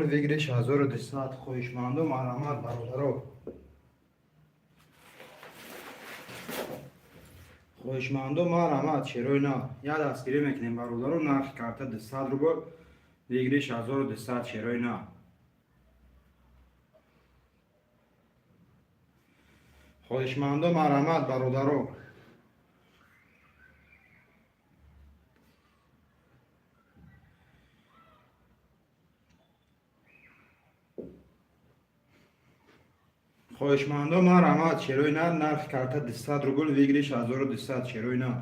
рубль вигриш 1200. Хоҳишмандум марҳамат бародаро. хоҳишмандум марҳамат шерои нав. Я дастгирӣ мекунем бародаро. Нархи карта 200 рубл вигриш 1200 шерои нав. хоҳишмандум марҳамат бародаро. хоҳишмандум марҳамат шерои нав. Нархи карта 200 рубл вигриш 1200 шерои нав.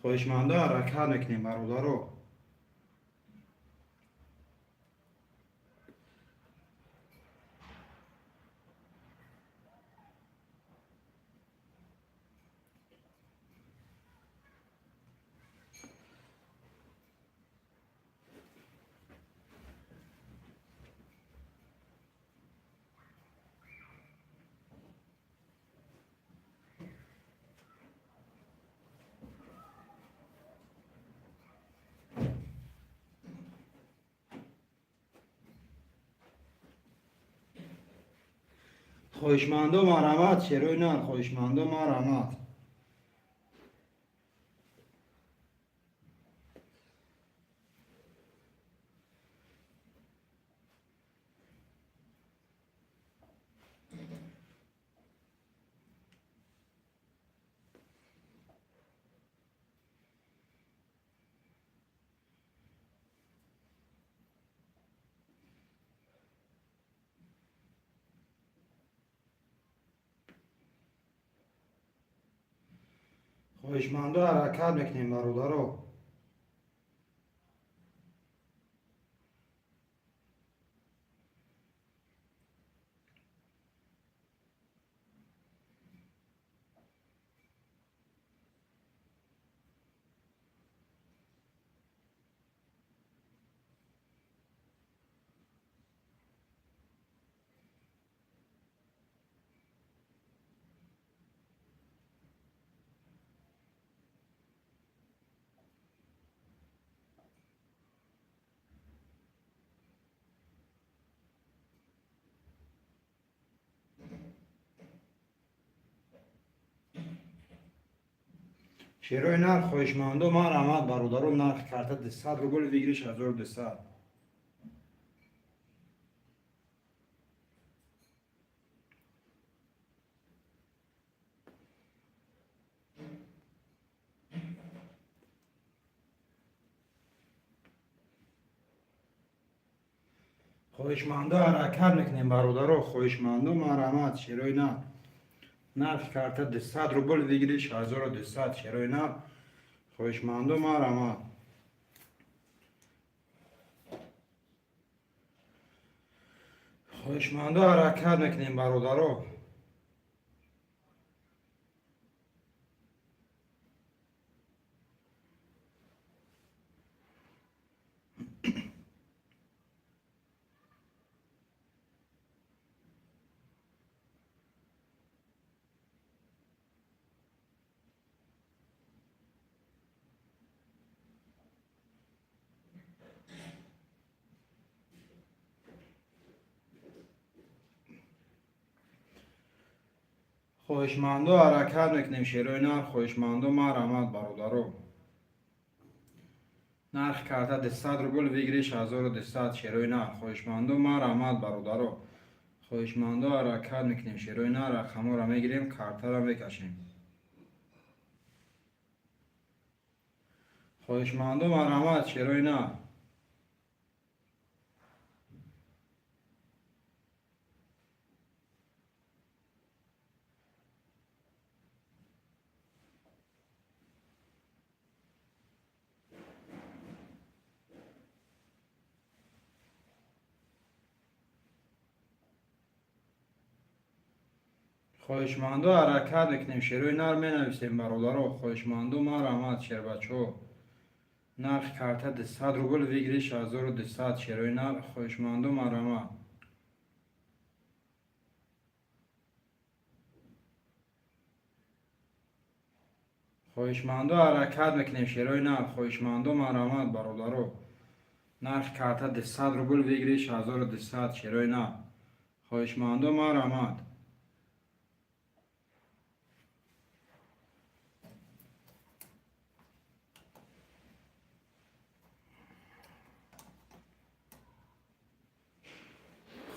хоҳишмандум ҳаракат мекунем бародаро. хоҳишмандум марҳамат шерои нав. хоҳишмандум марҳамат. хоҳишмандум ҳаракат мекунем бародаро. шерои нав. хоҳишмандум марҳамат бародаро. нархи карта 200 рубл вигриш 1200. хоҳишмандум ҳаракат мекунем бародаро. хоҳишмандум марҳамат шерои нав. нархи карта 200 рубл вигриш 1200 шерои нав. хоҳишмандум марҳамат. хоҳишмандум ҳаракат мекунем бародаро. хоҳишмандум ҳаракат мекунем шерои нав. хоҳишмандум марҳамат бародаро. нархи карта 200 рубл вигриш 1200 шерои нав. хоҳишмандум марҳамат бародаро. хоҳишмандум ҳаракат мекунем шерои нав. рақамҳоро мегирем, картаро мекашем. хоҳишмандум марҳамат шерои нав. хоҳишмандум ҳаракат мекунем шерои нав. менависем бародаро. хоҳишмандум марҳамат шербачаҳо. нархи карта 200 рубл вигриш 1200 шерои нав. хоҳишмандум марҳамат. хоҳишмандум ҳаракат мекунем шерои нав. хоҳишмандум марҳамат бародаро. نرخ کارت 200 روبل بگیری 6200 شیروی نه. خواهشمندم آرامد.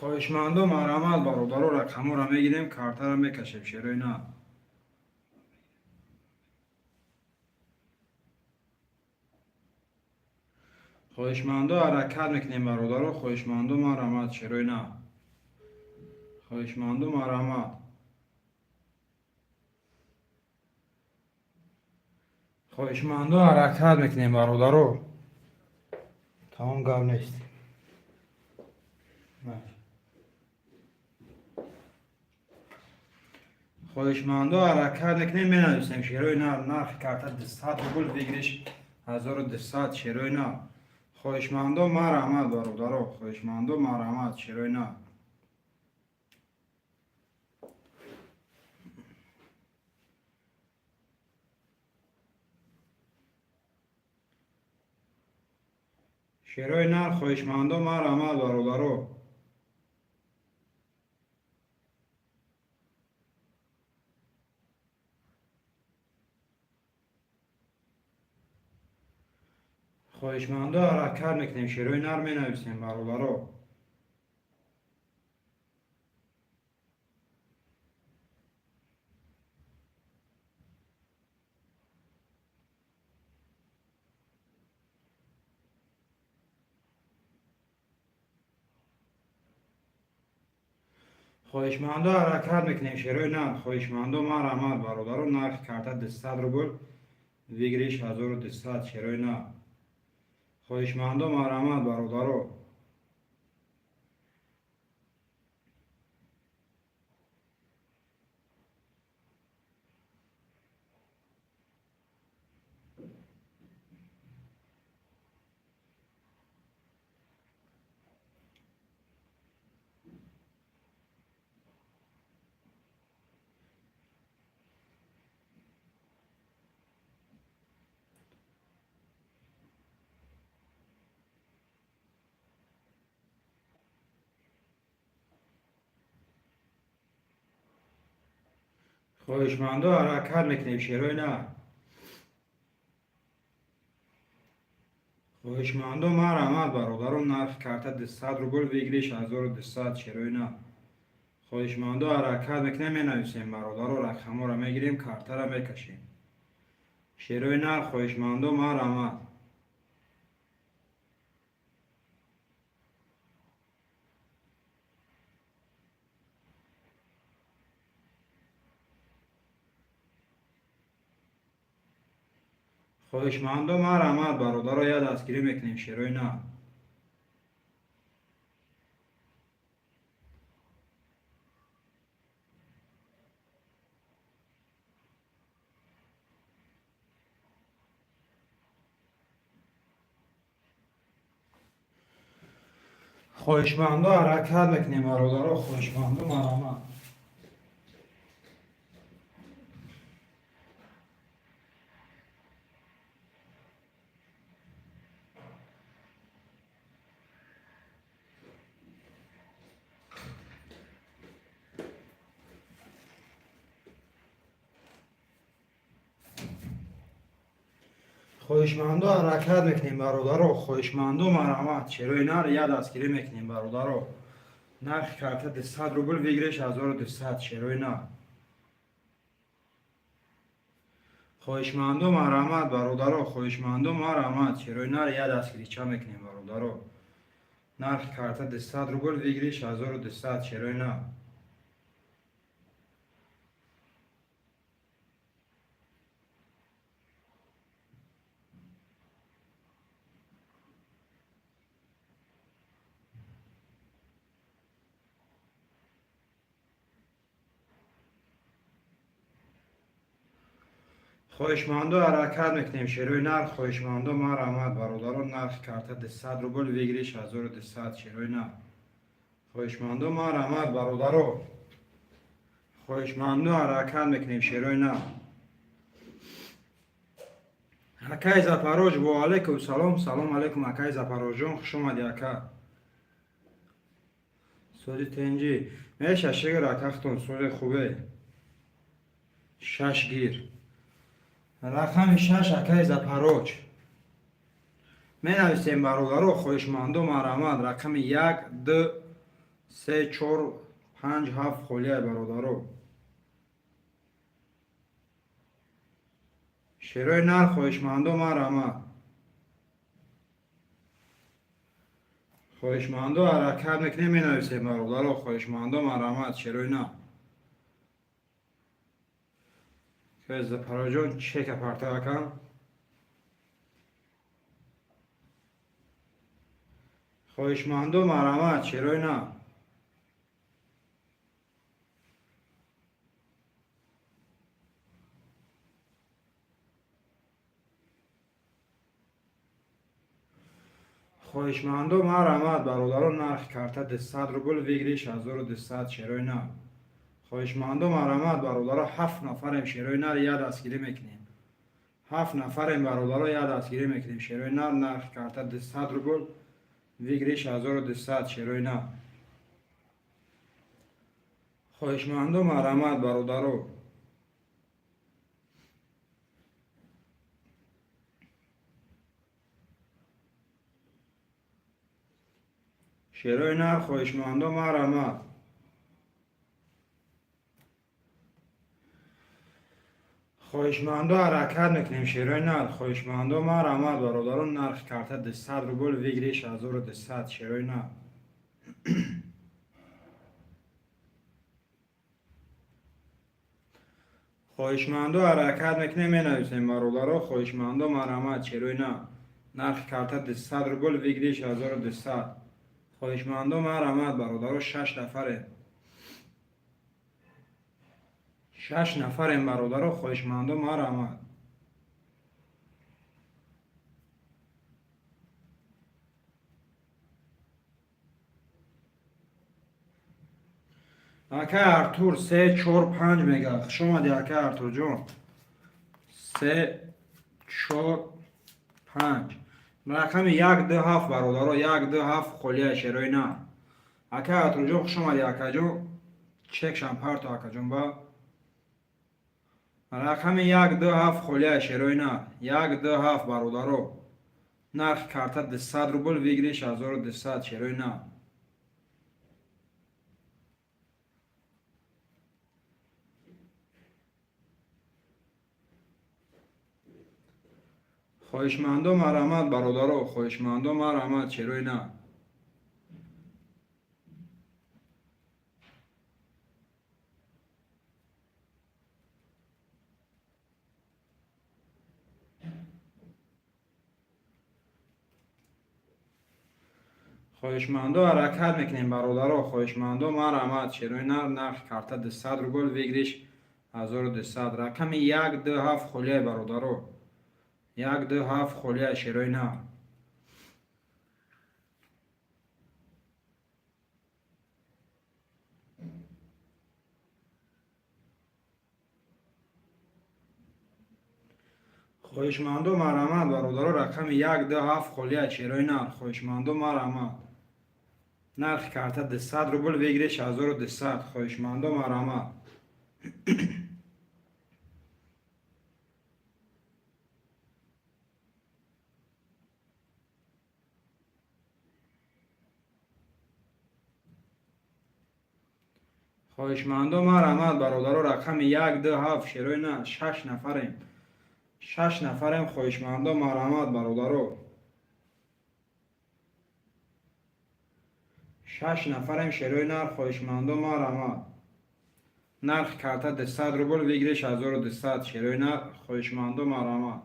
خواهشمندم آرامد برادر رقم را میگیریم کارت را میکشیم شیروی نه. خواهشمندم حرکت میکنیم برادر خواهشمندم آرامد شیروی نه. خواهشمندم آرامد. خواهشمندم حرکت میکنیم برادر تمام گاو نیست. خواهشمندم حرکت میکنیم می نویسیم شیروی نه. نرخ کارت 200 روبل بگیریش 1200 شیروی نه. خواهشمندم مرحمت برادر خواهشمندم مرحمت شیروی نه. شیروی نه خواهشمندم مرحمت برادر. خواهشمندم حرکت میکنیم شیروی نر می نویسیم برادر. خواهشمندم حرکت میکنیم شیروی نه. خواهشمندم مرحمت برادر. نرخ کارت 200 روبل بگیریش 1200 شیروی نه. خواهشمندم مرحمت برادر. خواهشمندم حرکت میکنیم شیروی نه. خواهشمندم مرحمت برادر. نرخ کارت 200 روبل بگیریش 1200 شیروی نه. خواهشمندم حرکت میکنیم می نویسیم برادر. رقم را میگیریم کارت را میکشیم شیروی نه. خواهشمندم مرحمت. خواهشمندم مرحمت برادر. یا دستگیری میکنیم شیروی نه. خواهشمندم حرکت میکنیم برادر. خواهشمندم مرحمت. خواهشمندم حرکت میکنیم برادر. خواهشمندم مرحمت شیروی نه. یا دستگیری میکنیم برادر. نرخ کارت 200 روبل بگیریش 1200 شیروی نه. خواهشمندم مرحمت برادر. خواهشمندم مرحمت شیروی نه. یا دستگیری چه میکنیم برادر. نرخ کارت 200 روبل بگیریش 1200 شیروی نه. خواهشمندم حرکت میکنیم شیروی نه. خواهشمندم مرحمت برادر. نرخ کارت 200 روبل بگیریش 1200 شیروی نه. خواهشمندم مرحمت برادر. خواهشمندم حرکت میکنیم شیروی نه. акай Запорож, ва алейкум салом. Салом алейкум акай Запорожон, хуш омадӣ ака. Сози тенҷӣ меша шигр акахтон, сози хубе. Шаш гир. Рақами 6 акай Запорож. менависем бародаро, хоҳишмандо марҳамат. рақами 1 2 3 4 5 7 холияй бародаро. шерои нар хоҳишмандо марҳамат. хоҳишмандо ҳаракат мекунем, менависем бародаро, хоҳишмандо марҳамат. шерои нар Запорожон чека партакам. хоҳишмандо марҳамат. шерои нар хоҳишмандо марҳамат. бародаро нархи карта 200 рубл, вигриш 1200. шерои нар хоҳишмандо марҳамат. бародаро 7 нафарем. шерои нар я дастгирӣ мекунем. 7 нафарем бародаро, я дастгирӣ мекунем. шерои нар нархи карта 200 рубл, вигриш 1200. шерои нар хоҳишмандо марҳамат. бародаро шерои нар хоҳишмандо марҳамат. хоҳишмандо ҳаракат мекунем. шерои нар хоҳишмандо марҳамат. бародаро нархи карта 200 рубл, вигриш 1200. шерои нар хоҳишмандо ҳаракат мекунем, менависем бародаро, хоҳишмандо марҳамат. шерои нар нархи карта 200 рубл, вигриш 1200. хоҳишмандо марҳамат. бародаро 6 нафарем. 6 нафарем бародаро, хоҳишмандо марҳамат. акай Артур 3 4 5 мегӯяд. хуш омадӣ акай Артурҷон. 3 4 5. рақами 1 2 7 бародаро, 1 2 7 холия. шерои нар акай Артурҷон, хуш омадӣ акаҷон. чекшам парто акаҷон. ба рақами 1 2 7 холия. шерои нар 1 2 7 бародаро нархи карта 200 рубл, вигриш 1200. шерои нар хоҳишмандо марҳамат. бародаро хоҳишмандо марҳамат. шерои нар хоҳишмандо ҳаракат мекунем бародаро, хоҳишмандо марҳамат. шерои нар нархи карта 200 рубл, вигриш 1200. рақами 1 2 7 холияй бародаро, 1 2 7 холияй. шерои нар хоҳишмандо марҳамат. бародаро рақами 1 2 7 холияй. шерои нар хоҳишмандо марҳамат. нархи карта 200 рубл, вигриш 1200. хоҳишмандо марҳамат. хоҳишмандо марҳамат. бародаро рақами 1 2 7. шерои нар 6 нафарем. 6 нафарем. хоҳишмандо марҳамат. бародаро 6 нафарем. шерои нар хоҳишмандо марҳамат. нархи карта 200 рубл, вигриш 1200. шерои нар хоҳишмандо марҳамат.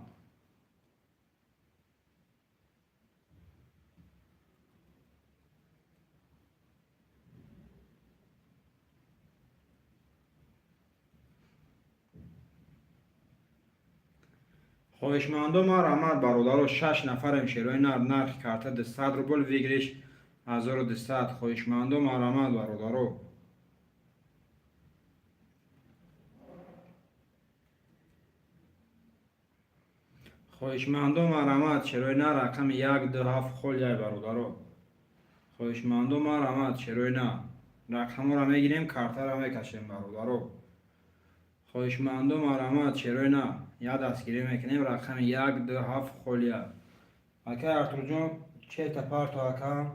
хоҳишмандо марҳамат. бародаро 6 нафарем. шерои нар нархи карта 200 рубл, вигриш 1200. хоҳишмандо марҳамат. бародаро خواهشمندم مرحمت چرای نه رقم 127 خلیه برادرو. خواهشمندم مرحمت چرای نه رقم را میگیریم کارتا را میکشیم برادرو. خواهشمندم مرحمت چرای نه یک دستگیری میکنیم رقم 127 خلیه. اکا ارتور جان چه تپارتو اکا؟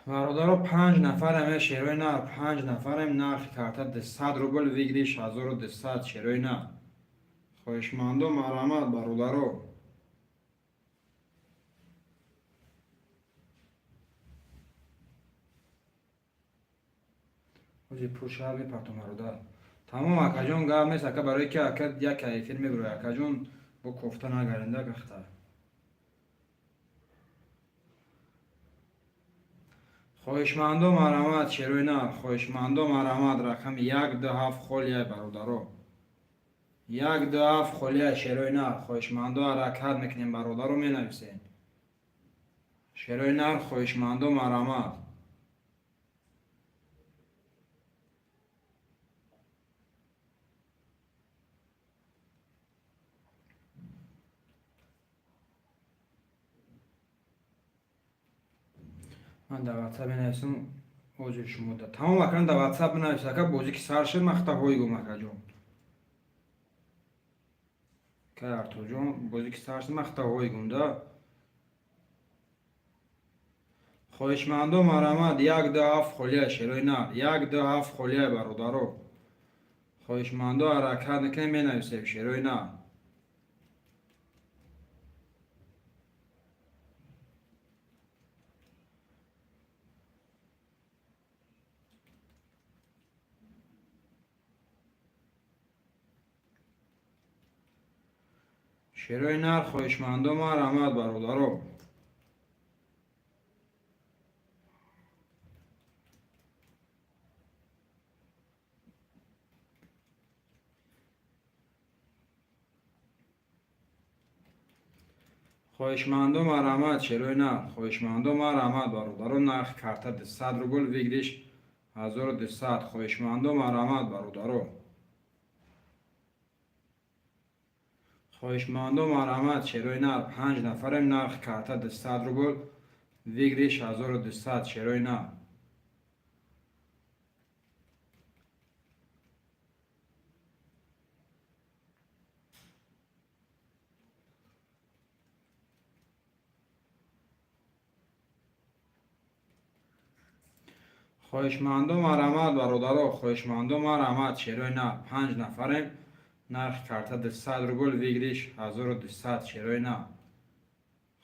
برادرو 5 نفرم شیروی نه 5 نفرم نرخ کارتا 200 روبل ویگریش 1200 شیروی نه. خواهشمندم مرحمت برادرو. اوزی پوشال میپرتم برادر. تمام اکا جون گام نیست اکا برای که اکا یک کیفیر میبروی اکا جون با کوفته نگرنده گخته. خواهشمندم مرحمت شیروی نه خواهشمندم مرحمت رقم 127 خلیه برادرو. 127 خلیه شیروی نه خواهشمندم حرکت میکنیم برادرو می نویسین. شیروی نه خواهشمندم مرحمت. من در واتساپ بنویسم اوجه شما ده تمام اکران در واتساپ بنویسم که بوزی که سر شد مخته هایی گم اکا جون که ارتو جون بوزی که سر شد مخته هایی گم ده. خواهشمندم مرحمت 127 خلیه شیروی نه 127 خلیه برادرو. خواهشمندم حرکت نکنیم می نویسیم شیروی نه. شیروی نه خواهشمندم مرحمت برادرو. خواهشمندم مرحمت شیروی نه خواهشمندم مرحمت برادرو نرخ کارتا 200 روبل ویگریش 1200 خواهشمندم مرحمت برادرو. خواهشمندم مرحمت شیروی نه 5 نفرم نرخ کارتا 200 روبل ویگریش 1200 شیروی نه. خواهشمندم مرحمت برادرو. خواهشمندم مرحمت شیروی نه 5 نفرم نرخ کارتا 200 روبل ویگریش 1200 شیروی نه.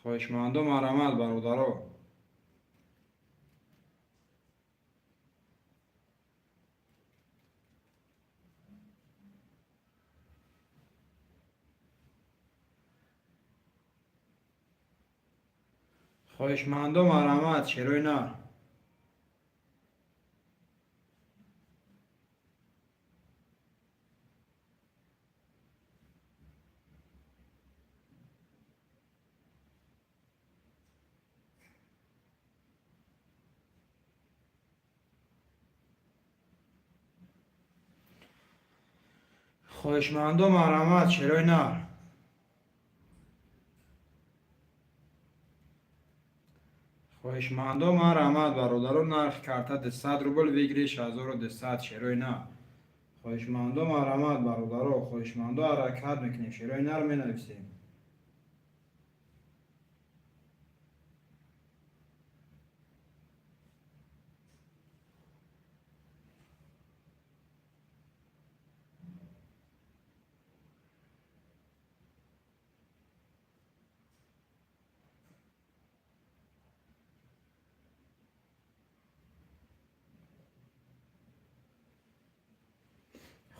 خواهشمندم مرحمت برادرو. خواهشمندم مرحمت شیروی نه. خواهشمندم مرحمت شیروی نه. خواهشمندم مرحمت برادرو نرخ کارتا 200 روبل ویگریش 1200 شیروی نه. خواهشمندم مرحمت برادرو. خواهشمندم حرکت میکنیم شیروی نه رو می نویسیم.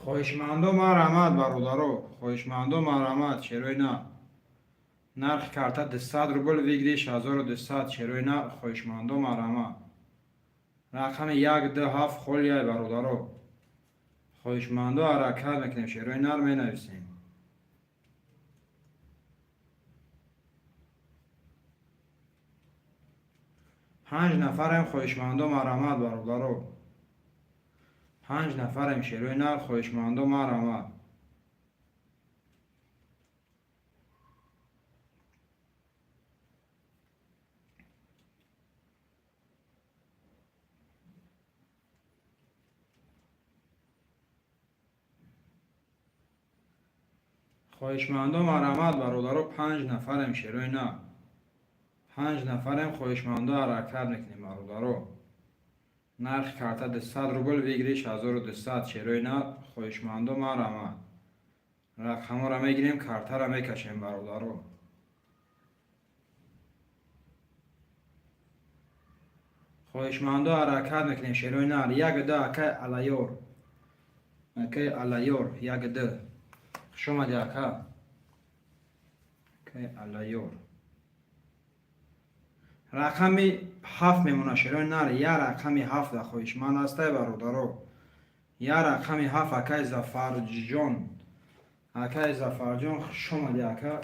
خواهشمندم مرحمت برادرو. خواهشمندم مرحمت شیروی نه نرخ کارتا 200 روبل ویگریش 1200 شیروی نه. خواهشمندم مرحمت رقم 127 خلیه برادرو. خواهشمندم حرکت میکنیم شیروی نه رو می نویسیم. 5 نفرم خواهشمندم مرحمت برادرو. 5 نفرم شیروی نر خواهشمندم مرحمت. خواهشمندم مرحمت برادرو. 5 نفرم شیروی نر. 5 نفرم خواهشمندم حرکت میکنیم برادرو. نرخ کارتا 200 روبل بگیریش 1200 شیروی نر خواهشمندم مرحمت. رقم را میگیریم کارتا را میکشیم برادرو. خواهشمندم حرکت میکنیم شیروی نر. یک ده اکای علیور. اکای علیور یک ده. شما دی اکا. اکای علیور. رقمی 7 میمونه شیروی نر. یک رقمی 7 ده خواهشمند هسته برادرو. یک رقمی 7 اکای زفرجان. اکای زفرجان شما دی اکا.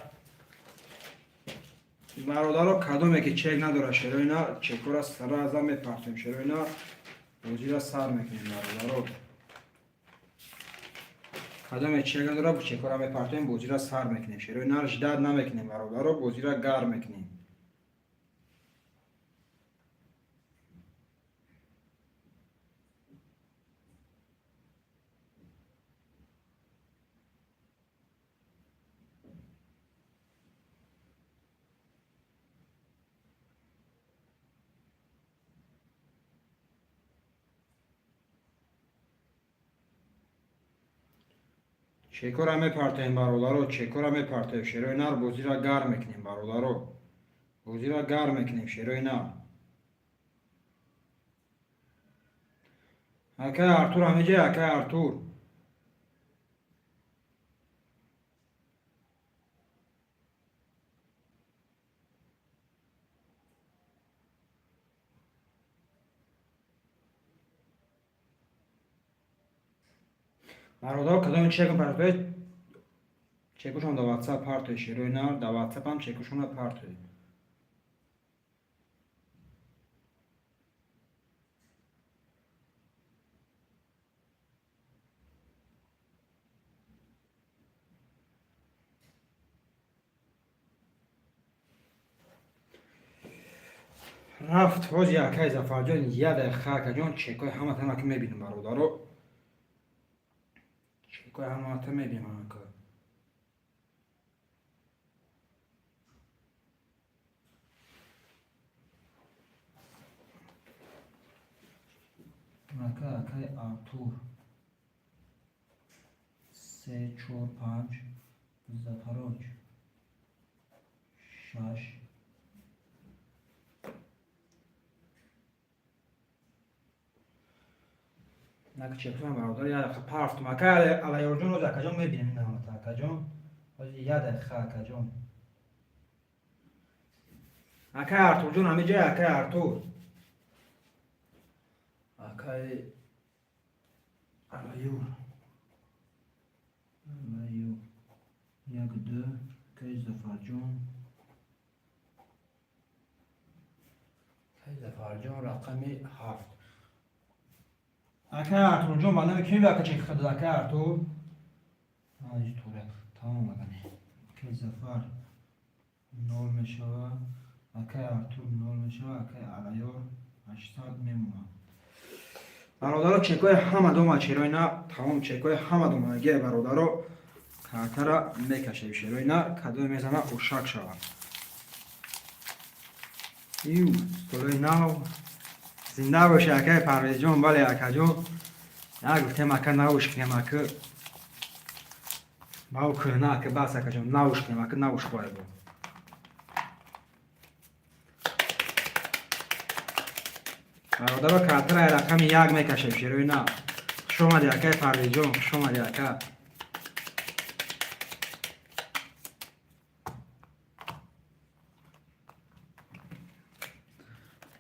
برادرو کدومی که چک نداره شیروی نر چکو را سر از هم میپرتیم شیروی نر. بوجی را سر میکنیم برادرو. کدومی چک نداره چکو را میپرتیم بوجی را سر میکنیم شیروی نر. شدت نمیکنیم برادرو. بوجی را گرم میکنیم. چکو را میپرتیم برادرو. چکو را میپرتیم شیروی نر. بوجی را گرم میکنیم برادرو. بوجی را گرم میکنیم شیروی نر. اکای ارتور همیجه اکای ارتور. برادر کدام چک پرتوی چکوشون در واتساپ پرتوی شیروی نر. در واتساپ هم چکوشون پرتوی. رفت حاجی اکای زفرجان یک خاک جان چکای همه تنها که میبینیم برادرو. چکای همه تا میبینیم اکا. اکای ارتور 3 4 5 زفرج 6 نک چکو هم برادر یک پرت مکه علیور جان رو اکا جان میبینیم نه همه تا اکا جان. حاجی یک دقیقه اکا جان. اکای ارتور جان همه جای اکای ارتور. اکای علیور. علیور یک دو اکای زفرجان. اکای زفرجان رقمی 7. اکای ارتور جان بنده کی بیاکه چک خود اکای ارتور. آج طوره تمام مگنه. اکای زفر 0 میشوه. اکای ارتور 0 میشوه. اکای علیور 800 میمونه. برادرو چکای همه دوما چیروی نه تمام چکای همه دوما گه برادرو کارتا را میکشه شیروی نه کدوم میزنه اوشک شود. ایو استولوی نو زنده باشه اکای پرویز جان. بله اکا جان نه گفتیم اکا نوش کنیم اکا باو که نه که بس اکا جان نوش کنیم اکا نوش باید بود. برادر کارتا را رقم 1 میکشه شیروی نه. خوش اومدی اکای پرویز جان. خوش اومدی اکا.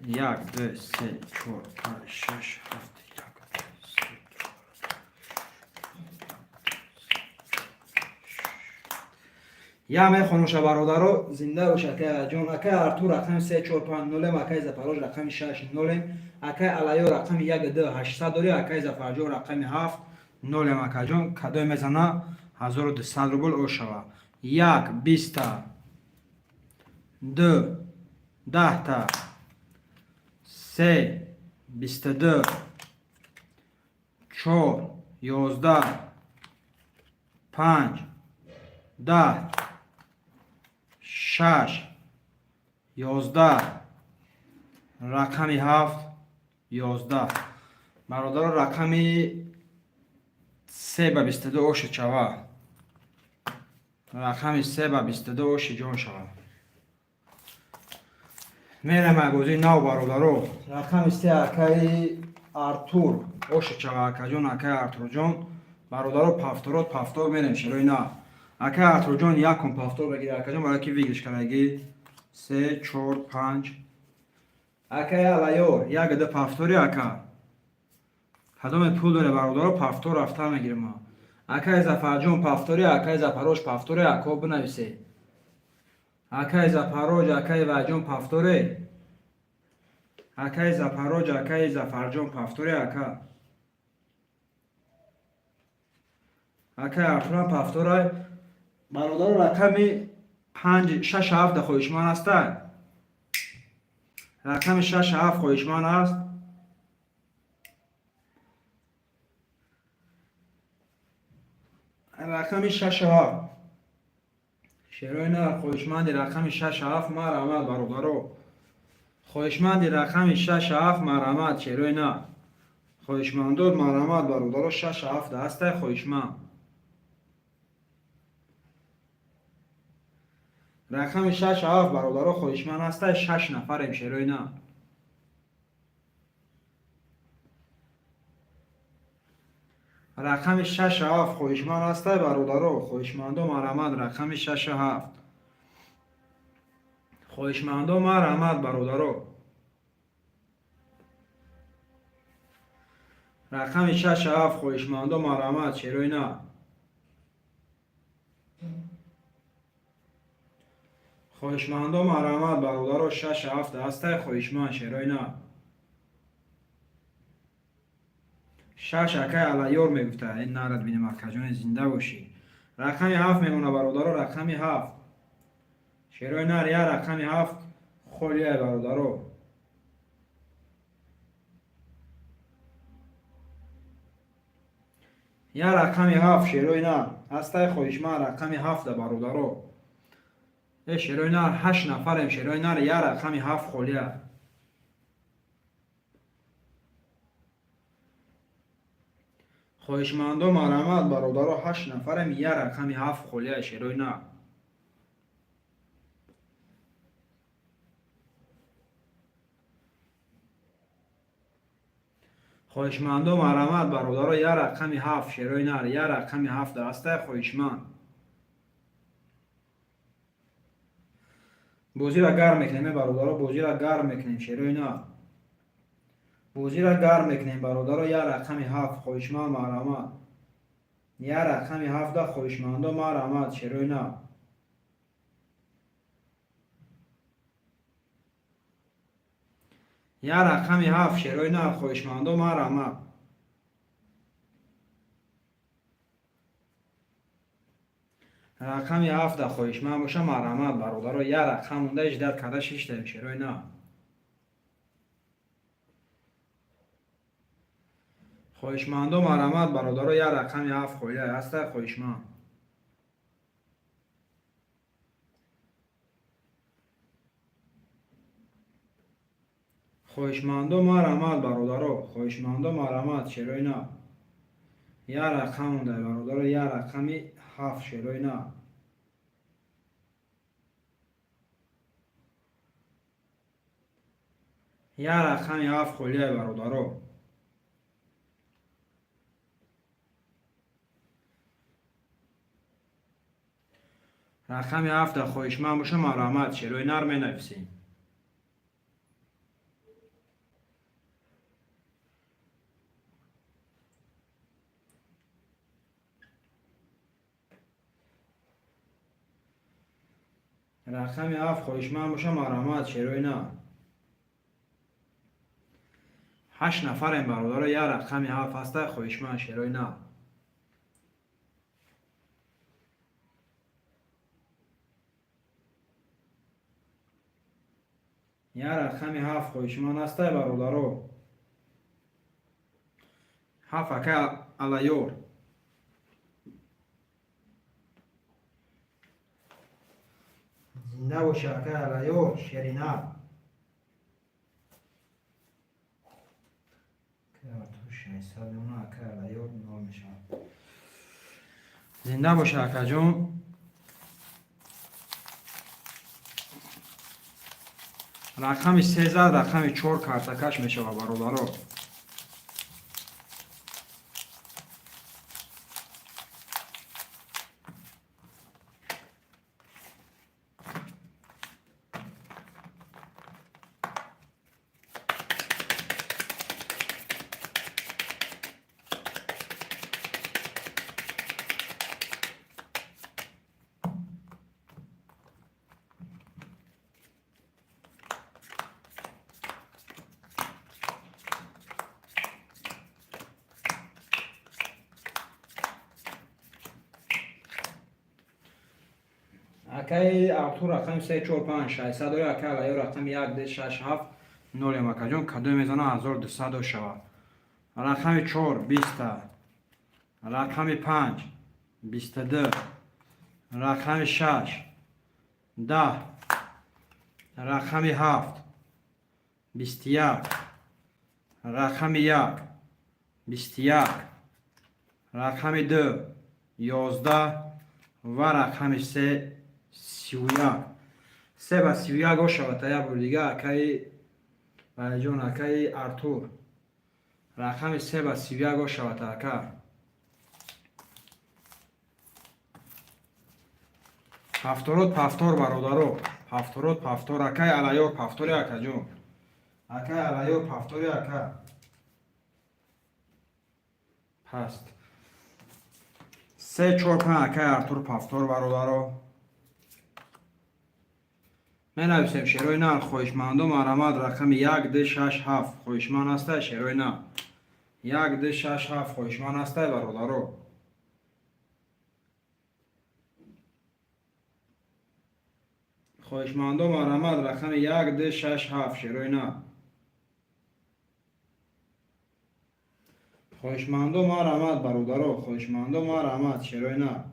یک دو سه چهار پنج شش هفت یا میخونوش برادرو زنده باشه که جون اکای ارتور رقم 345 0 اکای زفروش رقم 6 0 اکای علیو رقم 12800 داری اکای زفرجو رقم 7 0 اکای جون کدوی میزنه 1200 روبل او شوه 1 20 تا 2 10 تا 3 22 4 11 5 10 6 11 رقمی 7 11 برادر رقمی 3 به 22 اوش چوا رقمی 3 به 22 اوش جون شوا میرم اگوزی نو برادرو رقمی 3 اکای ارتور اوش چوا اکا جون اکای ارتور جون برادرو پفتور میرم شروع نه اکای ارتور جون یکم پفتور بگیره اکا جون برای کی ویگلش کنگی 3 4 5 اکای علیور یک ده پفتوری اکا کدام پول داره برادرو پفتور رفته میگیرم ما اکای زفرجون پفتوری اکای زفروش پفتوری اکا بنویسه اکای زفروج اکای وجون پفتوری اکای زفروج اکای زفرجون پفتوری اکا اکای ارتوران پفتوری برادر رقمی 5 6 7 خویشمان است رقم 6 7 خویشمان است رقم 6 7 شروع نر خویشمند رقم 6 7 مرحمت برادرو خویشمند رقم 6 7 مرحمت شروع نه خویشمندود مرحمت برادرو 6 7 است خویشمند رقم 6 7 برادرو خویشمند است 6 نفریم شروع نه رقم 6 7 خویشمند است برادرو خویشمندو مرحمت رقم 6 7 خویشمندو مرحمت برادرو رقم 6 7 خویشمندو مرحمت شروع نه خویشمندو مرحمت برادرو 6 7 است خویشمند شروع نه 6 اکای علیور میگفته این نرد بینیم اکا جون زنده باشی رقم 7 میمونه برادرو رقم 7 شروع نر یا رقم 7 خولیه برادرو یا رقم 7 شروع نر است خویشمند رقم 7 برادرو شروع نر 8 نفریم شروع نر یا رقم 7 خولیه خویشمندو مرحمت برادرو 8 نفریم یا رقم 7 خولیه شروع نه خویشمندو مرحمت برادرو یا رقم 7 شروع نر یا رقم 7 است خویشمند بوزی را گرم میکنیم برادرو بوزی را گرم میکنیم شروع نه بوزی را گرم میکنیم برادرو یا رقم 7 خویشمند مرحمت یا رقم 7 خویشمندو مرحمت شروع نه یا رقم 7 شروع نه خویشمندو مرحمت رقم 7 خویشمند باشه مرحمت برادرو یا رقم مونده 18 کده 6 داریم شروع نه خویشمندو مرحمت برادرو یا رقم 7 خویله است خویشمند خویشمندو مرحمت برادرو خویشمندو مرحمت شروع نه یا رقم مونده برادرو یا رقم 7 شروع نه یا رقم 7 خویله برادرو رقم 7 خویشمند باشه مرحمت شروع نر می نویسیم رقم 7 خواهشمند باشه مرحمت شروع نه. 8 نفر این برادر یا رقم 7 هسته خواهشمند شروع نه. یا رقم 7 خواهشمند هسته برادر. 7 اکه علیور. زنده باشه اکه علیور شرینه. زنده باشه اکه جون. رقم 13 رقم 4 کارتکش میشه برادرها. اکه ارتور رقم 3 4 5 600 اکه علیور رقم 1 2 6 7 0 اکه جون کدو میزنه 1200 شود. رقم 4 20. رقم 5 22. رقم 6 10. رقم 7 21. رقم 1 21. رقم 2 11 و رقم 3 31. 3 و 31 گوش شود تا یک بار دیگه اکه بله جون اکه ارتور. رقم 3 و 31 گوش شود تا اکه. پفتورود پفتور برادرو. پفتورود پفتور اکه علیور پفتوری اکه جون. اکه علیور پفتوری اکه. پست 3 4 5 اکه ارتور پفتور برادرو. من نویسیم شروع نه خواهشمندم مرحمت رقم 1 2 6 7 خواهشمند هسته شروع نه. 1 2 6 7 خواهشمند هسته برادرو. خواهشمندم مرحمت رقم 1 2 6 7 شروع نه. خواهشمندم مرحمت برادرو. خواهشمندم مرحمت شروع نه.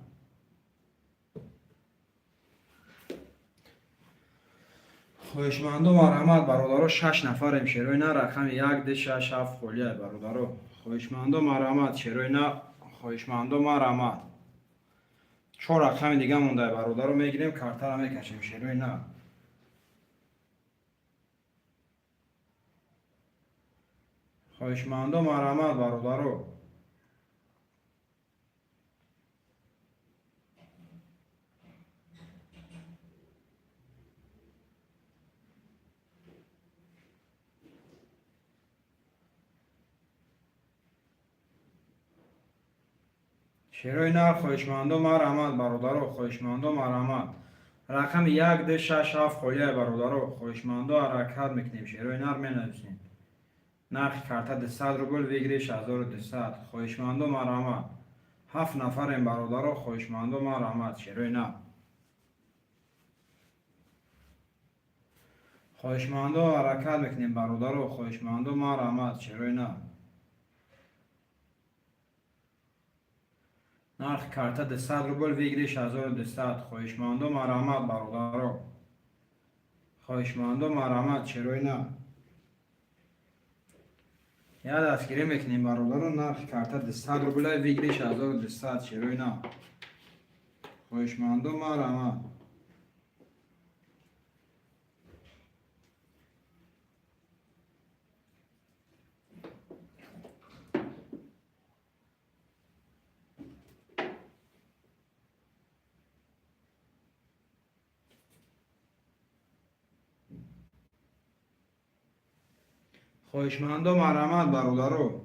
خواهشمندم مرحمت برادرو 6 نفریم شروع نه رقم 1 2 6 7 خلیه برادرو. خواهشمندم مرحمت شروع نه. خواهشمندم مرحمت 4 رقم دیگه مونده برادرو میگیریم کارتا رو میکشیم شروع نه. خواهشمندم مرحمت برادرو. شروع نه خواهشمندم مرحمت برادرو. خواهشمندم مرحمت رقم 1 2 6 7 خلیه برادرو. خواهشمندم حرکت میکنیم شروع نه رو مینویسیم. نرخ کارت 200 روبل بگیریش 1200. خواهشمندم مرحمت 7 نفر این برادرو. خواهشمندم مرحمت شروع نه. خواهشمندم حرکت میکنیم برادرو. خواهشمندم مرحمت شروع نه. نرخ کارت 200 روبل بگیریش 1200. خواهشمندم مرحمت برادرو. خواهشمندم مرحمت شروع نه. یا دستگیری میکنیم برادرو. نرخ کارت 200 روبل بگیریش 1200 شروع نه. خواهشمندم مرحمت. خواهشمندم مرحمت برادرو.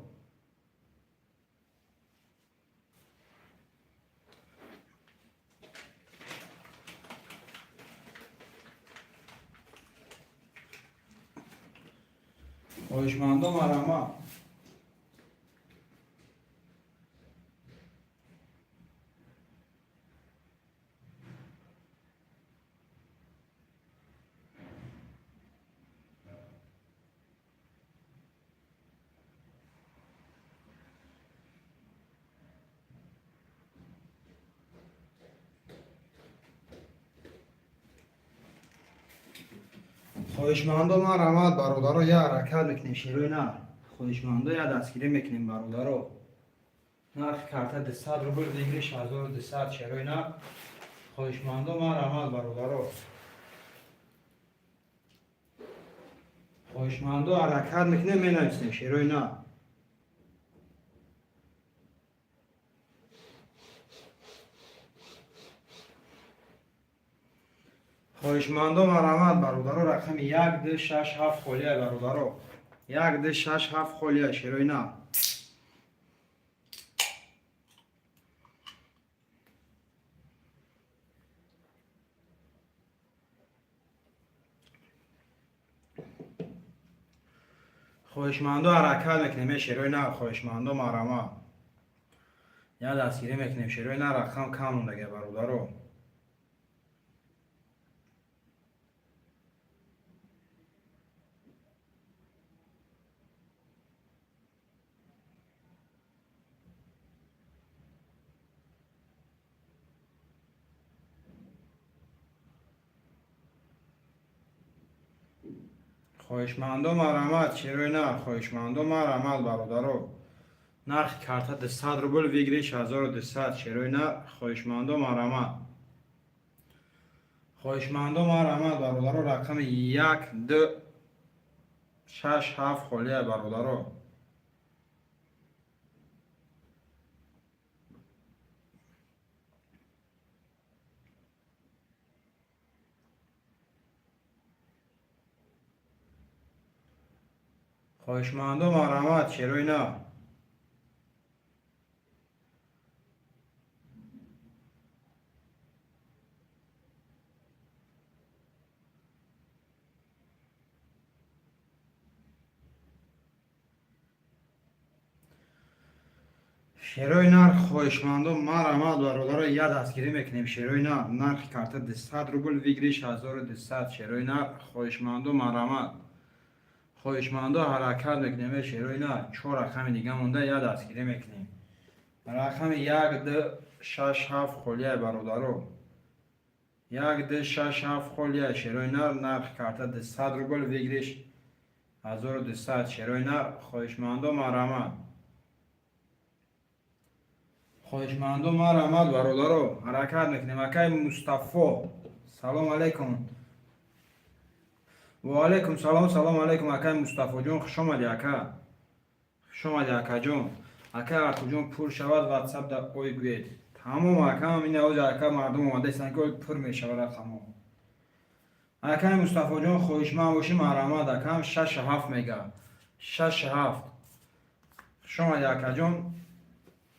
خواهشمندم مرحمت. خواهشمندم مرحمت برادر یه حرکت میکنیم شیروی نه. خواهشمندم یه دستگیری میکنیم برادر. نرخ کارت 200 روبل دیگریش 1200 شیروی نه. خواهشمندم مرحمت برادر. خواهشمندم حرکت میکنیم می نویسیم شیروی نه. خواهشمندم مرحمت برادر رقم 1267 خالیه برادر. 1267 خالیه شیروی نه. خواهشمندم حرکت میکنیم شیروی نه. خواهشمندم مرحمت. یا دستگیری میکنیم شیروی نه رقم کم موندگه برادر. خواهشمندم مرحمت شیروی نه. خواهشمندم مرحمت برادر. نرخ کارت 200 روبل ویگریش 1200 شیروی نه. خواهشمندم مرحمت. خواهشمندم مرحمت برادر رقم 1267 خالیه برادر. خواهشمندم مرحمت شیروی نه. شیروی نرخ خواهشمندم مرحمت برادر یه دستگیری میکنیم شیروی نه. نرخ کارت 200 روبل ویگریش 1200 شیروی نرخ خواهشمندم مرحمت. خواهشمندم حرکت میکنیم شیروی نه. 4 رقم دیگه مونده یه دستگیری میکنیم. رقم 1267 خالیه برادر. 1267 خالیه شیروی نرخ کارت 200 روبل ویگریش 1200 شیروی نرخ خواهشمندم مرحمت. خواهشمندم مرحمت برادر حرکت میکنیم. اکای مصطفی سلام علیکم. و علیکم سلام. سلام علیکم اکای مصطفی جون. خوش آمدی اکا. خوش آمدی اکا جون. اکا اکو جون پر شود واتساپ در اوی گوید تمام اکا این اوج اکا مردم اومده ایستن که پر میشود رقم. اکای مصطفی جون خواهشمند باشی مرحمت. اکا هم 67 میگه 67. خوش آمدی اکا جون.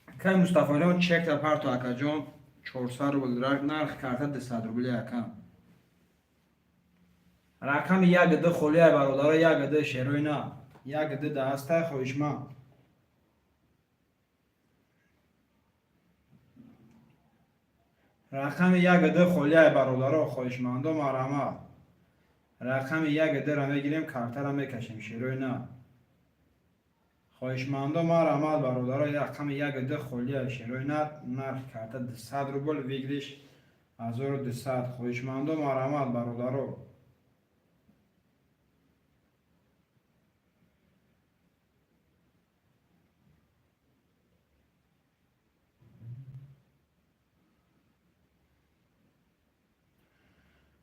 اکای مصطفی جون چک در پرتو اکا جون 400 روبل نرخ کارت 200 روبلی اکا. رقم 12 خالیه برادر. 12 شیروی نه. 12 دسته خواهشمند. رقم 12 خالیه برادر خواهشمندم مرحمت. رقم 12 را میگیریم کارت را میکشیم شیروی نه. خواهشمندم مرحمت برادر رقم 12 خالیه شیروی نه. نرخ کارت 200 روبل ویگریش 1200 خواهشمندم مرحمت برادر.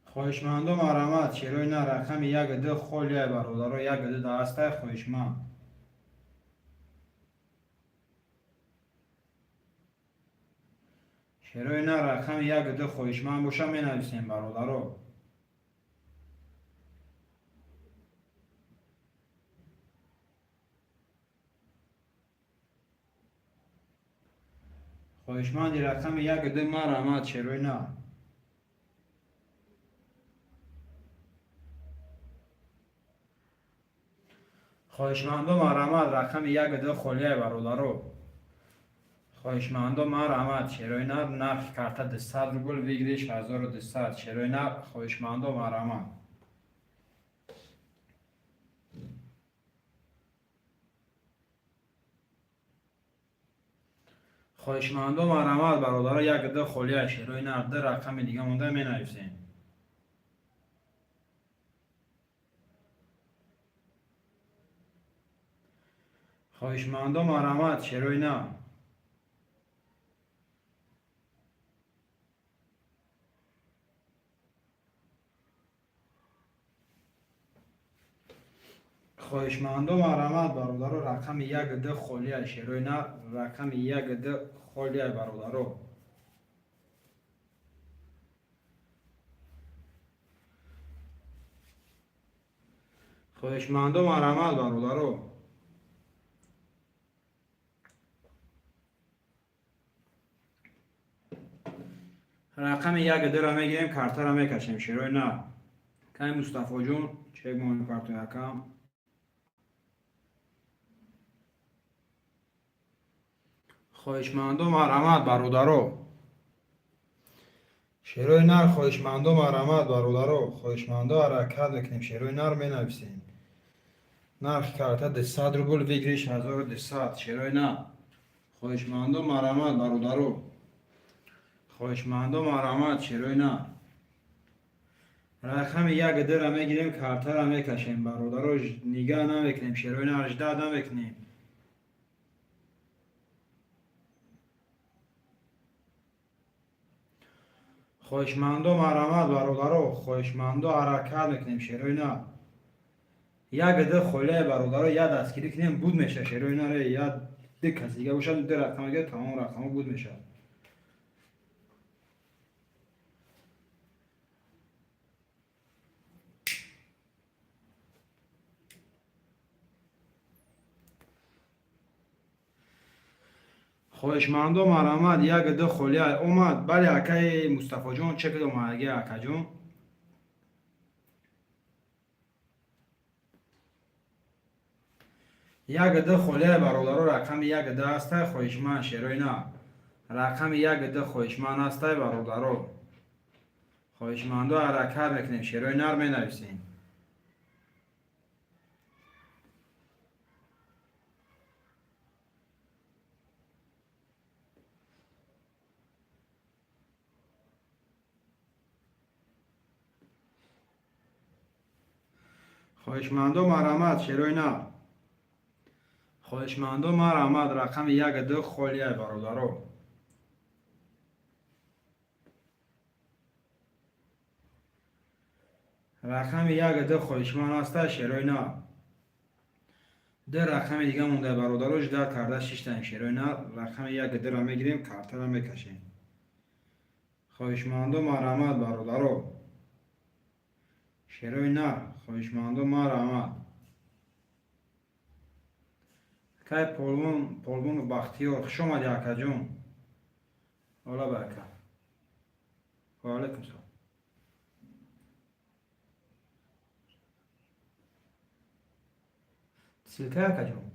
خواهشمندم مرحمت شیروی نه. رقم 12 خالیه برادر. 12 دسته خواهشمند. شیروی نه رقم 12 خواهشمند باشه می نویسیم برادر. خواهشمند رقم 12 مرحمت شیروی نه. خواهشمندم مرحمت رقم یک دو خلیه برادرو. خواهشمندم مرحمت شیروی نر نرخ کارت 200 روبل بگیریش 1200 شیروی نر خواهشمندم مرحمت. خواهشمندم مرحمت برادر یک دو خلیه شیروی نر ده رقم دیگه مونده می نویسین. خواهشمندم مرحمت شیروی نر. خواهشمندم مرحمت برادر رقم یک ده خلیه شیروی نر رقم یک ده خلیه برادرو. خواهشمندم مرحمت برادرو. رقم یک ده را میگیریم کارت را میکشیم شیروی نه. که مصطفی جون چک مون کارت یکم. خواهشمندم مرحمت برادرو. شیروی نر خواهشمندم مرحمت برادرو. خواهشمندم حرکت میکنیم شیروی نر می نویسین. نرخ کارت 200 روبل بگیریش 1200 شیروی نه. خواهشمندم مرحمت برادرو. خواهشمندم مرحمت شیروی نه. رقم یک ده را میگیریم کارت را میکشیم برادرو نگاه نمیکنیم شیروی نه 18 نمیکنیم. خواهشمندم مرحمت برادرو. خواهشمندم حرکت میکنیم شیروی نه. یک ده خلیه برادرو یک دستگیری کنیم بود میشه شیروی نه ره یک ده کسی دیگه باشد ده رقم دیگه تمام رقم بود میشه. خواهشمندم مرحمت یک ده خلیه اومد بله اکای مصطفی جون چک دو ماهگی اکا جون. یک ده خلیه برادرو رقم یک ده است خواهشمند شیروی نه. رقم یک ده خواهشمند است برادرو. خواهشمندو حرکت میکنیم شیروی نر می نویسیم. خواهشمندم مرحمت شیروی نر. خواهشمندم مرحمت رقم یک ده خلیه برادرو. رقم یک ده خواهشمند است شیروی نه. ده رقم دیگه مونده برادروش در کرده 6 تا شیروی نه. رقم یک ده را میگیریم کارت را میکشیم. خواهشمندم مرحمت برادرو. شیروی نه خواهشمندم مرحمت. که پولبون بختیار خوش آمدی اکا جون. حالا برکه و علیکم سلام. سلکه اکا جون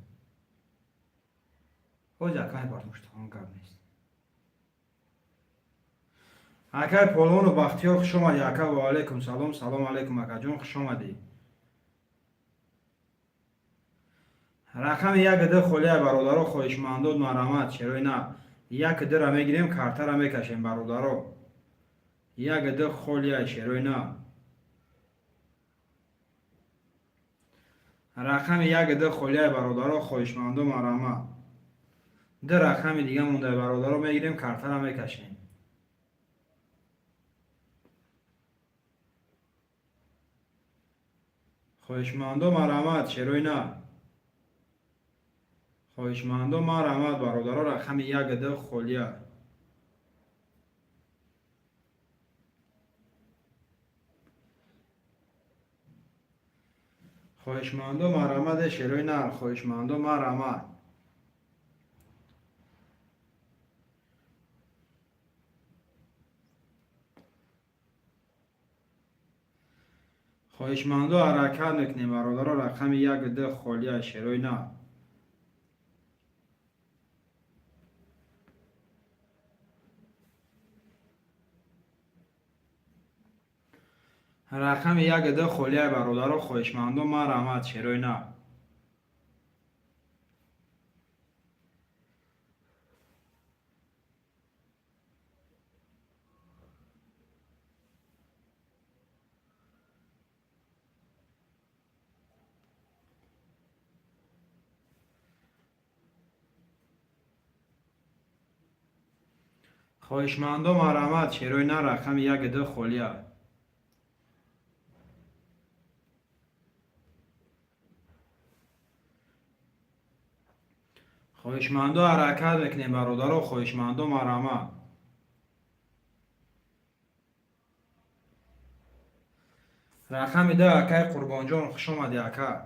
او جاکای پارتمشت هم کار نیست. اکای پولبون بختیار خوش آمدی اکا و علیکم سلام. سلام علیکم اکا جون خوش آمدی. رقم یک ده خلیه برادرو خواهشمندم مرحمت شیروی نه. یک ده را میگیریم کارت را میکشیم برادرو. یک ده خلیه شیروی نه. رقم یک ده خلیه برادرو خواهشمندم مرحمت. ده رقم دیگه مونده برادرو میگیریم کارت را میکشیم. خواهشمندم مرحمت شیروی نه. خواهشمندم مرحمت برادرو رقم یک ده خلیه. خواهشمندم مرحمت شیروی نه. خواهشمندم مرحمت. خواهشمندو حرکت میکنیم برادر. رقم یک ده خالی شیروی نه. رقم یک ده خالی برادر. خواهشمندو مرحمت شیروی نه. خواهشمندو مرحمت شیروی نه. رقم یک ده خالی. خواهشمندو حرکت میکنیم برادر. خواهشمندو مرحمت. رقم ده اکای قربان جان خوش آمدی اکا.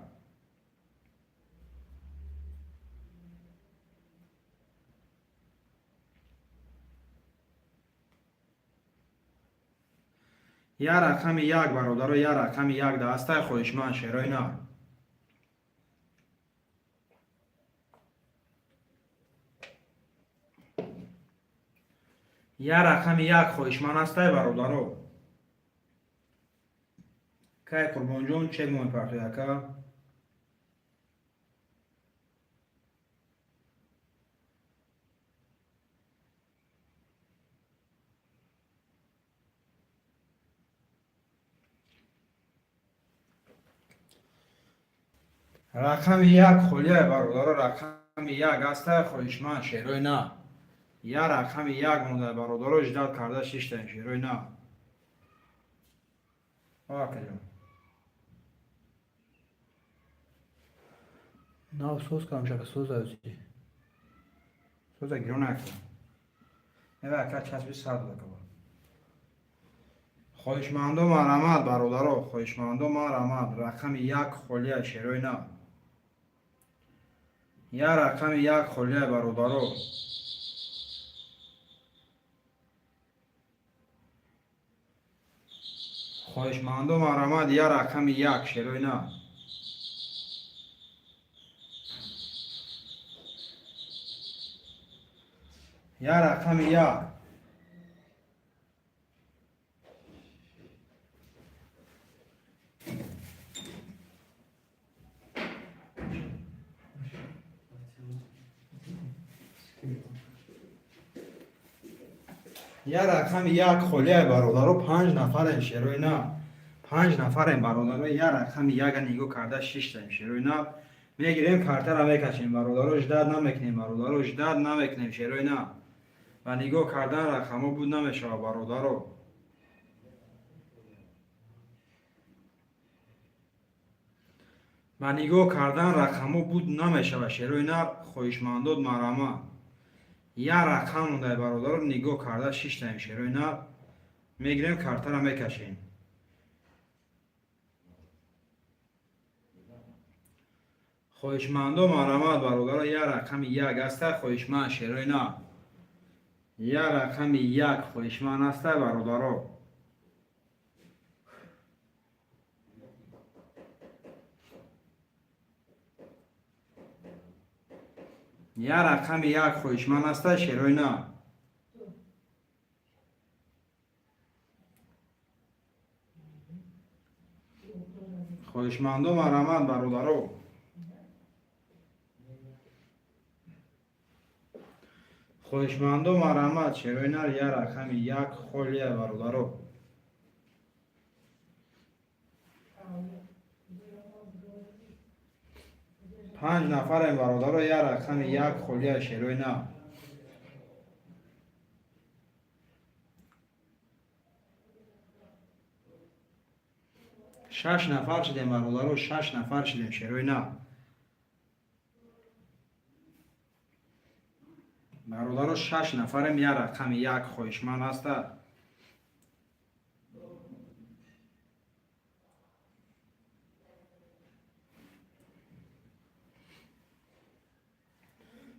یا رقم یک برادر. یا رقم یک دسته خواهشمند شیروی نه. یا رقم یک خواهشمند هسته برادر. که قربان جان چک موی پرتوی اکا. رقم یک خالی برادر. رقم یک هسته خواهشمند شیروی نه. یا رقم یک مونده برادر. اجداد کرده 6 تا شیروی نه. آکه جان نه سوز کنم شکل سوز هستی. سوز گرون نکنم. نه اکا چسبی سرد بکن. خواهشمندو مرحمت برادر. خواهشمندو مرحمت. رقم یک خالی شیروی نه. یا رقم یک خالی برادر. خواهشمندو مرحمت. یا رقم یک شیروی نه. یا رقم یک. یا رقم یک خالی برادر. 5 نفر شیروی نه. 5 نفر برادر. یا رقم یک نیگو کرده 6 تا شیروی نه. میگیریم کارت را میکشیم برادر. اجداد نمیکنیم برادر. اجداد نمیکنیم شیروی نه. و نیگو کردن رقمو بود نمیشه برادر. و نیگو کردن رقمو بود نمیشه و شیروی نه. خواهشمندود مرحمت. یا رقم مونده برادر. نیگو کرده 6 تا شیروی نه. میگیریم کارت را میکشیم. خواهشمندو مرحمت برادر. یا رقم یک هسته خواهشمند شیروی نه. یا رقم یک خواهشمند هسته برادر. یا رقم یک خواهشمند هسته شیروی نه. خواهشمندو مرحمت برادر. خواهشمندو مرحمت شیروی نه. یا رقم یک خالی برادر. 5 نفر برادر. یا رقم یک خالی شیروی نه. شش نفر شدیم برادر. 6 نفر شدیم شیروی نه. برادر 6 نفریم. یا رقم یک خواهشمند هسته.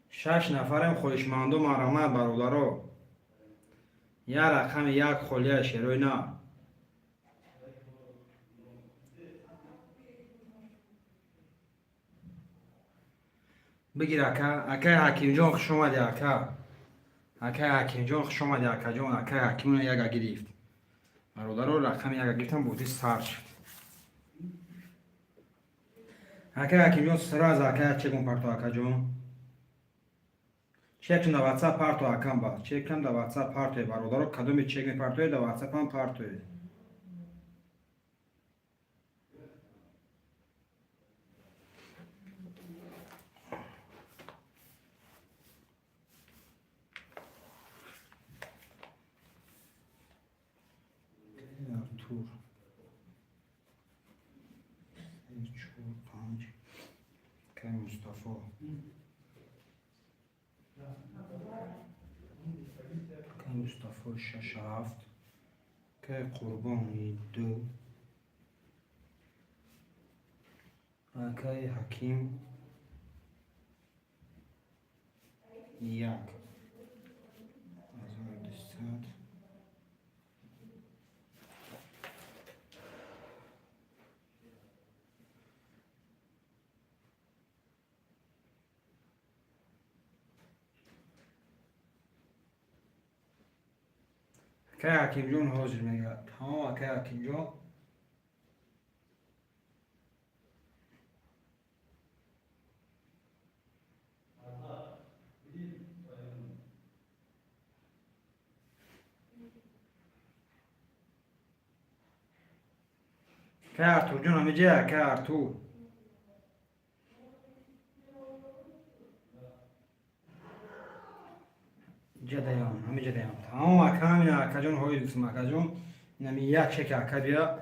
شش نفریم. خواهشمندو مرحمت برادر. یا رقم یک خالی شیروی نه. بگیر اکا حکیم جان خوش اومدی اکا حکیم جان خوش اومدی اکا جان اکا حکیم رو یک گرفت برادر رو رقم یک گرفتم بودی سر شد اکا حکیم جان سر از اکا چکم پرتو اکا جان چکم در واتساپ پرتو اکم با چکم در واتساپ پرتو برادر رو کدوم چکم پرتو در واتساپ هم پرتو ارتور 4 5 که مصطفی که مصطفی 6 7 که قربانی 2 که حکیم 1 1200 که حکیم جان حاضر میگه تمام که حکیم جان که ارتور جان همه جه که ارتور جدیان همه جدیان تمام اکا همین اکا جان های دوستم اکا جان نمی یک چک اکا بیا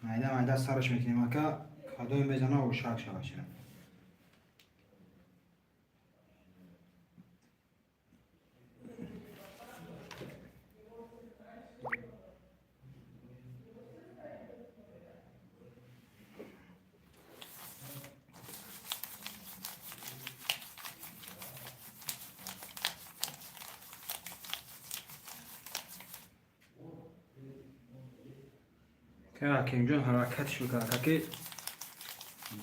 مایده سرش میکنیم اکا کدوم بزنه و شاک شوه شد که حکیم جان حرکتش بکنه که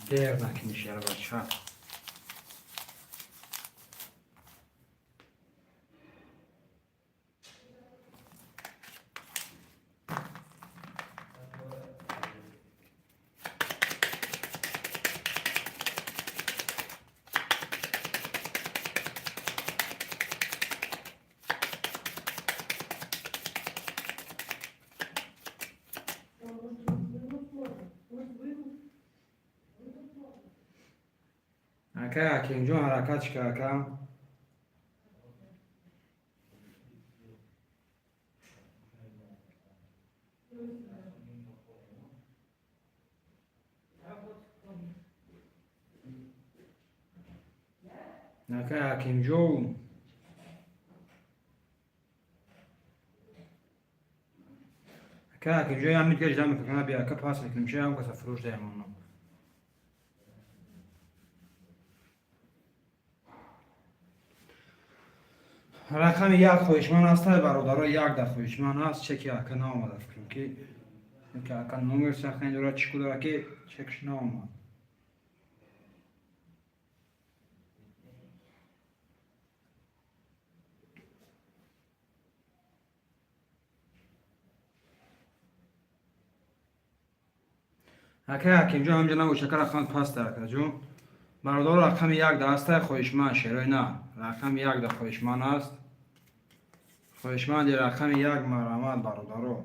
دیر نکنیش یار بچه اکا حکیم جان حرکتش که اکا اکا حکیم جان اکا حکیم جان هم میگه جدا میکنه بیا اکا پاس میکنیم چه هم کسا فروش دایم اونو رقم یک خویشمن هست برادرها یک در خویشمن هست چکی اکا نامده فکرم که اکا نمیر سخت این داره چکو داره که چکش نامده اکا حکیم جان همجا نگو شکر اخوان پاس در اکا جون برادر رقم یک در هسته خویشمن شیرای نه رقم یک در خویشمن هست خویشمن دی رقم یک مرحمت برادرو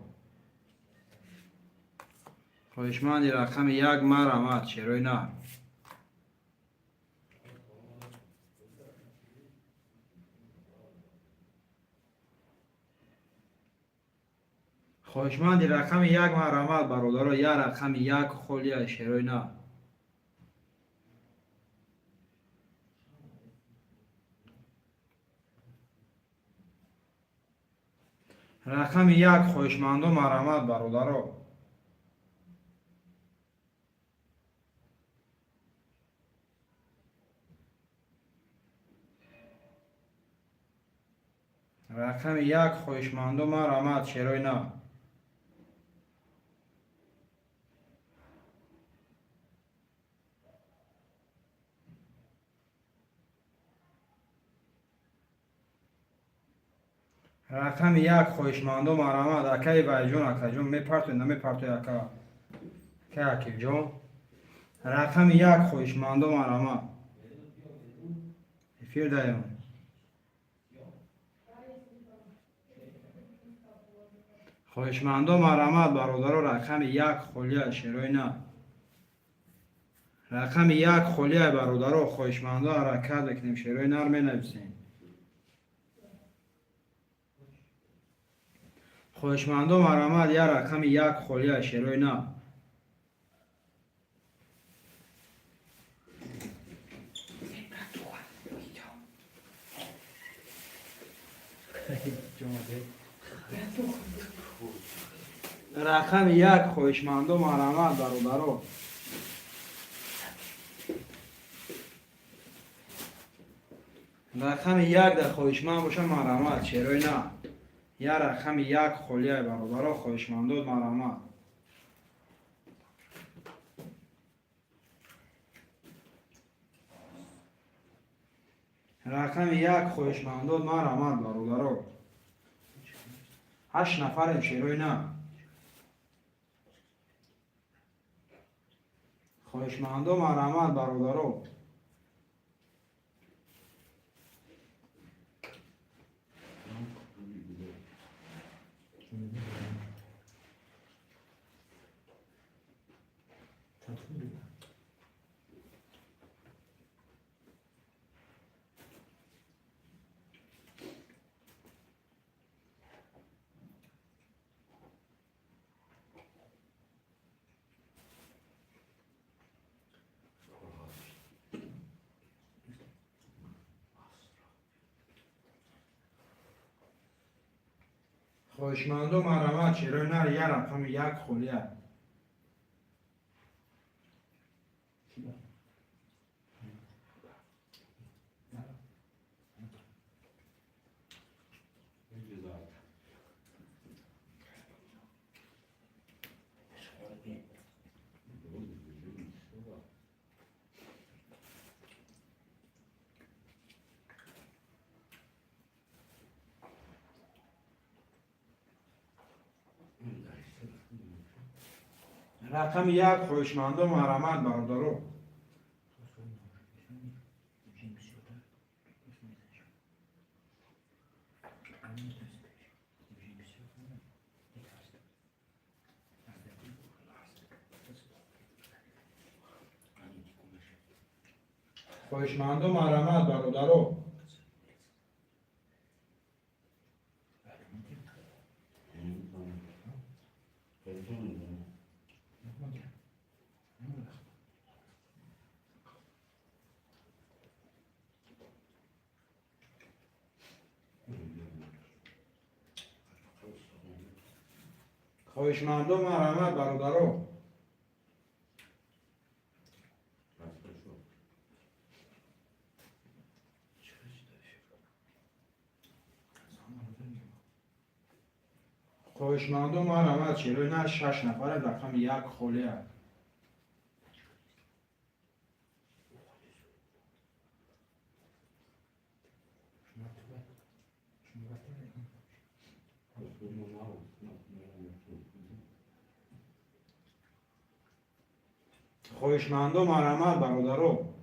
خویشمن دی رقم یک مرحمت شیرای نه خویشمن دی رقم یک مرحمت برادرو یا رقم یک خولی شیرای نه رقم یک خویشمندو مرحمت برادرو رقم یک خویشمندو مرحمت شیرای نه رقم یک خویشمندو مرامد اکی وای جون اکی جون میپرتو نمیپرتو اکا که اکی جون رقم یک خویشمندو مرامد افیر دایم خویشمندو مرامد برادرو رقم یک خولیه شیروی نه رقم یک خولیه برادرو خویشمندو حرکت بکنیم شیروی نر می نویسیم خویشمندو مرامد یا رقم یک خولیه شیروی نه رقم یک خویشمندو مرامد برادرو رقم یک در خویشمند باشه مرامد شیروی نه یا رقم یک خولیه برادرو خویشمندو مرامد رقم یک خویشمندو مرامد برادرو 8 نفریم شیروی نه خویشمندو مرامد برادرو خویشمندو مرامد شیروی نه یا رقم یک خولیه رقم یک خویشمندو مرامد برادرو خویشمندو مرامد برادرو خویشمندو مرامد برادرو خویشمندو مرامد شیروی نه 6 نفر رقم یک خولیه خویشمندو مرامد برادرو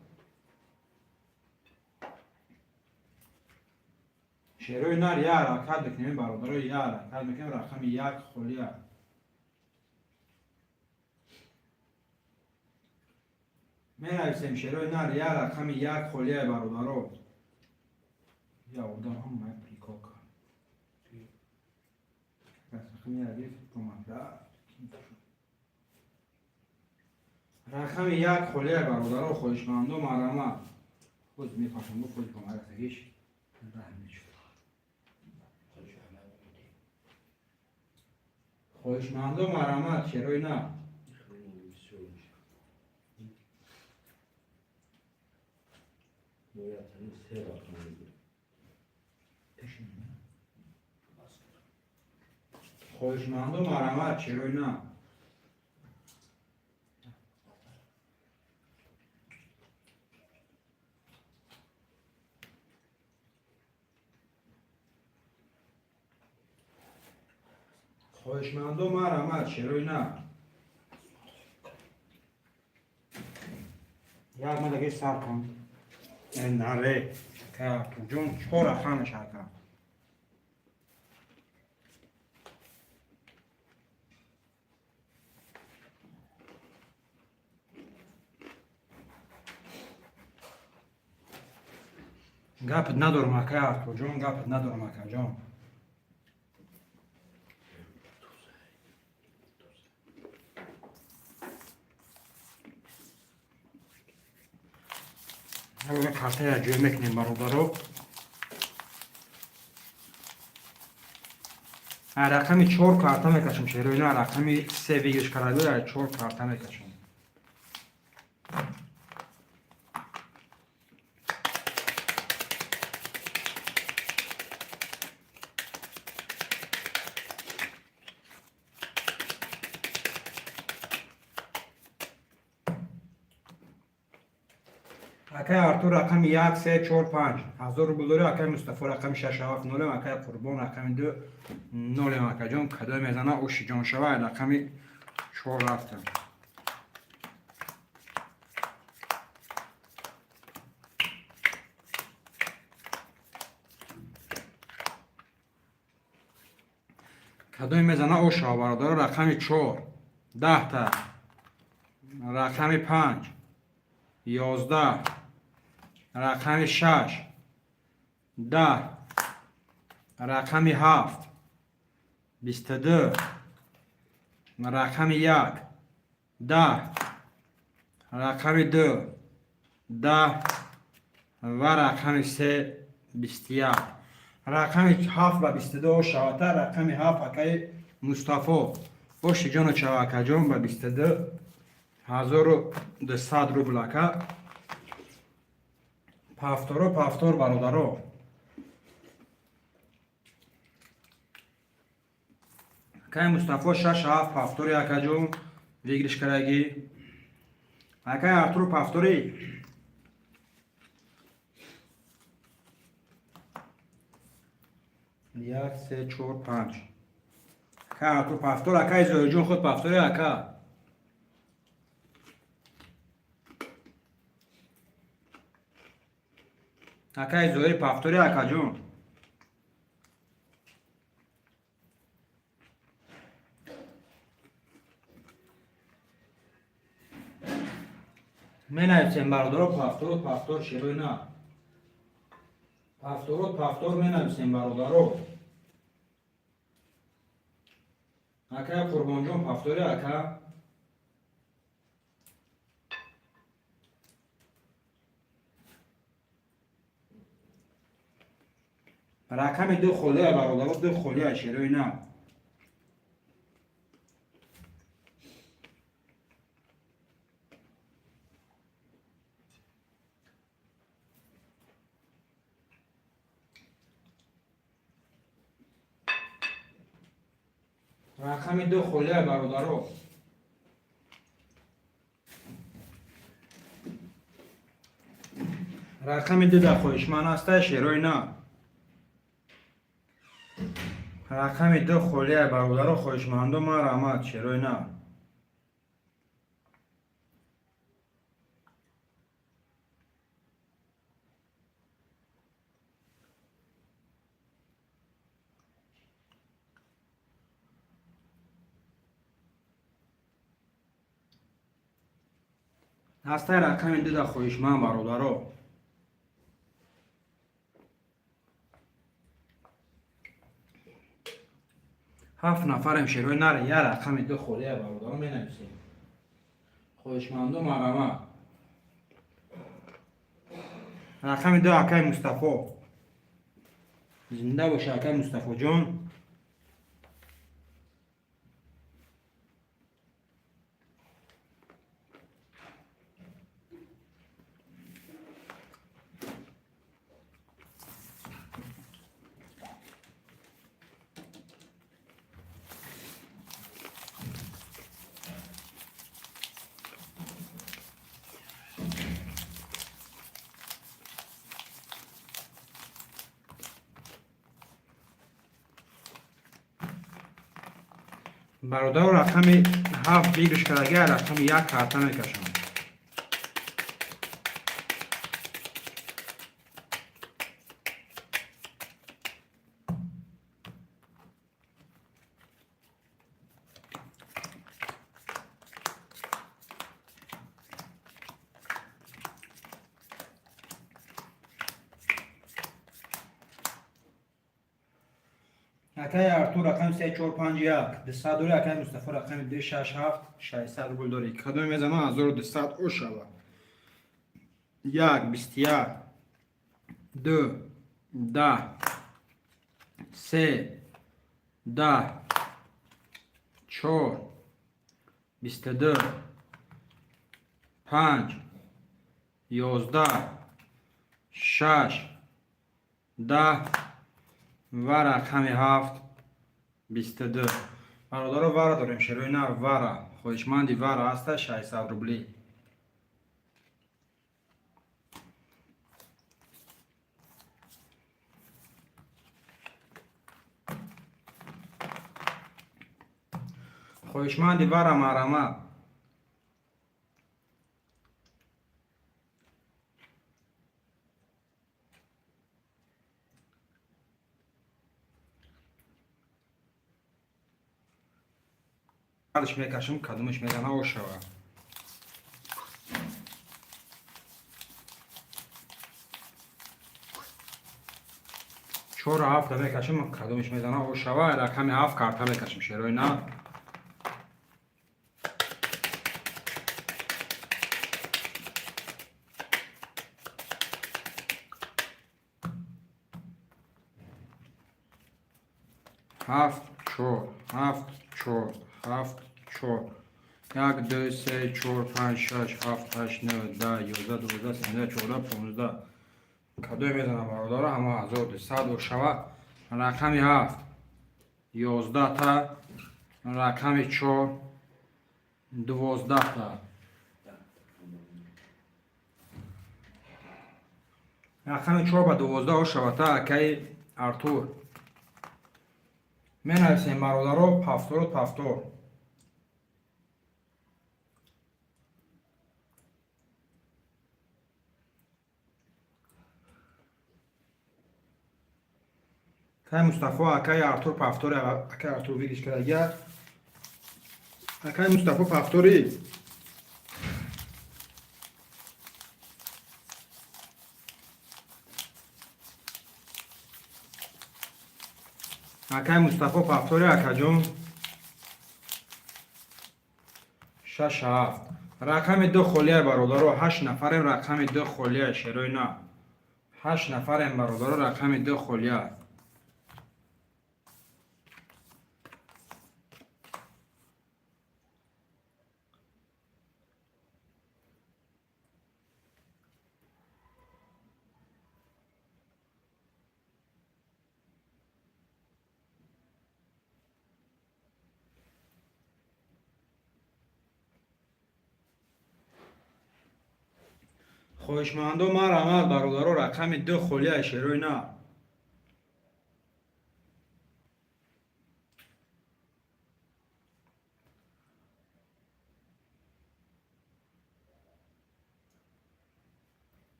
شیروی نر یا حرکت بکنیم برادرو یا حرکت بکنیم رقم یک خولیه می نویسیم شیروی نر یا رقم یک خولیه برادرو یا اودم هم ما اپلیکا کن رقم یک رقم یک خولیه برادرو خویشمندو مرامد خود می پاشم خود کمک سگیش خویشمندو مرامد شیروی نه خویشمندو مرامد شیروی نه خواهشمندم مرحمت شروع نه یک مدگی سر کن نره که تو جون چهار خانه شکر گپت ندارم اکه تو جون گپت ندارم اکه جون یک کارته جوی میکنیم برادرو رقمی 4 کارته میکشم شیرو اینا رقمی 3 ویگش کرده 4 کارته میکشم اکای ارتور رقم 1 3 4 5 1000 روبل داره اکای مصطفی رقم 6 7 9 اکای قربان رقم 2 0 اکای جان کدو میزنه اوش جان شوه رقم 4 رفتم کدو میزنه اوش برادر رقم 4 10 تا رقم 5 11 رقم 6 10 رقم 7 22 رقم 1 10 رقم 2 10 و رقم 3 21 رقم 7 و 22 شاته رقم 7 اکای مصطفی باش جان چواکا جان و 22 1200 روبل اکا پافتور برادرو اکای مصطفی 6 7 پافتوری اکا جان ویگرش کرگی اکای ارتور پافتوری 1 3 4 5 اکای ارتور پافتور اکای زوی جون خود پافتوری اکا اکای زوی پافتوری اکا جون من نویسیم برادر پافتور شروع نه پافتور من نویسیم برادر اکای قربان جون پافتوری اکا رقم 2 خوله برادر 2 خوله شروع نه رقم 2 خوله برادر رقم 2 در خویشمن است شروع نه رقم 2 خوله برادر خویشمندم رحمت شروع نه هسته رقم 2 در خویشمن برادر 7 نفرم شروع نره یه رقم 2 خوله برادر می نویسیم خویشمندم رحمت رقم 2 اکای مصطفی زنده باشه اکای مصطفی جان برادر رقم 7 بگیرش کرده رقم 1 کارت میکشم. اکای ارتور رقم 3 4 5 1 200 دوری اکای مصطفی رقم 2 6 7 600 روبل داری کدوم میزنم 1200 او شوه 1 21 2 10 3 10 4 22 5 11 6 10 و رقم 7 22 برادر وارا داریم شروع نه وارا خوشمندی وارا هسته 600 روبلی. خوشمندی وارا مرمه بعدش میکشم کدومش میزنه او شوه 4 7 میکشم کدومش میزنه او شوه رقم 7 کارت میکشم شروع نه هفت چهار هفت چهار هفت چهار 1 2 3 4 5 6 7 8 9 10 11 12 13 14 15 کدو میزنم برادر همه 1200 و شوه رقم 7 11 تا رقم 4 12 تا رقم 4 با 12 و شوه تا اکی ارتور من هستیم برادر پفتور پفتور اکای مصطفی اکای ارتور پفتور اکای ارتور بگیش کرده اکای مصطفی پفتوری اکای مصطفی پفتوری اکا جون 6 7 رقم 2 خولیه برادر 8 نفریم رقم 2 خولیه شروع نه 8 نفریم برادر رقم 2 خولیه خوشمندو ما رحمت برادر رقم 2 خولیه شروع نه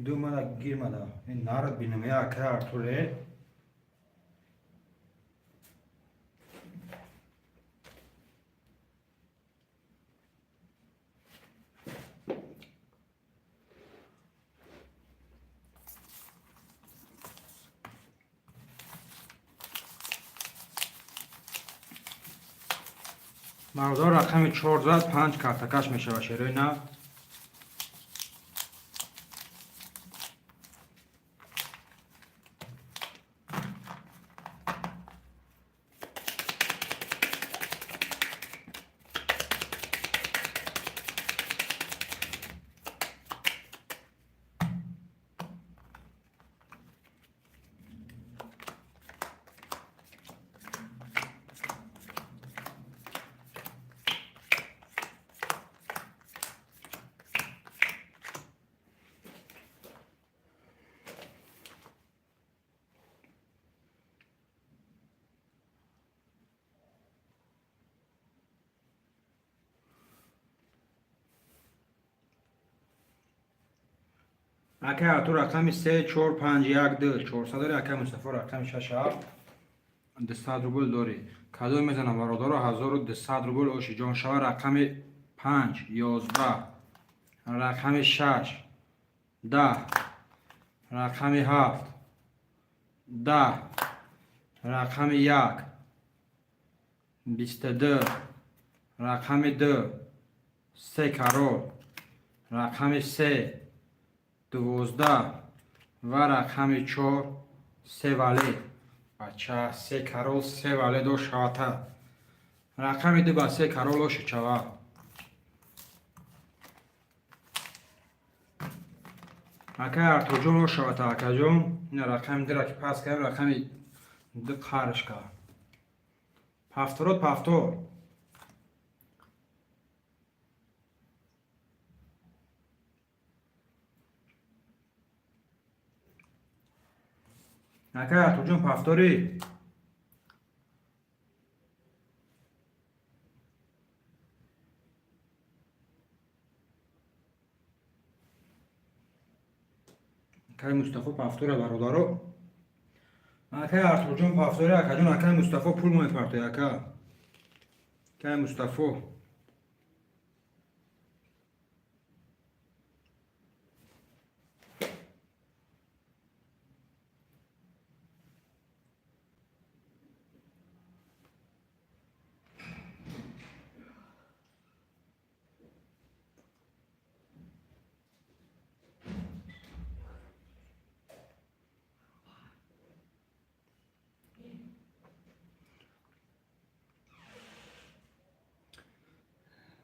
دو مدا گیر مدا این نارد بینم یا اکای ارتوره برادر رقم 4 زد 5 کارتکش میشه و شروع نه اکه اتو رقم 3 4 5 1 2 400 داری. اکه مصطفی رقم 6 7 200 روبل داری. کدو میزنم برادر 1200 روبل اوشی جان. شما رقم 5 11 رقم 6 10 رقم 7 10 رقم 1 22 رقم 2 3 کرول رقم 3 12 و رقم 4 3 ولی بچه 3 کرول 3 ولی دو شاته رقم دو با 3 کرول و شچوا اکه ارتو جون و شاته اکه جون این رقم دی را که پس کرد رقم دو قارش کرد پفتورات پفتور اکه ارتو جون پفتوری اکه مصطفی پفتوره برادرو اکه ارتو جون پفتوری اکه جون اکه مصطفی پول مونه پرته اکه مصطفی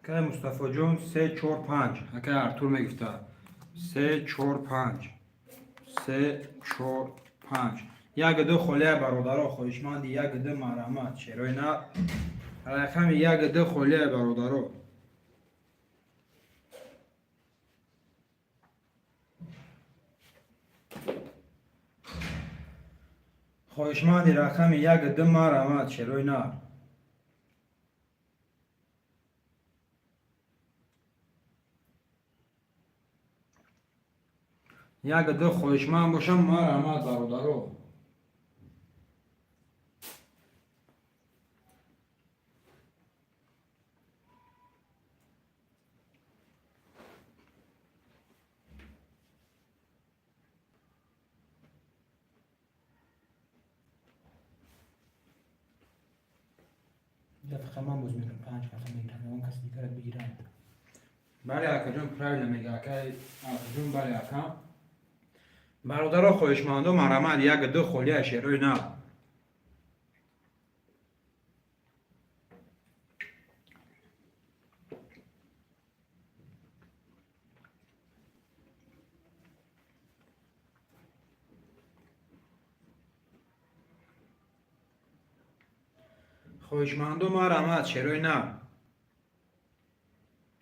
که مصطفی جون 3 4 5 اکه ارتور میگفته 3 4 5 3 4 5 یک دو خاله برادرها خویشمند یک دو مرحمت چرای نه رقم یک دو خاله برادرها خویشمند رقم یک دو مرحمت چرای نه یک دو خویشمند باشم مرحمت برادرها دفعه من باز میگم 5 کارت میگیرم اون کسی دیگه بگیرم بله اکا جون پرایل میگه اکا جون بله اکا برادرها خویشمند و مرحمت یک دو خاله چرای نه خویشمند و مرحمت چرای نه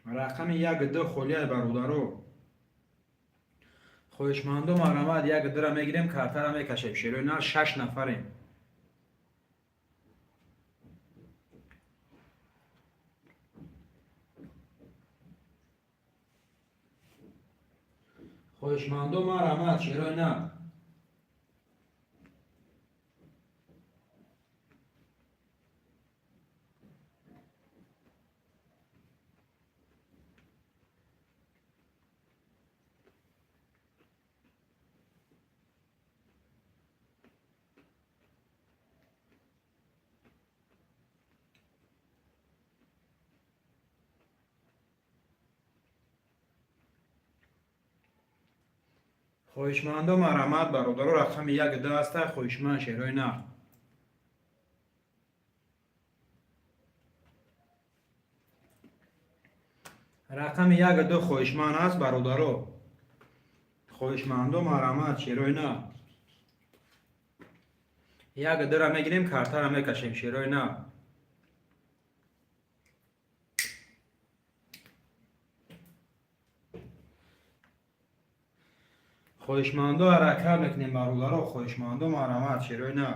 رقم یک دو خاله برادرها خویشمند و مرحمت یک دو را میگیریم کارت را میکشیم چرای نه 6 نفریم خویشمند و مرحمت چرای نه خویشمند و مرحمت برادرها رقم یک دو است خویشمند چرای نه رقم یک دو خویشمند است برادرها خویشمند و مرحمت چرای نه یک دو را میگیریم کارت را میکشیم چرای نه خویشمند و حرکت میکنیم برادرها خویشمند و مرحمت چرای نه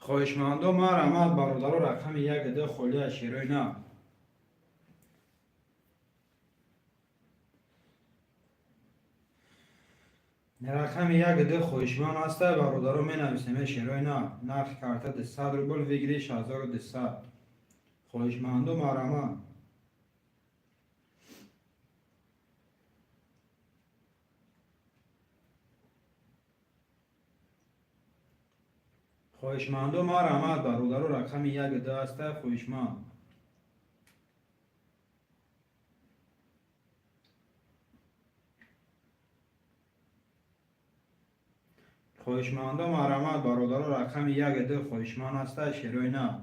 خواهشمندم رحمت برادر رقم یک ده خلی شیروی نه. رقم یک ده خواهشمند است برادر می نویسیم شیروی نه. نرخ کارت 200 روبل ویگریش 1200. خواهشمندم رحمت. خواهشمندم رحمت برادر رقم یک ده است خواهشمند. خواهشمندم رحمت برادر رقم یک ده خواهشمند است شیروی نه.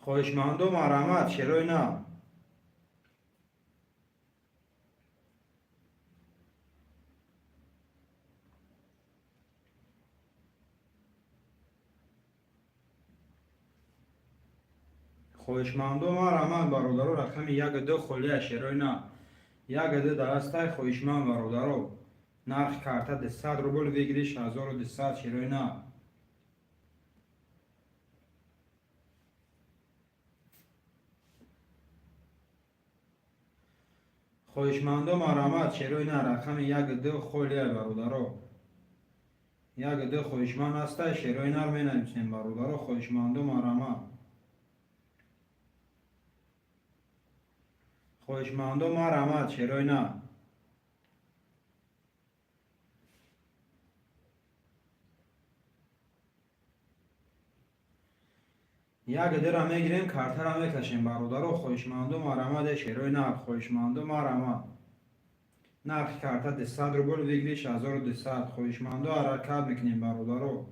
خواهشمندم رحمت شیروی نه. خواهشمندم رحمت برادر رقم یک ده خلی شیروی نه. یک ده دسته خواهشمند برادر نرخ کارت 200 روبل ویگریش 1200 شیروی نه. خواهشمندم رحمت شیروی نه رقم یک ده خلی برادر. یک ده خواهشمند است شیروی نه می نویسیم برادر. خواهشمندم رحمت. خواهشمندم رحمت شیروی نه. یک ده را میگیریم کارت را میکشیم برادر. خواهشمندم رحمت شیروی نه. خواهشمندم رحمت. نرخ کارت 200 روبل ویگریش 1200. خواهشمندم حرکت میکنیم برادر.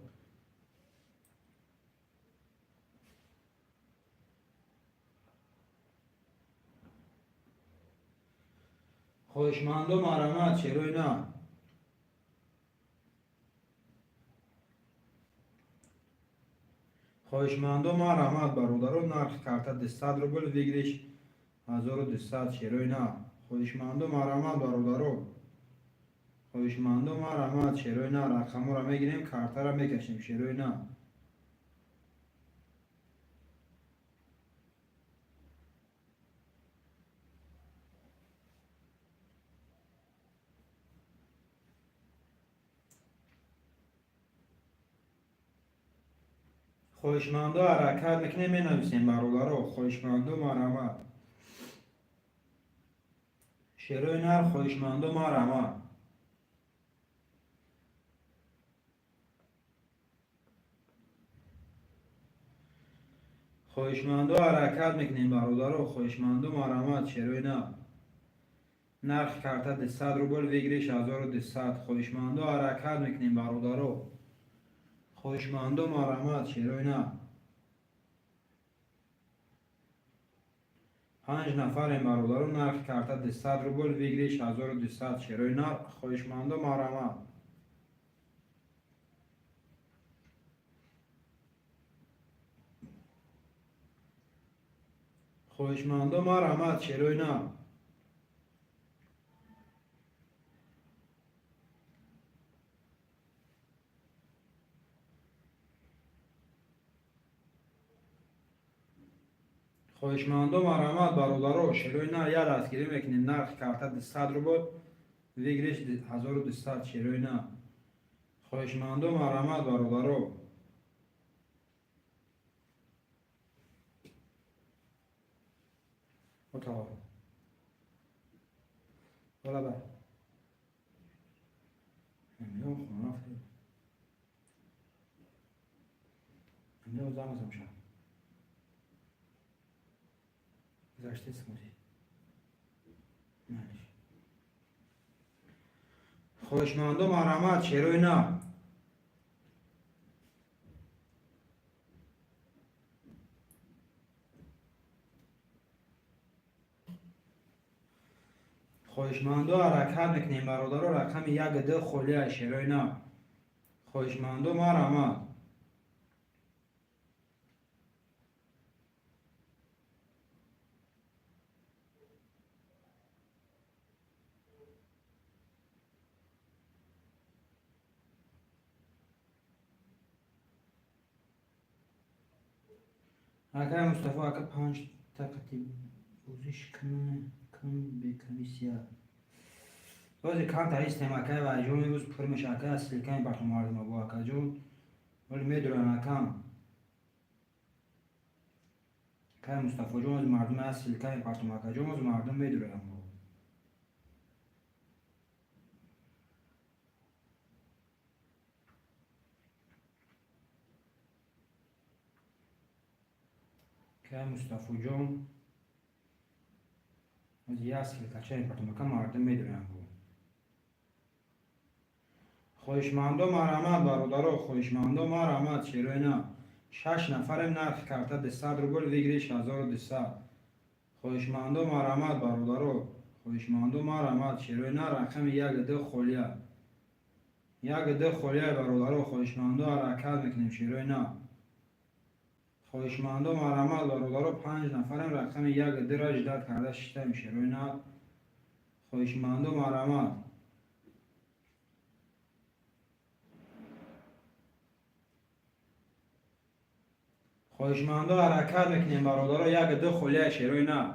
خواهشمندم رحمت شیروی نه. خواهشمندم رحمت برادر نرخ کارت 200 روبل ویگریش 1200 شیروی نه. خواهشمندم رحمت برادر. خواهشمندم رحمت شیروی نه رقم را میگیریم کارت را میکشیم شیروی نه. خواهشمندم حرکت میکنیم می نویسیم برادر. خواهشمندم رحمت شیروی نه. خواهشمندم رحمت. خواهشمندم حرکت میکنیم برادر. خواهشمندم رحمت شیروی نه. نرخ کارت 200 روبل ویگریش 1200. خواهشمندم حرکت میکنیم برادر. خواهشمندم رحمت شیروی نه. 5 نفر برادر نرخ کارت 200 روبل ویگریش 1200 شیروی نه. خواهشمندم رحمت. خواهشمندم رحمت شیروی نه. خواهشمندم رحمت برادر شیروی نه. یک دستگیری میکنیم نرخ کارت 200 روبل ویگریش 1200 شیروی نه. خواهشمندم رحمت برادر. اتاق بالا بر نمیدونم خونه رفته نمیدونم زمزم شد گذشته سموزی مالش. خواهشمندم رحمت شیروی نه. خواهشمندم حرکت میکنیم برادر. رقم یک ده خلی شیروی نه. خواهشمندم رحمت. اگر مصطفی اگر 5 دقیقه بوزش کم به کمیسیا بازی کم تا استماعی و جون روز فرمش اگر سلکای باتم مردم ابو اگر جون ولی میدونم کم که مصطفی جون از مردم اصل که باتم اگر جون از مردم میدونم که مصطفی جون از اصل که باتم اگر مردم میدونم خویشمندو مرحمت برادرو خویشمندو مرحمت شیروینا 6 نفرم نرخ کرده به 100 روبل ویگریش 1200 خویشمندو مرحمت برادرو خویشمندو مرحمت شیروینا رقم یک ده خولیا برادرو خویشمندو حرکت میکنیم شیروینا خویشمندو مرحمت برادرو 5 نفرم رقم یک ده را جداد کرده شیشتم شیروینا خویشمندو مرحمت خویشمندو حرکت میکنیم برادرو یک ده خولیا شیروینا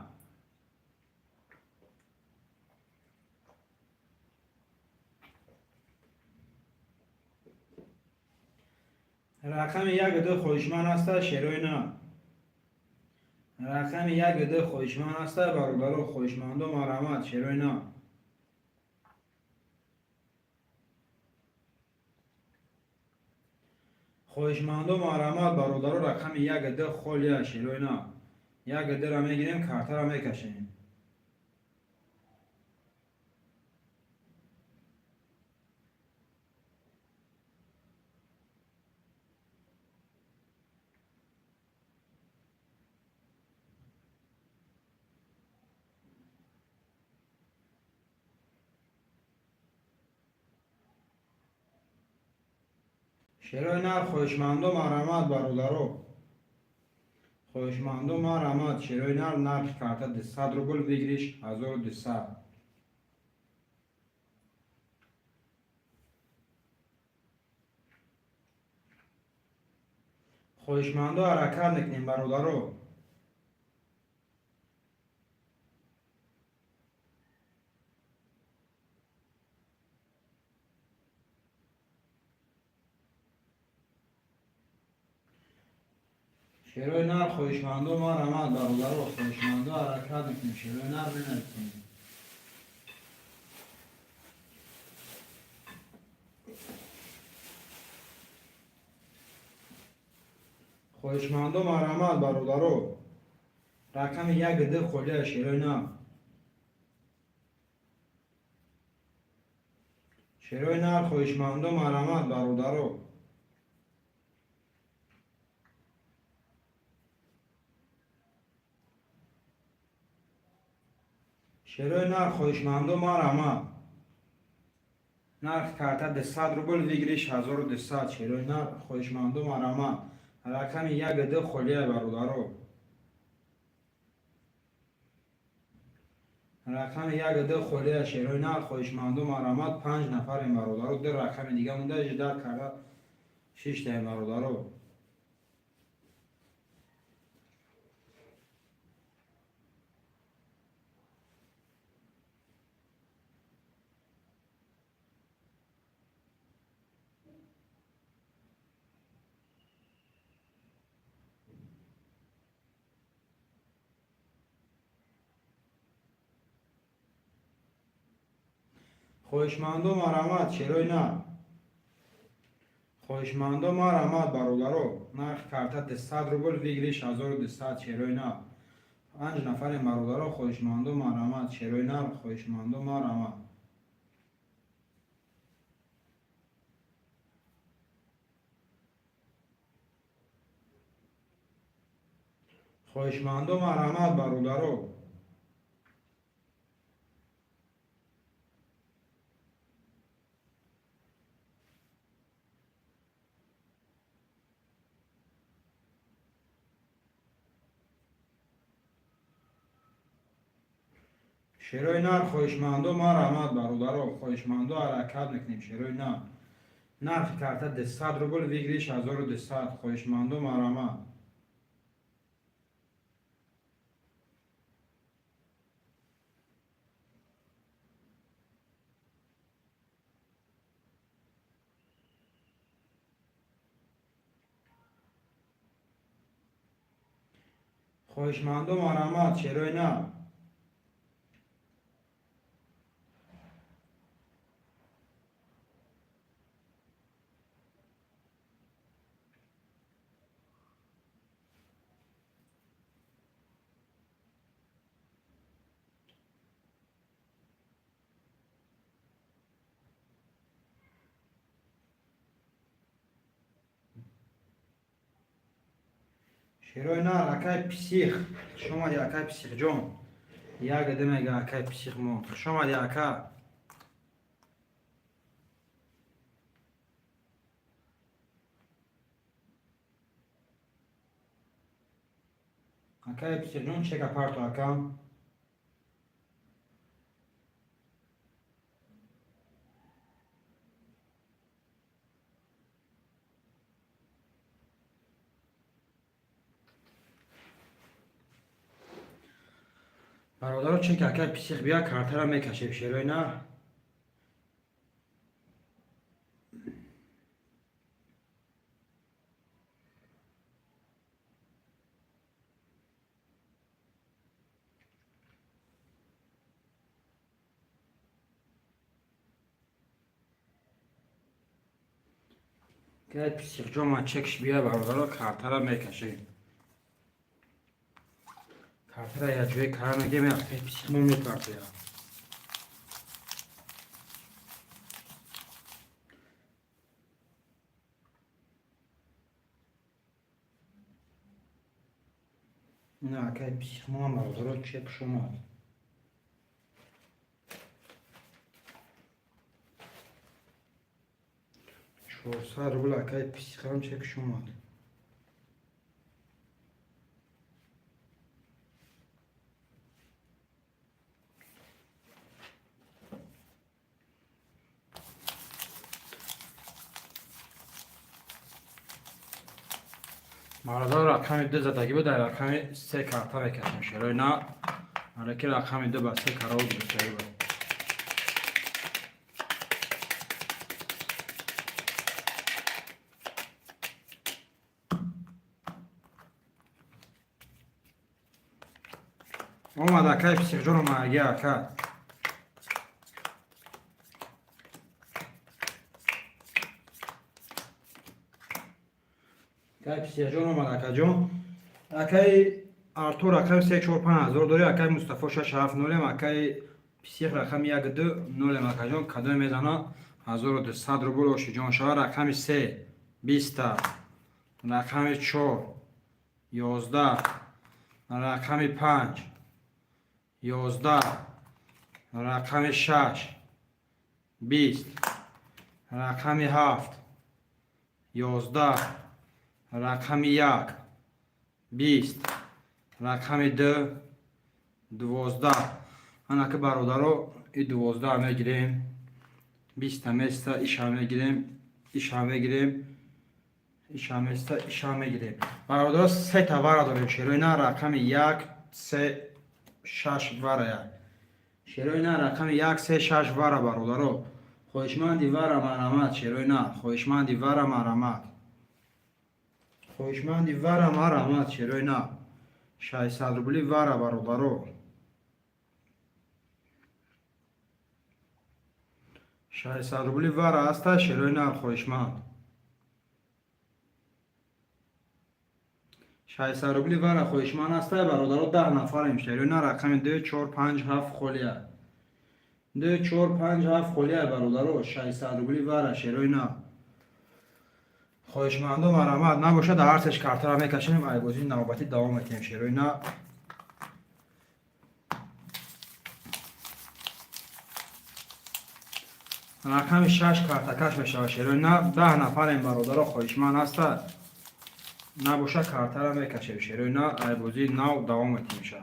رقم یک ده خویشمند است شیروینا رقم یک ده خویشمند است برادرو خویشمندو مرحمت شیروینا خویشمندو مرحمت برادرو رقم یک ده خولیا شیروینا یک ده را میگیریم کارت را میکشیم شیروینا خویشمندو مرحمت برادرو خویشمندو مرحمت شیروینا نرخ کارت ده 100 روبل بگیریش 1200 خویشمندو حرکت میکنیم برادرو شیروینا خویشمندو مرحمت برادرو خویشمندو حرکت میکنیم شیروینا بنویسیم خویشمندو مرحمت برادرو رقم یک ده خولیا شیروینا شیروینا خویشمندو مرحمت برادرو شیروینا خویشمندو مرحمت نرخ کارت ده 100 روبل ویگریش 1200 شیروینا خویشمندو مرحمت رقم یک ده خولیا برادرو رقم یک ده خولیا شیروینا خویشمندو مرحمت 5 نفریم برادرو ده رقم دیگه مونده جداد کرده 6 تا برادرو خویشمندو مرحمت شیروینا خویشمندو مرحمت برادرو نرخ کارت ده 100 روبل ویگریش 1200 شیروینا 5 نفریم برادرو خویشمندو مرحمت شیروینا خویشمندو مرحمت خویشمندو مرحمت برادرو شیروینا خویشمندو مرحمت برادرو خویشمندو حرکت میکنیم شیروینا نرخ کارت ده 100 روبل ویگریش 1200 خویشمندو مرحمت خواهشمندم آرامت چرا نه. چرا نه اکای پسیخ شما دی اکای پسیخ جون یا گدمه اکای پسیخ مون شما دی اکا اکای پسیخ جون چک اپارتو اکا برادر چک اکای پسیخ بیا کارتر میکشه چرا نه. اکای پسیخ جون ما چکش بیا برادر کارتر میکشه کارتر یا جوی کار نگه می اکای پسیخ مون میکارته یا نه اکای پسیخ مون برادر چک شما 400 روبل اکای پسیخ هم چک شما برادر رقم 2 زدگی بود در رقم 3 کارتا بکشم شروع نه حالا که رقم 2 با 3 کارا بود بسیاری بود اومد اکای پسیخ جون ما اگه اکا اکای پسیخ جون اومد اکا جون اکای آرتور رقم 3 4 5 هزار داری اکای مصطفی 6 7 0 اکای پسیخ رقم 1 2 0 اکا جون کدو میزنه 1200 روبل و جون شما رقم 3 20 رقم 4 11 رقم 5 11 رقم 6 20 رقم 7 11 رقم 1 20 رقم 2 12 انا که برادرو این 12 میگیریم 20 میسته ایش هم میگیریم ایش هم میگیریم ایش هم میسته ایش هم میگیریم برادر 3 تا وارا داریم شروع اینا رقم 1 3 6 وارا شروع اینا رقم 1 3 6 وارا برادرو خوشمندی وارا مرامت شروع اینا خوشمندی وارا مرامت خوشمندی وارا مرامت شروع اینا 600 روبلی وارا برادرو 600 روبلی وارا هسته شروع اینا خوشمند 600 روبلی وارا خوشمند هسته برادرو 10 نفریم شروع اینا رقم 2 4 5 7 خلیه 2 4 5 7 خلیه برادرو 600 روبلی وارا شروع اینا خوشمندم مرامت نباشه در هر سش کارتا را میکشیم ایگوزی نوبتی دوام میتیم شروع اینا رقم 6 کارتا کش میشه شروع اینا 10 نفریم برادر خوشمند هسته نباشه کارتا را میکشیم شروع اینا ایگوزی نو دوام میتیم میشه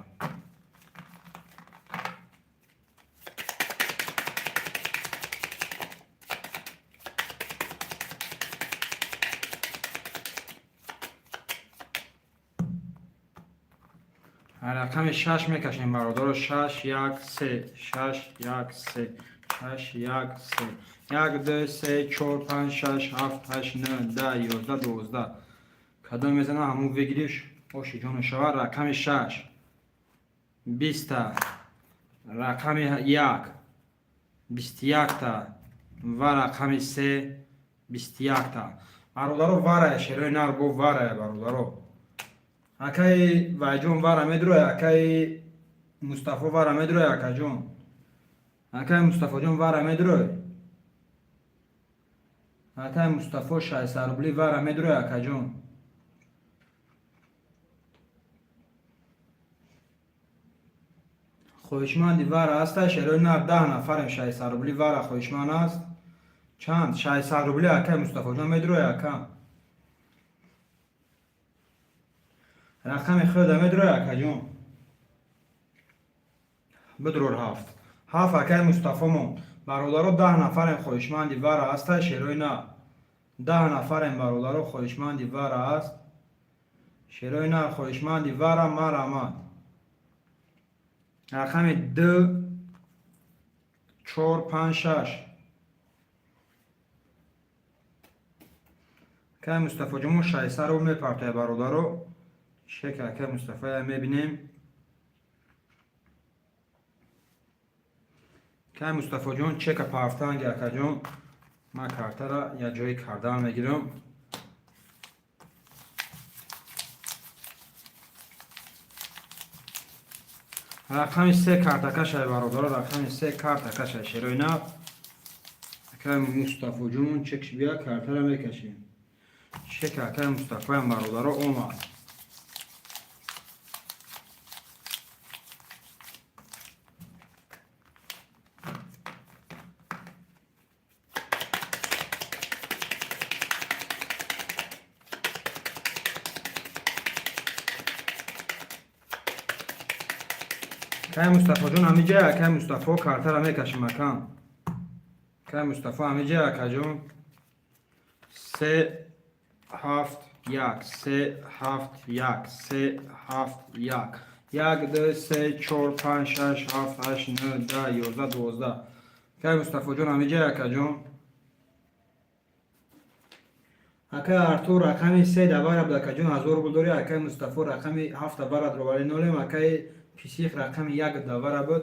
رقم 6 میکشیم برادر 6 1 3 6 1 3 6 1 3 1 2 3 4 5 6 7 8 9 10 11 12 کدام میزنه همون بگیریش اوشی جون شود رقم 6 20 تا رقم 1 21 تا و رقم 3 21 تا برادرو واره شیروی نر بو واره برادرو اکای وای واره میدروی اکای مصطفی واره میدروی اکای جون اکای مصطفی جون واره میدروی اکای مصطفی شای سربلی واره میدروی اکای جون خویشمندی واره است شیروی نر 10 نفرم شای سربلی واره خویشمند است چند شای سربلی اکای مصطفی جون میدروی اکای رقم خود میدروی اکای جون بدرور هفت اکای مصطفی مون برادرو 10 نفرم خویشمندی واره است شیروی نه 10 نفرم برادرو خویشمندی واره است شیروی نه خویشمندی واره مرامد رقم 2 4 5 6 که مصطفی جون شایسته رو میپرته برادرو شکل که مصطفی میبینیم که مصطفی جون چک پافتان گه جون ما کارتا را یا جای کردن میگیرم رقم 3 کارتکش برادر رقم 3 کارتکش شیروی نه که مصطفی جون چکش بیا کارتا را میکشیم شکل که مصطفی برادر اومد که مصطفی جون همی جای که مصطفی کارتا را میکشیم مکان که مصطفی همی جای که جون 3 7 1 3 7 1 3 7 1 1 2 3 4 5 6 7 8 9 10 11 12 که مصطفی جون همی جای که جون اکه ارتور رقم 3 دوار بوده که جون هزار بوداری اکه مصطفی رقم 7 دوار درواری نولیم اکه پیسیخ رقم 1 دوار بود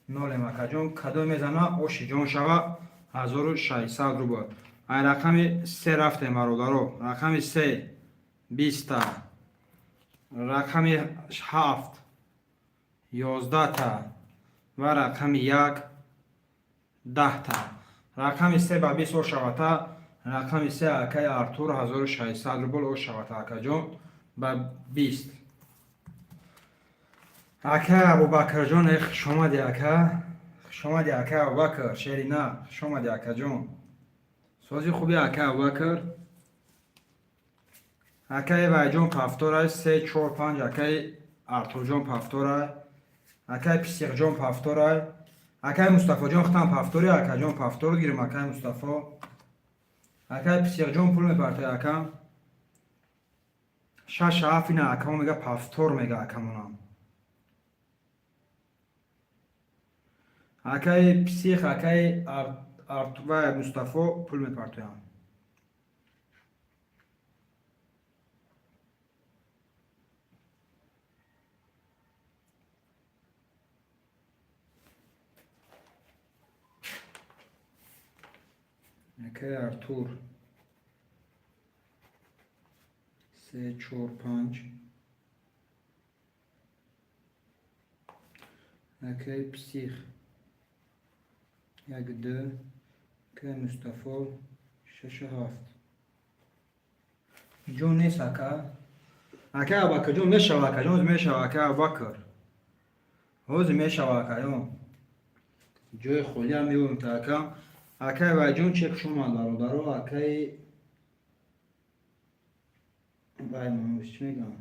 نولیم اکه جون کدو میزنه اوشی جون شوه 1600 رو بود این رقم 3 رفته مرادارو رقم 3 20 تا رقم 7 11 تا و رقم 1 10 تا رقم 3 با 20 شوه رقم 3 اکای ارتور 1600 روبل او شوه اکا جون با 20 اکای ابوبکر جون اخ شما دی اکای ابوبکر شیری نه شما دی اکا جون سوزی خوبی اکای ابوبکر اکای وای جون پافتور 3 4 5 اکای ارتور جون پافتور اکای پیسیق جون پافتور اکای مصطفی جون ختم پافتوری اکا جون پافتور گیرم اکای مصطفی اکای پیسیق جون پول میپرته اکا شش هفت اینه اکا میگه پافتور میگه اکا مونم اکای پیسیق اکای ارتور مصطفی پول میپرته اکای ارتور 3 4 5 اکای پیسیق 1 2 اکای مصطفی 6 7 جون نیست اکا اکای ابوبکر جون میشه اکا جون میشه اکای ابوبکر هوز میشه اکا جون جوی خولی هم میبونم تا اکا اکای وای جون چک شما دارو اکای وای ماموش چی میگم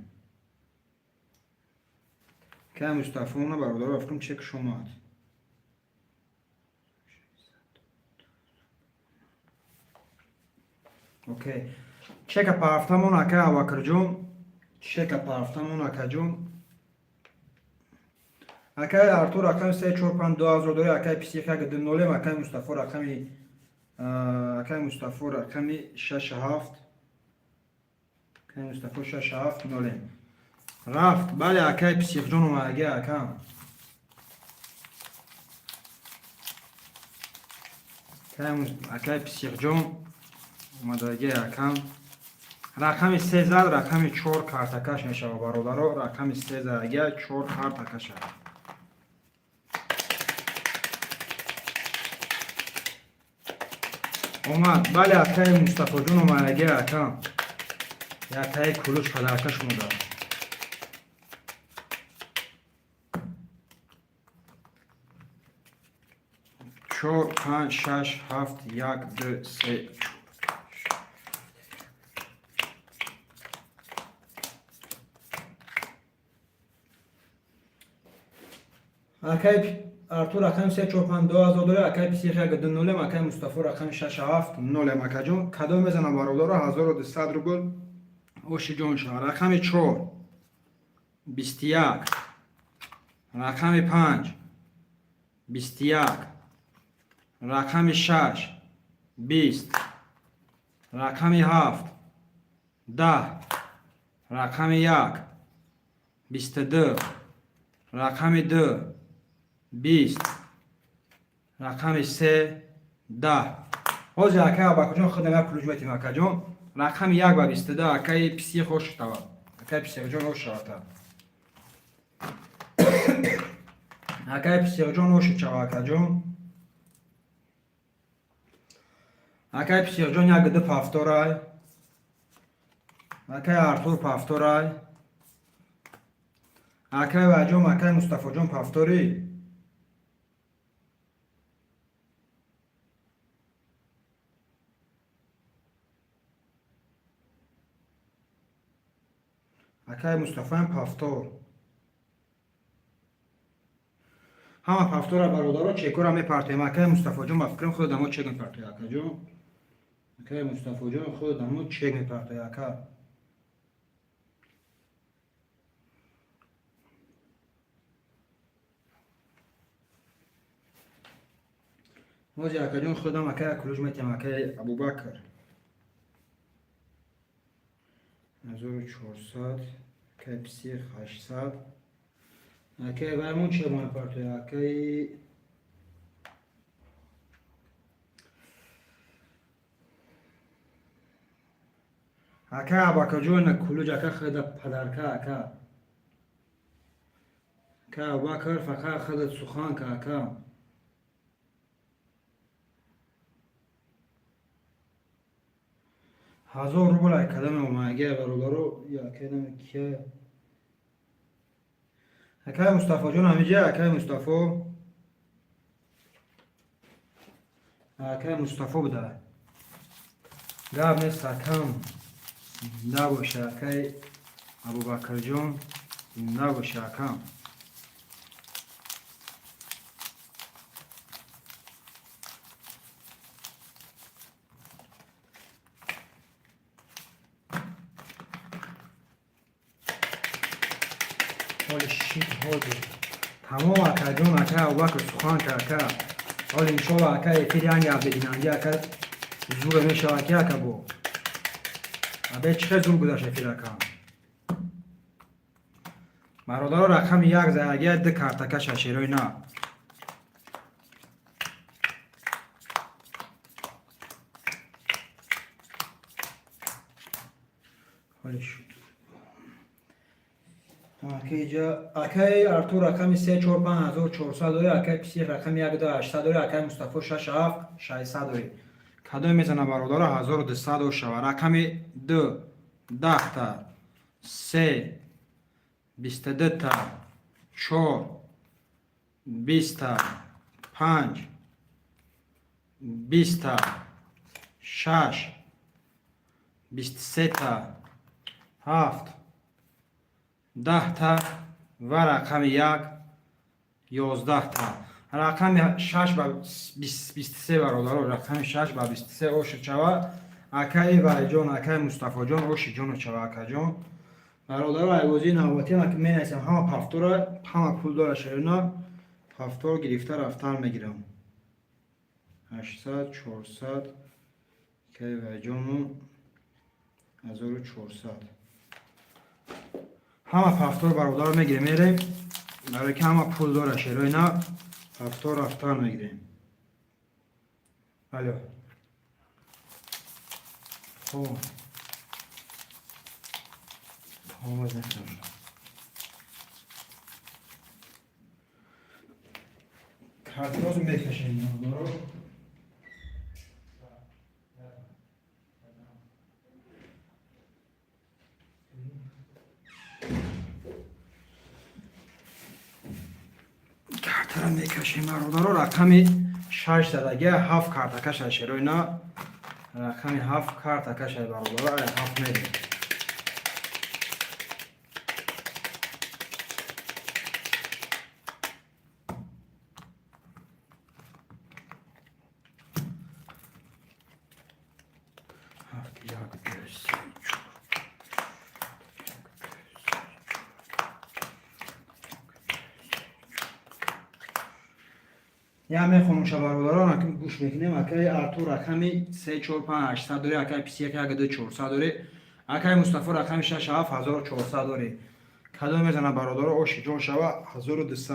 اکای مصطفی اونو برادر افکم چک شما اوکی چک پافتمون اکای ابوبکر جون چک پافتمون اکای جون اکای ارتور رقم 3 4 5 2002 اکای پیسیق 1 2 0 اکای مصطفی رقم 6 7 اکای مصطفی 6 7 0 رفت. بله اکای پسیخ جان اومده اکم. اکای پسیخ جان اومده اکم. رقم 3 زد، رقم 4 کارتکش میشه برادرها. رقم 3 زد اگه 4 کارتکش. اومد. بله اکای مصطفی جان اومده اکم. اکای کلوش پدرکش موده. 4 5 6 7 1 2 3 اکای ارتور رقم 3 4 5 2 داره. اکای پسیخ یک 2 0. اکای مصطفی رقم 6 7 0. اکای جون کدو میزنه برادر 1200 روبل اوش جون شما. رقم 4 21. رقم 5 21. رقم 6 20. رقم 7 10. رقم 1 22. رقم 2 20. رقم 3 10. حاضر اکای اباکو جان خودم یک کلوچ میتیم اکای جان. رقم 1 و 22 اکای پسی خوش توا. اکای پسی جان خوش شاتا. اکای پسی جان خوش چوا اکای جان. اکای پسی جان یک دو پافتورای. اکای ارتور پافتورای. اکای واجوم اکای مصطفی جان پافتوری. اکای مصطفی هم پافتور. همه پافتور برادرها چکور هم میپرتیم. اکای مصطفی جان بفکرم خود دمو چک میپرتی اکای جان. اکای مصطفی جان خود دمو چک میپرتی اکای. موزی اکای جان خودم اکای کلوش میتیم اکای ابوبکر. 1400 اکای پسیخ 800. اکای برمون چه ماه پرتوی اکای اکای ابوبکر جان کلوش اکای خود پدرکه اکای. اکای ابوبکر فقط خود سخان که اکای. هزار روبل ای کدام اومگه برادرو یا اکای نمیکه. اکای مصطفی جان همیجه اکای مصطفی. اکای مصطفی بوده. گاب نیست اکم نباشه اکای ابوبکر جان نباشه اکم. حال شیط هادی تمام اکای جان اکای ابوبکر سخان که اکای. حال انشالله اکای فیری هنگی عبدالینانگی اکای زور میشه اکای بو. ابه چه زور گذاشته فیری اکای. برادرها رقم 1 زایگه ده کارتکش شیروی نه. حالی شد. اکای ارتور رقم 3 4 5 1400 داره. اکای پسی رقم 1 2 800 داره. اکای مصطفی 6 7 600 داره. کدوم میزنه برادرها 1200 شو. رقم 2 10 تا 3 22 تا 4 20 تا 5 20 تا 6 23 تا 7 10 تا و رقم 1 11 تا. رقم 6 با 23 برادرها. رقم 6 با 23 اوش چوا. اکای وای جان اکای مصطفی جان اوش جان چوا اکای جان. برادرها ایوازی نواتی ما که می نسیم همه پافتور همه پول داره شیرنا. پافتور گرفته رفتن میگیرم. 800 400 اکای وای جان 1400. همه پفتار برادر میگیریم میریم برای که همه پول داره شیرو اینا پفتار رفتار میگیریم. الو خب آواز نکنم کارتراز میکشیم اینا رو کارترا میکشیم برادر رقمی 6 دادگی 7 کارتکش شیرو اینا رقمی 7 کارتکش برادر 7 میدیم. یا میخونم شباروداران که گوش میکنیم اکای ارتور رقمی 345 داره اکای پیسی یک 2400 داره اکای مصطفی رقمی 67400 داره کدام میزنه برادر اوشی جون شوا 1200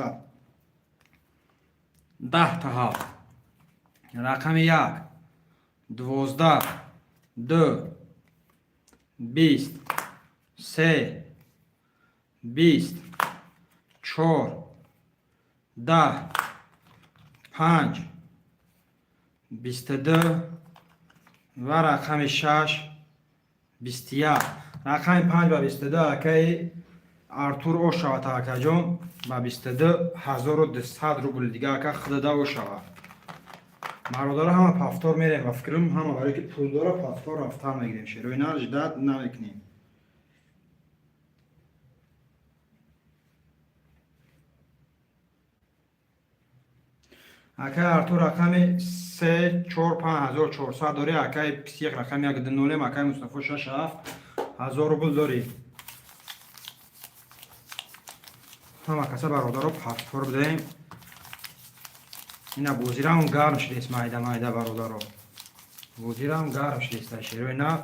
10 تا 7 رقم 1 12 2 20 3 20 4 10 5 22 و رقم 6 21 رقم 5 و 22 اکی ارتور او شود اکا جون با 22 1200 روبل دیگه اکا خداده او شود مرادار همه پفتار میریم و فکرم همه برای که پول داره پفتار رفتار میگیریم شیر و اینا جداد نمیکنیم. اکای ارتور رقم 345,400 داری اکای پیس یک رقم 1 دنولیم اکای مصطفی 67,000 روبل داری همه کسا برادر رو پفتار بدهیم. اینا بوزیره هم گرم شدیست مایده برادر رو بوزیره هم گرم شدیست شیر و اینا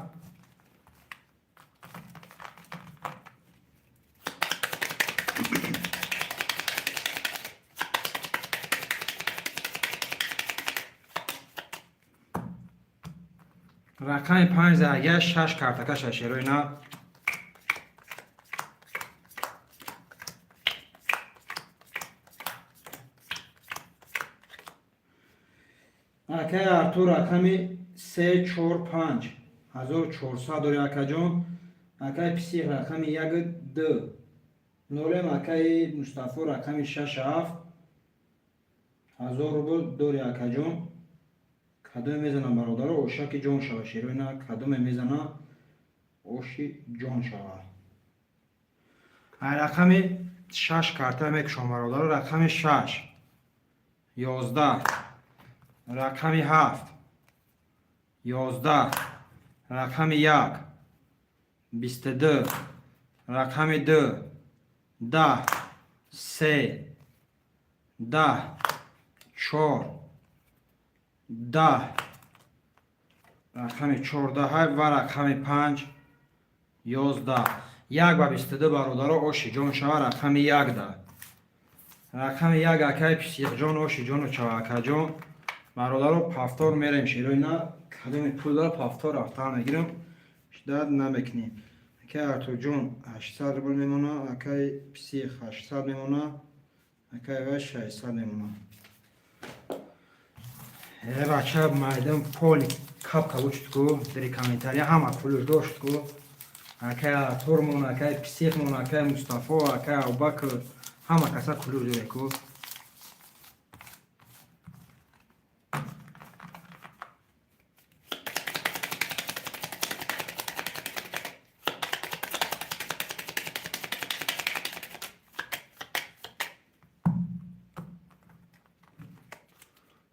رقم 5 زرگه 6 کارتکش شیر و اینا اکای ارتور رقمی 345 1400 داری اکا جون اکای پیسی رقمی 1 2 نولم اکای مصطفی رقمی 67 1000 روبل داری اکا جون کدوم میزنم برادر اوشاکی جون شوا شیر و اینا کدوم میزنم اوشی جون شوا رقم 6 کارتا میکشم برادر رقم 6 11 رقم 7 11 رقم 1 22 رقم 2 10 3 10 4 10 رقم 14 و رقم 5 11 1 و 22 برادر اوشی جون شوا رقم 1 ده رقم 1 اکای پیس یک جون اوشی جون و چوا اکا جون برادر رو پفتار میریم شیر و اینا کدوم پول داره پفتار رفتار میگیرم شداد نمیکنیم اکای ارتور جون 800 روبل میمونه اکای پیسی 800 میمونه اکای وش 600 میمونه بچه مایدم پول کپ کبوشت کو دری کامنتاری همه پولش داشت کو اکای ارتور مون اکای پیسی مون اکای مصطفی اکای ابوبکر همه کسا کلوش داره کو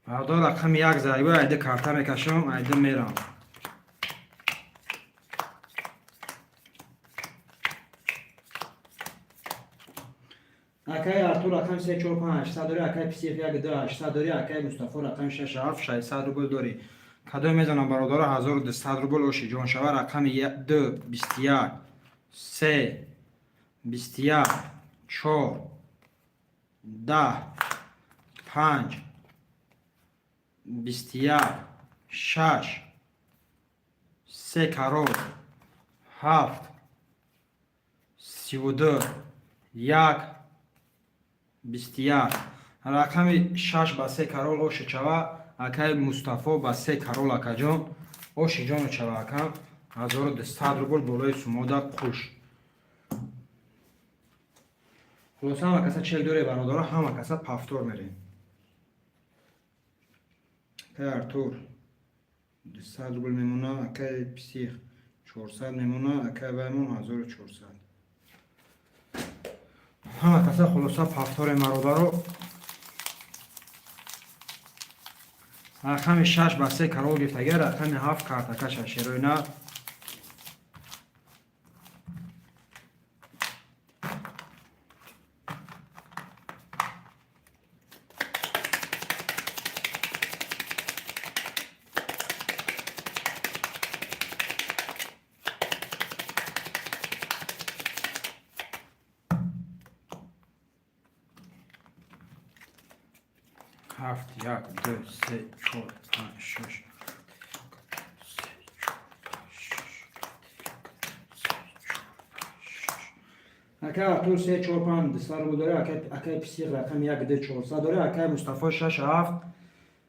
برادر رقم 1 زایبه ایده کارتا میکشم ایده میرم اکای ارتور رقم 345 داری اکای پیسی 1 2 800 داری اکای مصطفی رقم 6 روبل داری کدوم میزنم برادر 1200 روبل اوشی جون شوا رقم 2 21 3 21 4 10 5 21 6 3 карол 7 32 1 21 рақами 6 ба 3 карол оши чава акай Мустафо ба 3 карол акаҷон оши ҷону чава акам 1200 рубл болои сумода қуш. خلاص همه کسا چک داره برادارا همه کسا پفتور میریم که ارتور 200 روبل میمونه اکه پسیخ 400 میمونه اکه بایمون 1400 همه کسا خلاصا پفتور مرادارا رقم 6 با 3 کرول گفت اگر رقم 7 کارتکش شیروی نه هفت یک دو سه چهار پنج شش اکه ارتور سه چهار پنج دستار بود داره اکه پسیق رقم یک ده 400 داره اکه مصطفی 6 7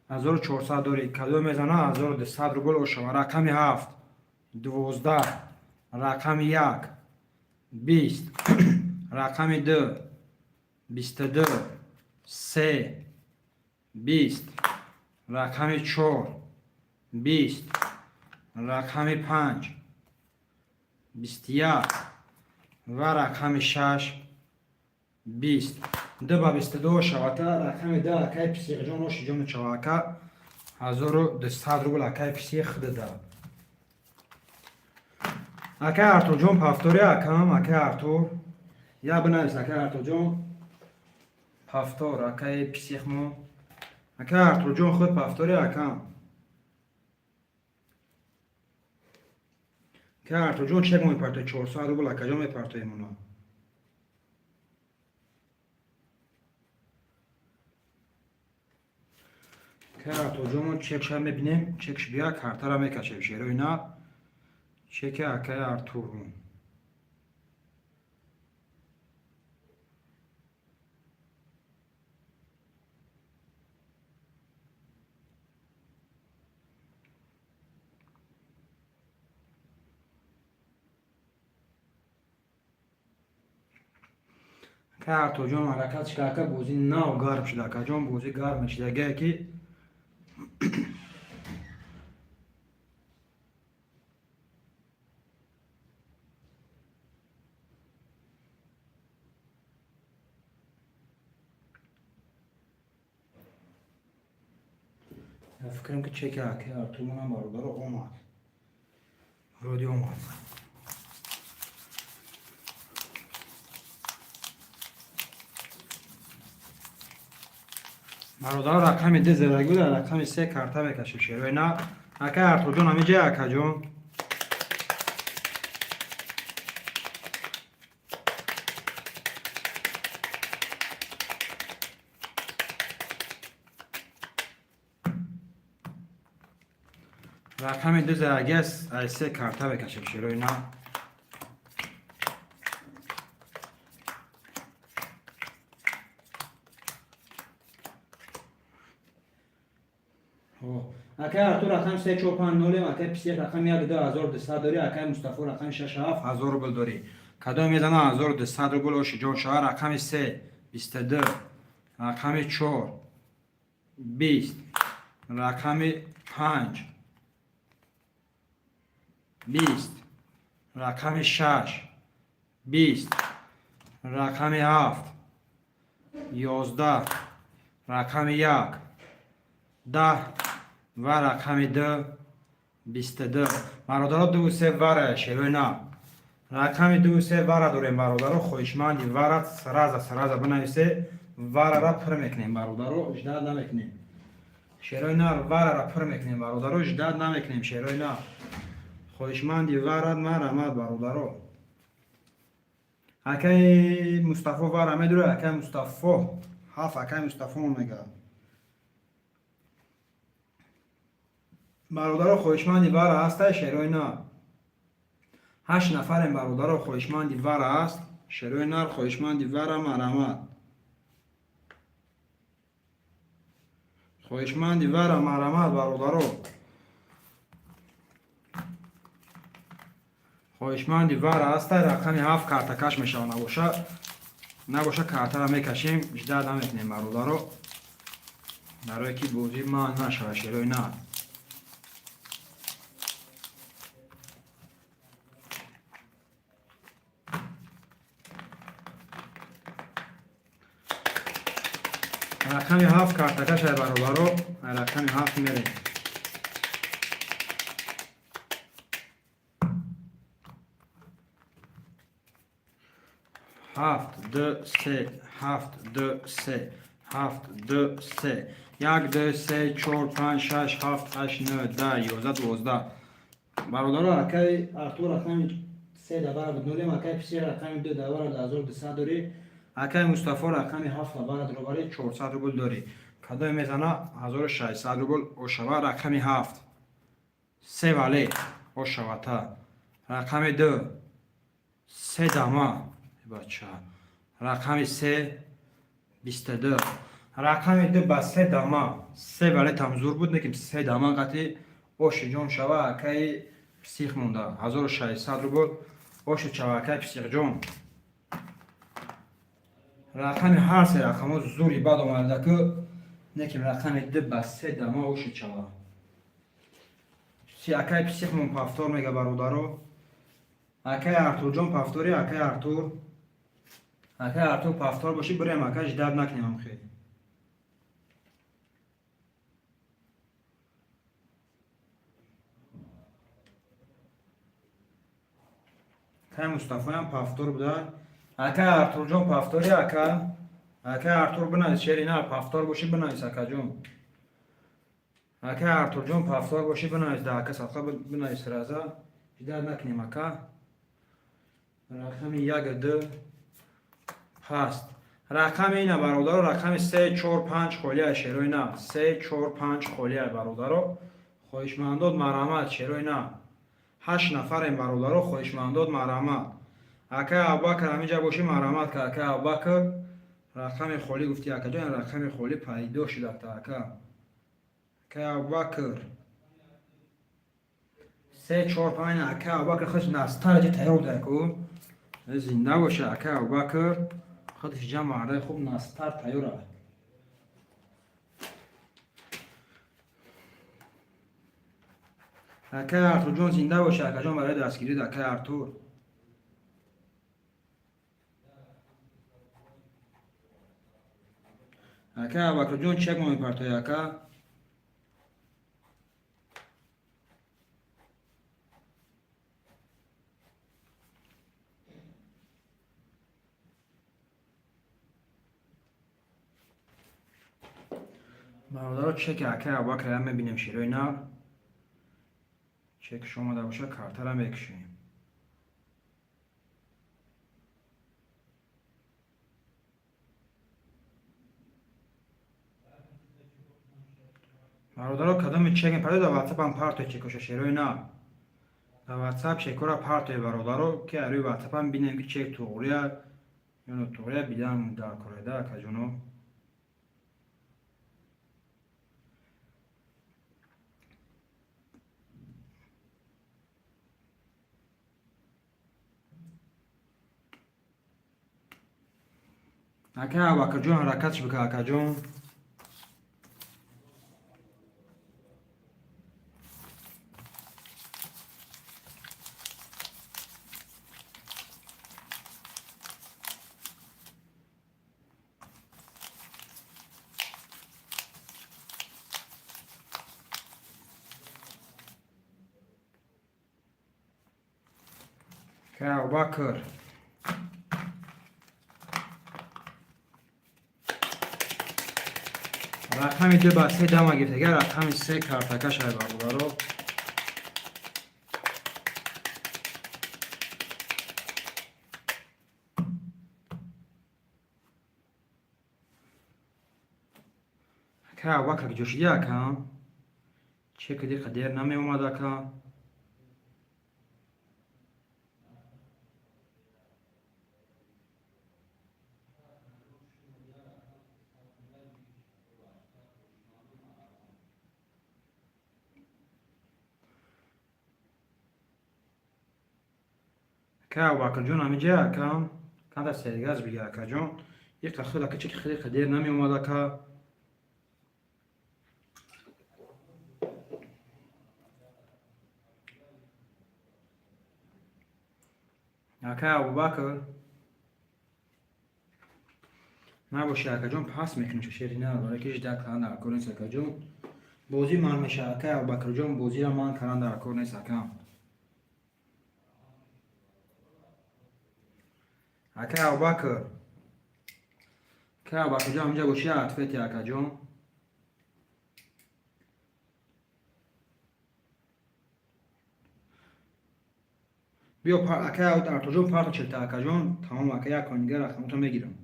1400 داره کدو میزنه 1200 روبل و شما رقم 7 12 رقم 1 20 رقم 2 22 3 20 رقم 4 20 رقم 5 21 و رقم 6 20 دو با 22 شواته رقم 10 اکای پسیخ جان و شجان چواکه 1200 روبل اکای پسیخ ده اکای ارتور جان پفتوری اکام اکای ارتور یا بنویس اکای ارتور جان پفتور اکای پسیخ مو اکای ارتور جان خود پفتوری اکام اکای ارتور جان چک میپرته 400 روبل اکای جان میپرته ایمونا اکای ارتور جان چکش هم میبینیم چکش بیا کارتر هم میکشه شیره اینا چک اکای ارتور که ارتور جان حرکت شده بوزی ناو گرم شده که جان بوزی گرم شده گه که فکرم که چک که ارتور منم برادر اومد رودی اومد برادر رقم 2 زرگی بود رقم 3 کارتا بکشه شیروی نه اکه ارتور جان همه جه اکه جان رقم 2 زرگی است از 3 کارتا بکشه شیروی نه اکه ارتور رقم 3 4 5 0 اکه پسیخ رقم 1 2 1200 داری اکه مصطفی رقم 6 7 1000 روبل داری کدام میزنه 1200 روبل و شجاع شاه رقم 3 22 رقم 4 20 رقم 5 20 رقم 6 20 رقم 7 11 رقم 1 10 و رقم 2 22 برادرها 2 3 وره شیروی نه رقم 2 3 وره داریم برادرها خویشمندی وره سرازه بنویسه وره را پر میکنیم برادرها اجداد نمیکنیم شیروی نه وره را پر میکنیم برادرها اجداد نمیکنیم شیروی نه خویشمندی وره من رحمت برادرها اکای مصطفی وار همه دوره اکای مصطفی هاف اکای مصطفی میگه برادر خویشمندی وار است شروع نه 8 نفر برادر خویشمندی وار است شروع نر خویشمندی وار مرامت خویشمندی وار مرامت برادر خویشمندی وار است رقم 7 کارتکش میشه نباشه کارت را میکشیم جدا نمیتونیم برادر رو برای که بودی ما نشه شروع نه رقم 7 کارتکش برادر رو رقم 7 میره 7 2 3 7 2 3 7 2 3 1 2 3 4 5 6 7 8 9 10 11 12 برادر اکای ارتور رقم 3 دبر بدونیم اکای پیسی رقم 2 دبر 1200 داری اکای مصطفی رقم 7 دبر دروباره 400 روبل داری کدای میزنه 1600 روبل او شوا رقم 7 3 ولی او شوا تا رقم 2 3 دما بچه رقم 3 22 رقم 2 با 3 دما 3 ولی تمزور بود نکیم 3 دما قطعی اوش جون شوا اکای پسیخ مونده 1600 روبل اوش چواکای پسیخ جون رقم هر سه رقم زوری بعد آمده که نکیم رقم 2 با 3 دما اوش چوا سی اکای پسیخ مون پافتور میگه برادرو اکای ارتور جون پافتوری اکای ارتور پافتور باشی بریم اکای جداد نکنیم خیلی اکای مصطفی هم پافتور بودن اکای ارتور جون پافتوری اکای ارتور بنایست شیری نه پافتور باشی بنایست اکای جون اکای ارتور جون پافتور باشی بنایست ده اکای صدقه بنایست رازا جداد نکنیم اکای رقم 1 2 هست رقم اینه برادر رقم 3 4 5 خالیه شروع نه 3 4 5 خالیه برادر خویشمنداد مرامت شروع نه 8 نفر این برادر خویشمنداد مرامت اکای ابوبکر همینجا باشی مرامت که اکای ابوبکر رقم خالی گفتی اکای جان رقم خالی پیدا شده تا اکای ابوبکر 3 4 5 اکای ابوبکر خودش نستر جی تیار ده کو زنده باشه اکای ابوبکر خودش جمع عرای خوب نستر تیاره اکای ارتور جون زنده باشه اکای جان برای دستگیری ده اکای ارتور اکای ابوبکر جون چک ما میپرتای اکای برادر چک اکای ابوبکر هم میبینیم شیروی نار چک شما ده باشه کارتر هم بکشیم برادر کدام چک میپرده در واتساپ هم پارتوی چکوشه شیروی نار در واتساپ چکو را پارتوی برادر که روی واتساپ هم بینیم که چک توغریه یا توغریه بیدن در کرده اکای جونو اکای ابوبکر جون حرکتش بکن اکای جون اکای ابوبکر رقم 2 با 3 دما گرفت اگر رقم 3 کارتکش های برادر که وقت جوشیده کم چه کدی قدر نمی اومده که وقت جون همینجا کم کنده سرگاز بگه که جون یک خدا که چه خیلی قدر نمی اومده که که ابوبکر نباشه که جون پاس میکنه چه شیری نه برای کیش دک کنده اکور نیست که جون بازی من میشه که ابوبکر جون بازی را من کنده اکور نیست که ابوبکر جون همینجا گوشی عطفتی که جون بیا اکه ارتو جون پارت چلتا اکه جون تمام اکه یک کنگر اخمتو میگیرم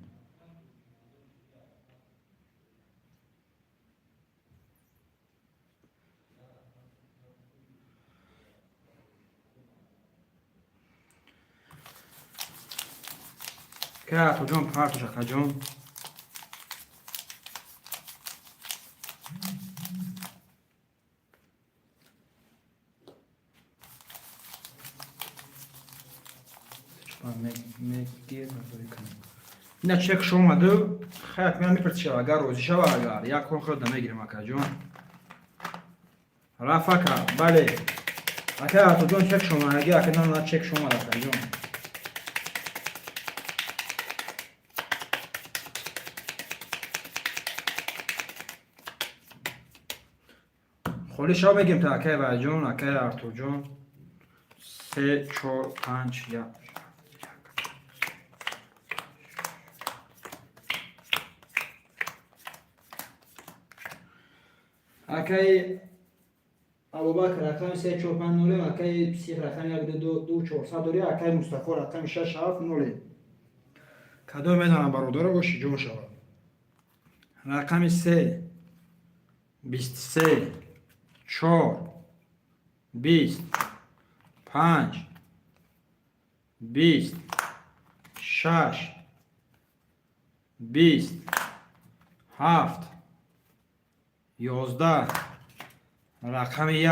که ارتو جون پارتش اکه جون نه چک شما دو خیلی من میپرسید اگر روزی شو اگر یک کن خود نمیگیرم اکه جون رفا که بله اکه ارتو جون چک شما اگه اکه نه چک شما اکه جون خولی شو بگیم تا اکه و جون اکه ارتو جون 3 4 5 1 اکه ابوبکر رقم 3 4 5 0 اکه سیخ رقم 1 2 400 دوری اکه مصطفی رقم 6 7 0 کدو میدونم برادر باشی جون شود رقم 3 23 4 20 5 20 6 20 7 11 رقم 1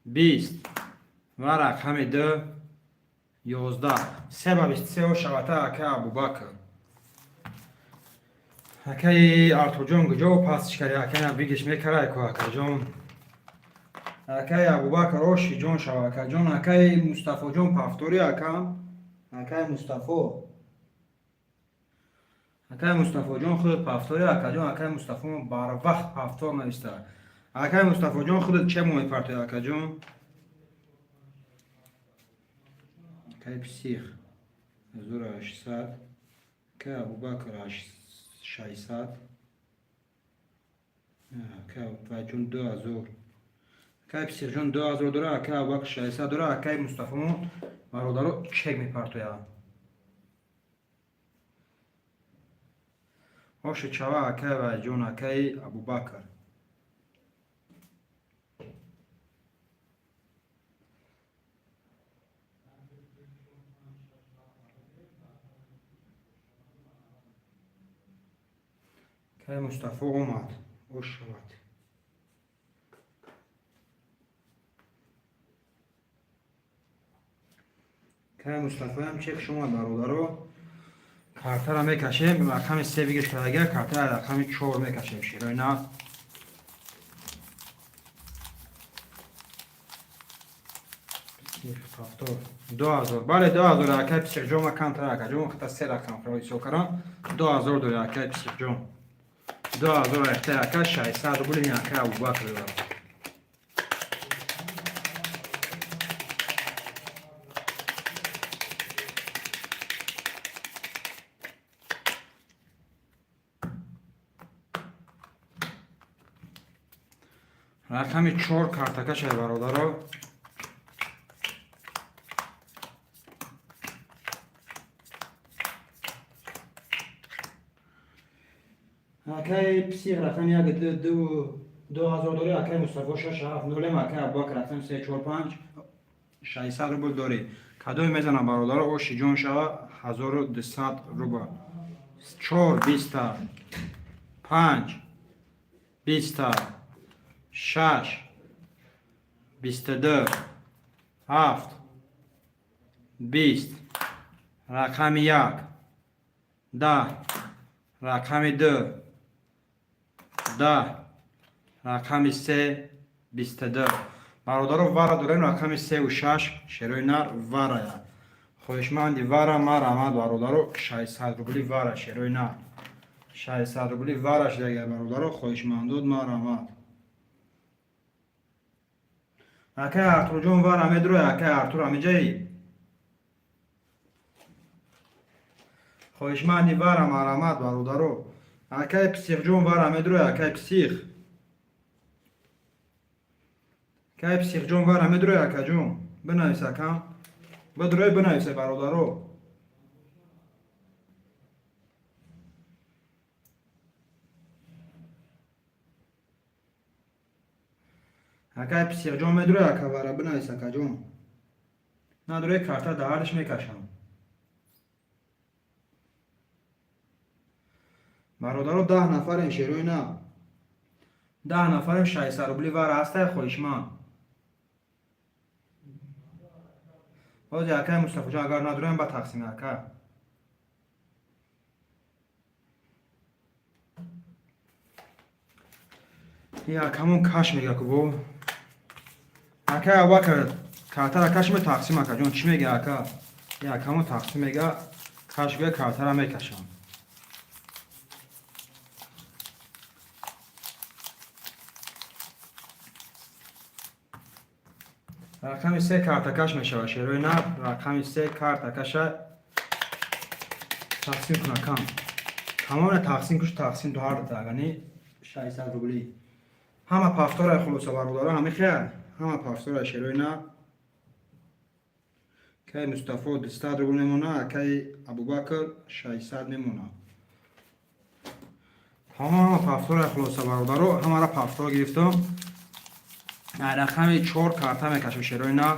20 و رقم 2 11 3 و 23 و شغطه اکه ابوبکر اکه ارتو جون گجا پاسش کردی اکه بیگش میکره اکه جون اکه ابوبکر روشی جون شو اکه جون اکه مصطفی جون پافتوری اکه مصطفی جون خود پافتوری اکه جون اکه مصطفی بار وقت پافتور نوشته اکه مصطفی جون خود چه موی پرتی اکه جون اکه پسیخ 1800 که ابوبکر 600 که جون 2000 که پسیخ جون 2000 دوره که ابوبکر 600 دوره که مصطفی برادرو چک میپرتوی هوش چوا که و جون که ابوبکر که مصطفی اومد اوش شود که مصطفی هم چک شما برادرو کارت را میکشیم رقم 3 بگیش که اگر کارت را رقم 4 میکشیم شیرای نه هفتاد 2000 بله 2000 اکه پسیخ جون کانت را اکه جون خطا 3 رقم خواهی سوکران 2000 دوری اکه پسیخ جون 2000 اکه اکه 600 بولیم اکه ابوبکر دارم رقم 4 کارتکش برادرو اکای پسیق رقم یک دو هزار داری، اکای مصطفی شش هفت نولم، اکای ابوبکر رقم سه چهار پنج 600 روبل داری. کدوم میزنم برادر او شیجون شوه 1200 روبل. 4 20 5 20 6 22 7 20 رقم یک 10 رقم دو 10 رقم سه 22. برادر وارا داریم رقم 3 و 6 شروع نر وارا یا خوشمندی وارا ما رحمت برادر 600 روبلی وارا شروع نر 600 روبلی وارش دیگه برادر خوشمندود ما رحمت. اکه ارتور جون وارا میدروی اکه ارتور همیجایی خوشمندی وارا ما رحمت برادر. اکه پسیخ جون وارا میدروی اکه پسیخ که پسیخ جون وارا میدروی اکه جون بنویس اکم بدروی بنویسه برادرو. اکه پسیخ جون میدروی اکه وارا بنویس اکه جون ندروی کارتا دهارش میکشم برادرو 10 نفر این شیروی نه 10 نفر 600 روبلی وارا هسته خویشمند. باز اکه مصطفی جان اگر ندرویم با تقسیم اکه یا کمون کش میگه که بو اکه ابوبکر کارتا کش می تقسیم اکه جون چی میگه اکه یا کمون تقسیم میگه کش به کارتا را میکشم. رقم 3 کارتا کش میشه شیروی نه رقم 3 کارتا کش تقسیم کنه کم تمام تقسیم کش تقسیم دو هر دگانی 600 روبلی همه پافتار خلوص برادر همه خیر همه پافتار شیروی نه که مصطفی 200 روبل میمونه که ابوبکر 600 میمونه. همه پافتار خلوص برادر همه را پافتار گرفتم. رقم 4 کارتا میکشم شیروی نه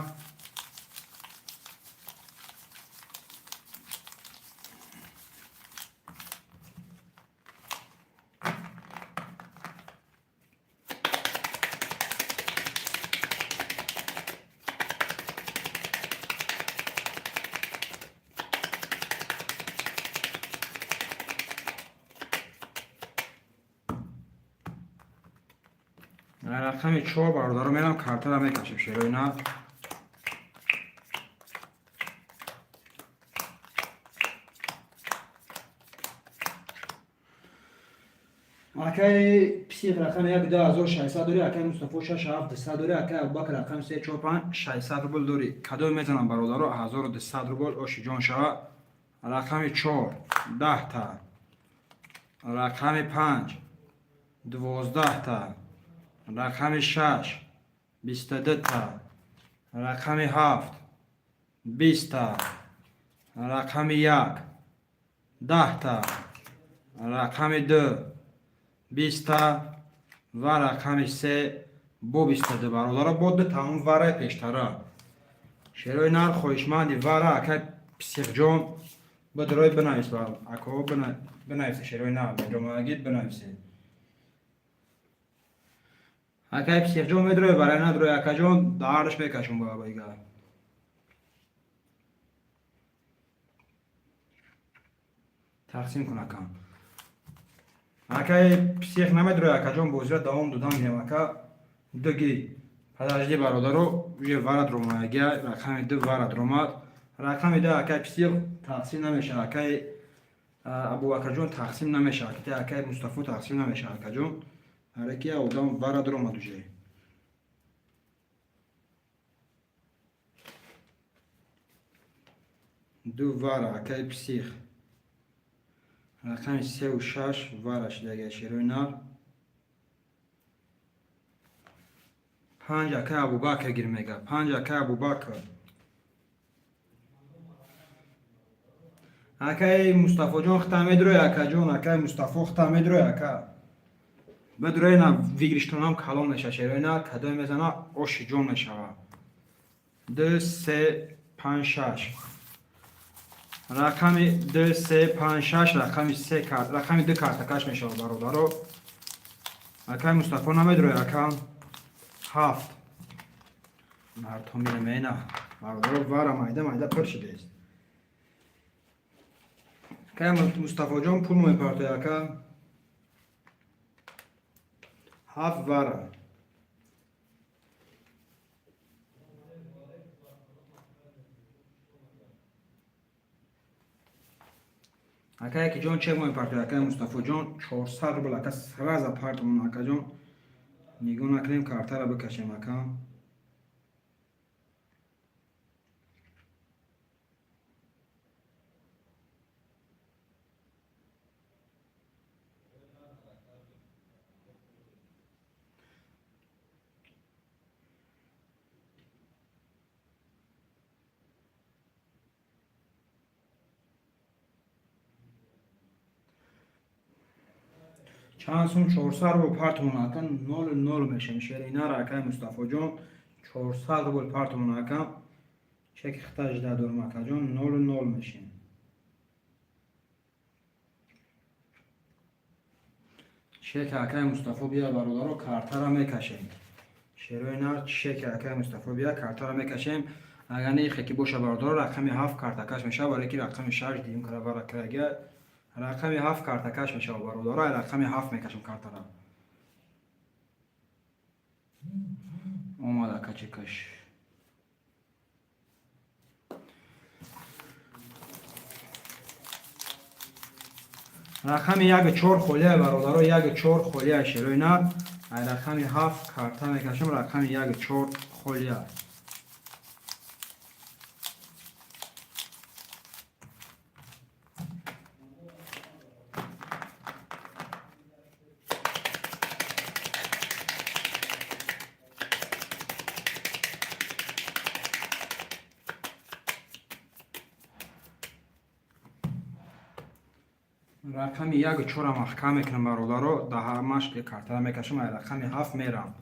رقم 4 برادر میرم کارتا را میکشم شیروی نه اکه پسیخ رقم 1 2600 داری اکه مصطفی 6 7 200 داری اکه ابوبکر رقم 3 4 5 600 روبل داری. کدوم میزنم برادر 1200 روبل اوشی جان شوه. رقم 4 10 تا رقم 5 12 تا رقم 6 22 تا رقم 7 20 تا رقم 1 10 تا رقم 2 20 تا و رقم 3 بو 22 برادر بود تمام وره پیشتره شیروی نر خویشمندی وره اکه پسیخ جون بدروی بنویس با اکو بنویس شیروی نر بجمعه گید بنویسی اکه پسیخ جون میدروی برای ندروی اکه جون دارش میکشم با بایگه تقسیم کن اکم اکه پسیخ نمیدروی اکه جون بوزیره دوام دودم نیم اکه دوگی پدرجی برادرو یه وارد رومایگه رقم 2 وارد روماد رقم 2 اکه پسیخ تقسیم نمیشه اکه ابوبکر جون تقسیم نمیشه اکه مصطفی تقسیم نمیشه اکه جون هرکی اودام وارد روماد دوشه دو وارا اکه پسیخ رقم 3 و 6 وارش دیگه شیروی نار 5 اکه ابوبکر گیر میگه 5 اکه ابوبکر اکای مصطفی جان ختم درو اکا جان اکای مصطفی ختم درو اکا بدروی نه ویگریشتونم کلان نشه شیروی نه کدای میزنه اوش جان نشه دو سه پنج شش رقم دو سه پنج شش رقم سه کرد رقم دو کارتکش میشه برادرو اکای مصطفی نمیدروی اکا هفت مردم میره مینه برادرو وارا مایده مایده پر شده است که مصطفی جان پول میپرده اکا هفت وارا اکا که جان چه میپرده اکا مصطفی جان 400 روبل اکا سراز اپارتمون اکا جان نیگون اکنیم کارتا را بکشیم اکا چند سوم 400 رو پارتمون اکا نول نول میشه شیر اینا را اکا مصطفی جان 400 رو پارتمون اکا چک اختاج دادورم اکا جان نول نول میشین چک اکا مصطفی بیا برادرو کارتا را میکشیم شیروی اینا چک اکا مصطفی بیا کارتا را میکشیم اگر نه خیلی باشه برادرو رقم 7 کارتکش میشه برای که رقم 6 دیم کرا برا کرگه رقم 7 کارتکش میشه برادرو رقم 7 میکشم کارتا را اومد اکا چکش رقم یک 4 خولیه برادرو یک 4 خولیه شیروی اینا رقم 7 کارتا میکشم رقم یک 4 خولیه رقم یک 4 محکم میکنم برادرو ده همش که کارتا میکشم رقم 7 میرم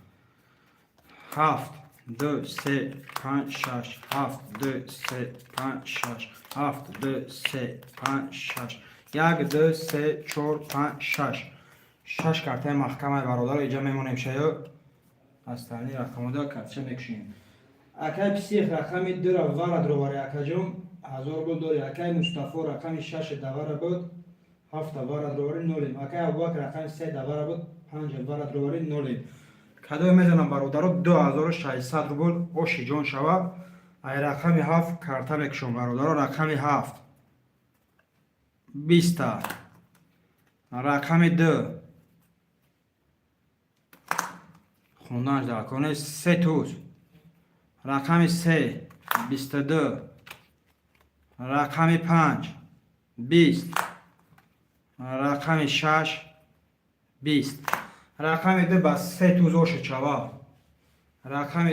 7 2 3 5 6 7 2 3 5 6 7 2 3 5 6 1 2 3 4 5 6 6 کارت محکم برادر اینجا میمونیم شیو از تانی رقم دا کارتش میکشیم اکای پسیخ رقم 2 را وارد رو باری اکا جون 1000 بود دوری اکای مصطفی رقم 6 دواره بود 7 وارد رو باری نولیم اکای ابوبکر رقم 3 دواره بود 5 وارد رو باری نولیم کدای میزنم برادرو 2600 روبل اوشی جان شوه ای رقم 7 کارتا میکشم برادرو رقم 7 20 رقم 2 خوندنش در کنه 3 توز رقم 3 22 رقم 5 20 رقم 6 20 رقم 2 با 3 توز اوش چوا رقم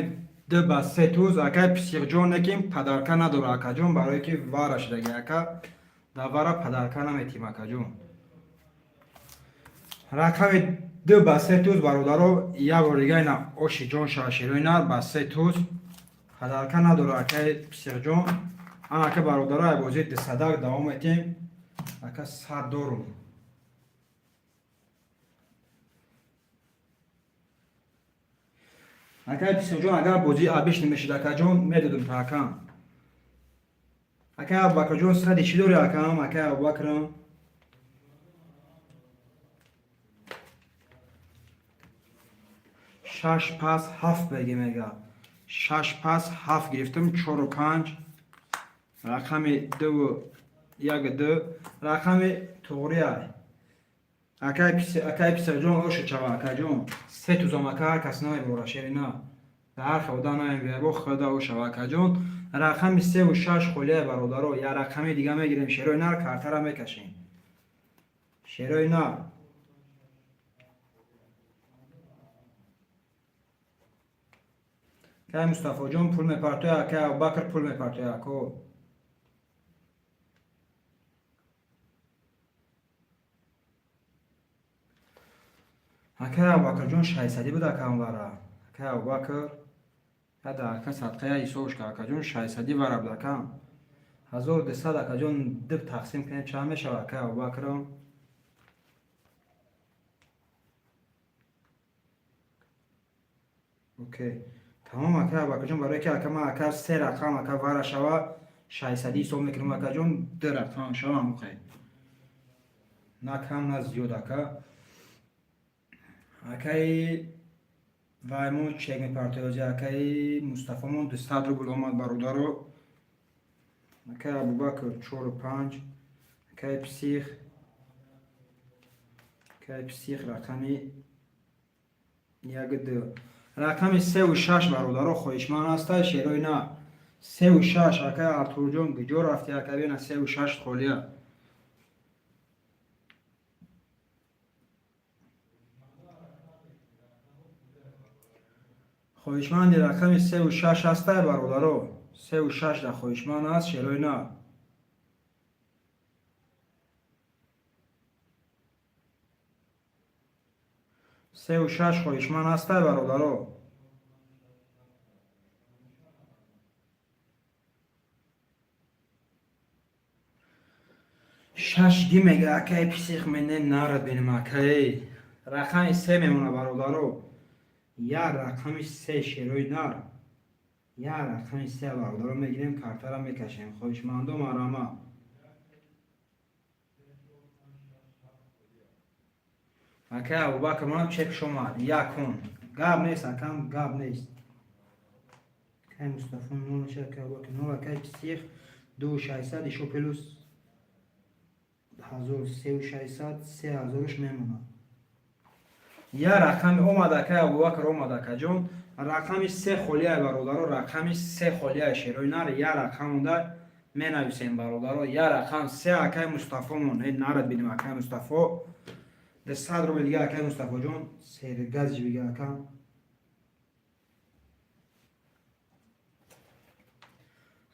2 با 3 توز اکای پسیق جون نکیم پدرکه نداره اکا جون برای که وارش دگه اکا دواره پدرکه نمیتیم اکا جون رقم 2 با 3 توز برادرو یک بار دیگه اینا اوشی جون شاشیروی نر با 3 توز پدرکه نداره اکای پسیق جون انا که برادرو ای بازی ده صدق دوام ایتیم اکا 100 دارم اکای پسیق جون اگر بازی آبیش نمیشید اکا جون میدادم تا اکا اکای ابوبکر جون 100 چی داری اکا اکای ابوبکرم شش پس هفت بگی میگه 6 پس 7 گرفتم 4 و 5 رقم 2 و 1 2 رقم توریه اکای پسر جون اوش چوا اکا جون 3 توز اکا کس نمی بورا شیرینا در خودا نمی بیارو خدا اوش اکا جون رقم 3 و 6 خولیه برادرو یا رقم دیگه میگیریم شیروی نر کارتا را میکشیم شیروی نر که مصطفی جون پول میپرتوی که ابوبکر پول میپرتوی اکو акай Абубакр ҷон 600 буд акам вара. Акай Абубакр яда ака садқая ҳисобш ка акаҷон 600 вара буд акам. 1200 акаҷон диб тақсим кунем чанд мешава акай Абубакрам? окей. Тамом акай Абубакрҷон барое ки ака ман ака 3 рақам ака вара шава 600 ҳисоб мекунем акаҷон 2 рақам шава мухай. На кам на зиёд ака. Акай ваймон чек мепартоязи акай Мустафамон 200 рубл омад бародаро. Акай Абубакр 4-5. Акай псих рақами 1-2. рақами 3-6 бародаро хоҳишманд аста шерои на 3-6 акай Артурҷон гиҷо рафти ака бина 3-6 холия. хоҳишманди рақами 3-6 астае бародаро 3-6 да хоҳишманд аст шерои на. се у шаш хоҳишманд астае бародаро. шашгӣ мега акай писих менем нарад бинем акай. рақами 3 мемона бародаро. як рақами 3 шерои нар. як рақами 3 бародаро мегирем картара мекашем. хоҳишмандо марҳамат. акай Абубакр ман чекш омад якум. гап нест акам, гап нест. акай Мустафо 0 акай Абубакр 0 акай псих 2600 ишо плюс 1600 3000 мемонад. я рақами омад акай Абубакр омад акаҷон. рақами 3 холия бародаро. рақами 3 холия шерои нар. я рақам монда менависем бародаро. я рақам 3 акай Мустафо мон. нарад бинем акай Мустафо 200 рубл дига акай Мустафоҷон сергаз ҷибига акам.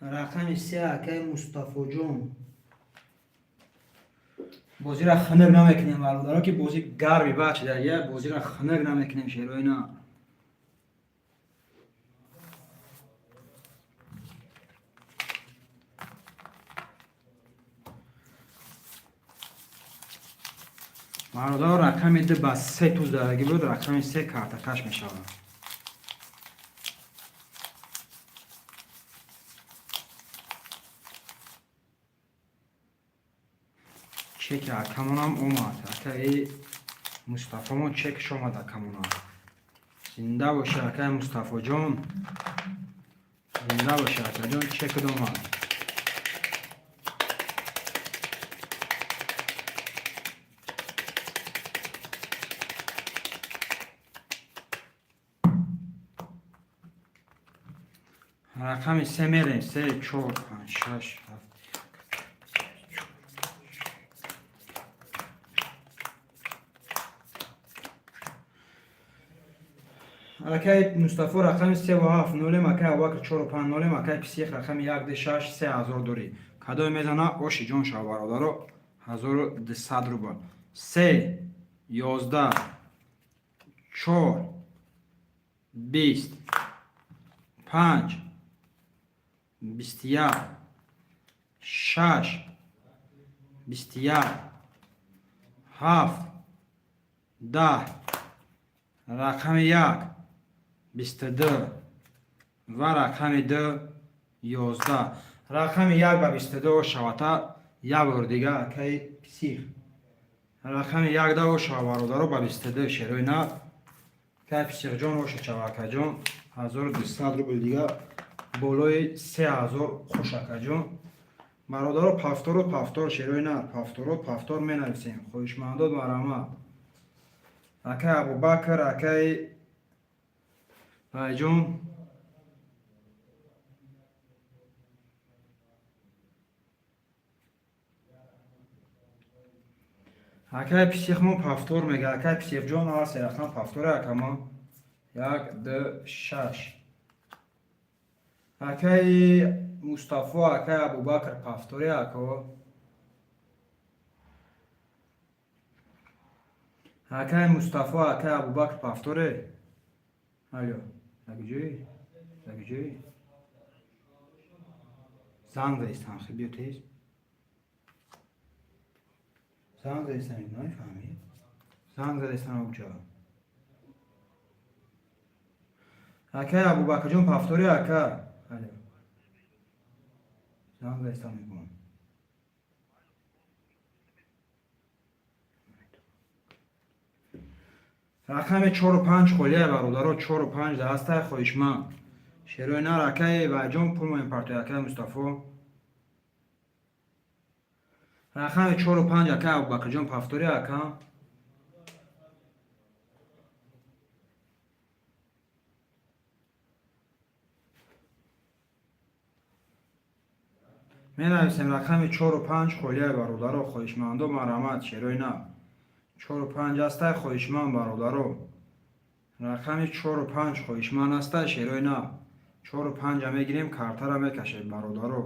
рақами 3 акай Мустафоҷон. бозира ханак намекунем бародаро ки бози гарми бачида я бозира ханак намекунем шерои на. бародаро рақами 2 ба 3 туз дарагӣ буд. рақами 3 картакаш мешавад. чеки акамонам омад. акаи Мустафомон чекш омад акамонам. зинда боша акай Мустафоҷон. зинда боша акаҷон чекд омад. рақами 3 мерем 3 4 5 6 7. акай Мустафо рақами 3-7 нолем акай Абубакр 4-5 нолем акай писих рақами 1-6 3000 дорӣ. кадой мезана оши ҷон шав бародаро 1200 рубл. 3 11 4 20 5 21 6 21 7 10 рақами 1 22 ва рақами 2 11. рақами 1 ба 22 шавата як бор дига акай писих. рақами 1 да ошава бародаро ба 22 шерои на. акай писихҷон оша чавакаҷон 1200 рубл дига болои 3000 хушакаҷон. бародаро пафторот пафтор шерои на. пафторот пафтор менависем. хоҳишмандот марҳамат. акай Абубакр акай байҷон. акай писихмон пафтор мега. акай писихҷон ава се рақам пафторе акамон 1 2 6. акай Мустафо акай Абубакр пафторе ако. Акай Мустафо, акай Абубакр пафторе. Алло, загиҷои? Загиҷои? Занг задистам, хи биё тез. Занг задистам, нафаҳмид? Занг задистам абҷо. Акай Абубакрҷон пафторе, ака? Алло. Занг задистам мекунам. рақами 4-5 холия бародаро 4-5 дастаи хоҳишманд шерои нар акаи вайҷон пул моимпартои акаи Мустафо. рақами 4-5 акаи Абубакрҷон пафтори ака. менависем рақами 4-5 холия бародаро хоҳишмандо марҳамат шерои нар 4-5 астаи хоҳишманд бародаро рақами 4-5 хоҳишманд астаи шерои нар 4-5 мегирем картара мекашем бародаро.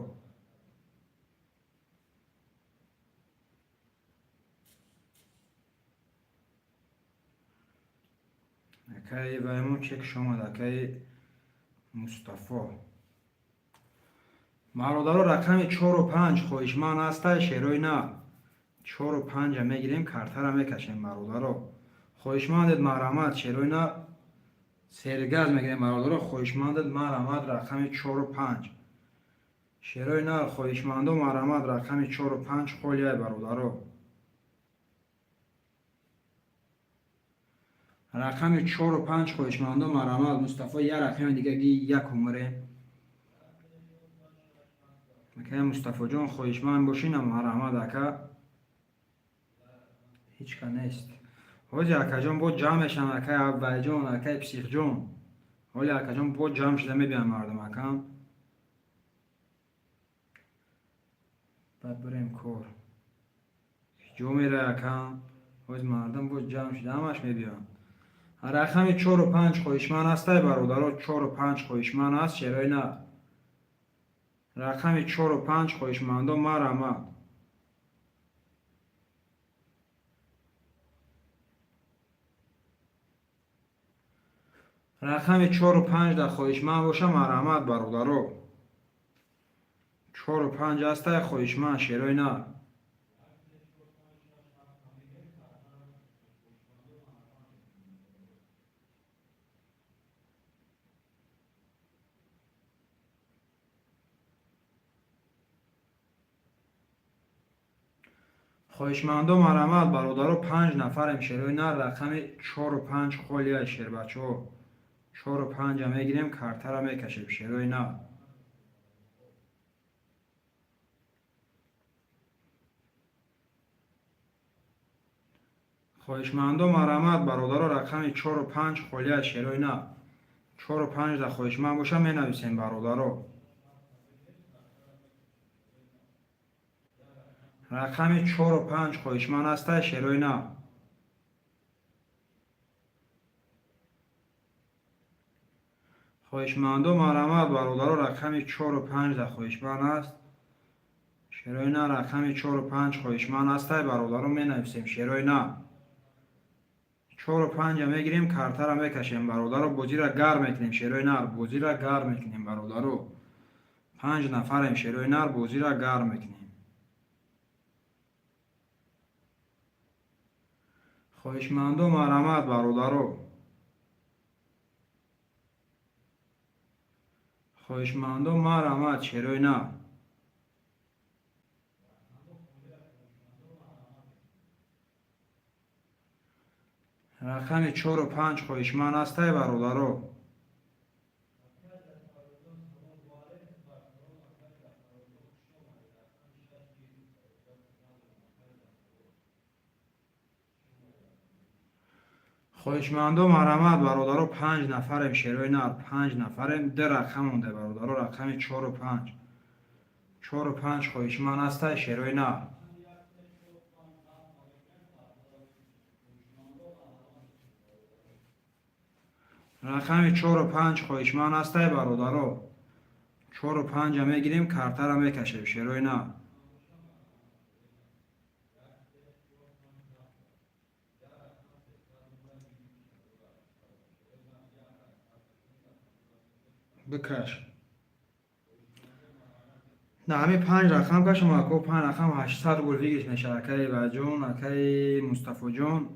акаи ваймон чекш омад акаи Мустафо бародаро рақами 4-5 хоҳишманд астаи шерои нар 4-5 мегирем картара мекашем бародаро. хоҳишмандед марҳамат шерои нар сергаз мегирем бародаро. хоҳишмандед марҳамат рақами 4-5 шерои нар хоҳишмандо марҳамат рақами 4-5 холияй бародаро. рақами 4-5 хоҳишмандо марҳамат. Мустафо як рақами дига ги як умре. акаи Мустафоҷон хоҳишманд бошинам марҳамат ака. ҳичка нест. ҳози акаҷон бо ҷамъ мешавам акаи Аввайҷон акаи Психҷон. ҳоли акаҷон бо ҷамъ шуда мебиям мардум акам. баъд бирем кор. ҷо мерай акам. ҳози мардум бо ҷамъ шуда ҳамаш мебиям. рақами 4-5 хоҳишманд астаи бародаро 4-5 хоҳишманд аст шерои нар. рақами 4-5 хоҳишмандо марҳамат. рақами 4-5 да хоҳишманд боша марҳамат бародаро. 4-5 астаи хоҳишманд шерои нар. хоҳишмандо марҳамат бародаро 5 нафарем шерои нар. рақами 4-5 холияй шербачаҳо 4-5 мегирем картара мекашем шерои нар. хоҳишмандо марҳамат бародаро рақами 4-5 холияй шерои нар. 4-5 да хоҳишманд боша менависем бародаро. рақами 4-5 хоҳишманд астаи шерои нар. хоҳишмандо марҳамат бародаро рақами 4-5 да хоҳишманд аст шерои нар. рақами 4-5 хоҳишманд астаи бародаро менависем шерои нар. 4-5 мегирем картара мекашем бародаро. бозира гарм мекунем шерои нар. бозира гарм мекунем бародаро. 5 нафарем шерои нар. бозира гарм мекунем. хоҳишмандо марҳамат бародаро. хоҳишмандо марҳамат шерои нар. рақами 4-5 хоҳишманд астаи бародаро. хоҳишмандо марҳамат бародаро. 5 нафарем шерои нар. 5 нафарем. 2 рақам монда бародаро. рақами 4-5 4-5 хоҳишманд астаи шерои нар. рақами 4-5 хоҳишманд астаи бародаро. 4-5 мегирем картара мекашем шерои нар. بکش. نه همین 5 رقم کشم اکو 5 رقم 800 گل ویگش میشه. اکای وجون اکای مصطفی جون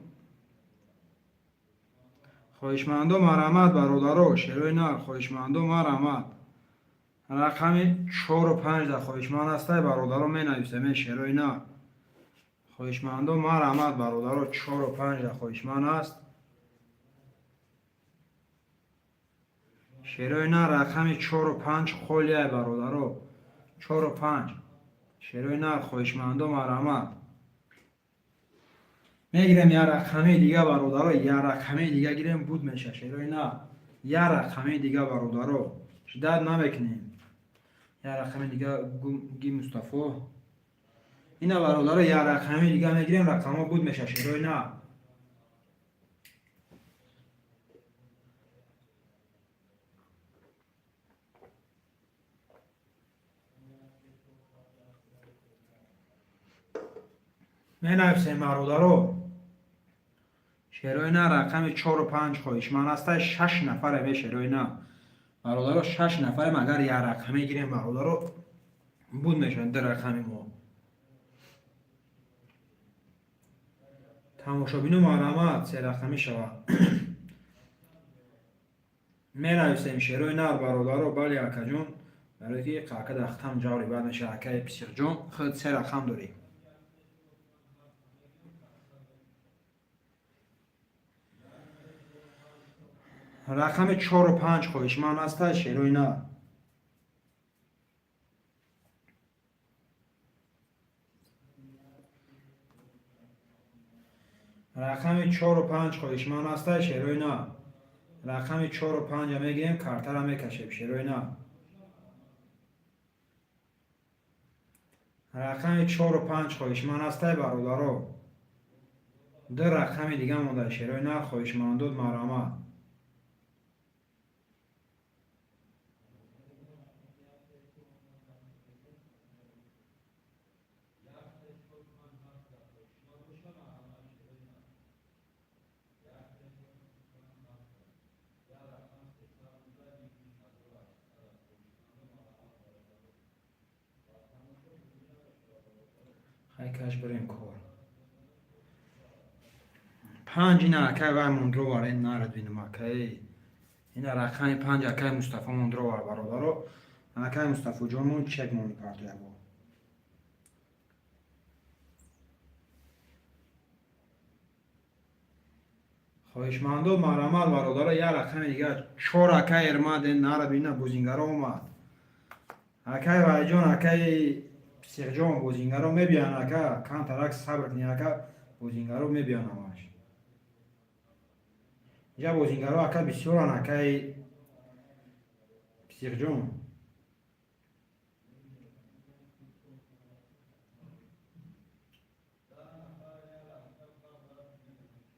خواهشمندم مرحمت برادرو شیروی نر خواهشمندم مرحمت رقم 4 و 5 در خواهشمند است برادرو می نویسم شیروی نر خواهشمندم مرحمت برادرو 4 و 5 در خواهشمند است شیروی نر رقم 4 و 5 خولیه برادرو 4 و 5 شیروی نر خواهشمندم مرحمت میگیرم یه رقمی دیگه برادرو یه رقمی دیگه گیرم بود میشه شیروی نه یه رقمی دیگه برادرو شدت نمیکنیم یه رقمی دیگه گی مصطفی اینا برادرو یه رقمی دیگه میگیرم رقم بود میشه شیروی نه می نفسیم برادرو شیروی نه رقم 4 و 5 خواهشمند است 6 نفره به شیروی نه برادرو 6 نفره مگر یه رقمی گیریم برادرو بود میشن در رقمی ما تماشابینو مرحمت 3 رقمی شود می نویسیم شیروی نر برادرو بله اکا جون برای که قاقه دختم جوری بعد میشه اکای پسیق جون خود 3 رقم داریم رقم 4 و 5 خواهشمند است شیروی نر رقم 4 و 5 خواهشمند است شیروی نه رقم 4 و 5 میگیم کارتر هم میکشیم شیروی نه رقم 4 و 5 خواهشمند است برادرو در رقم دیگه مونده شیروی نه خواهشمندود مرحمت خیلی کش بریم کار 5 این اکای وای موندرو بار این نارد بینم اکای این رقم 5 اکای مصطفی موندرو بار برادرو اکای مصطفی جونمون چک مونی پارتویا بود خواهشمندو مرحمت برادرو یه رقم دیگه 4 اکای ارماد این نارد بینم بوزینگرا اومد اکای وای جون اکای پسیق جون بوزینگرا میبیان اکا کان ترک صبر کنی اکا بوزینگرا میبیان همش اینجا بوزینگرا اکا بسیارن اکای پسیق جون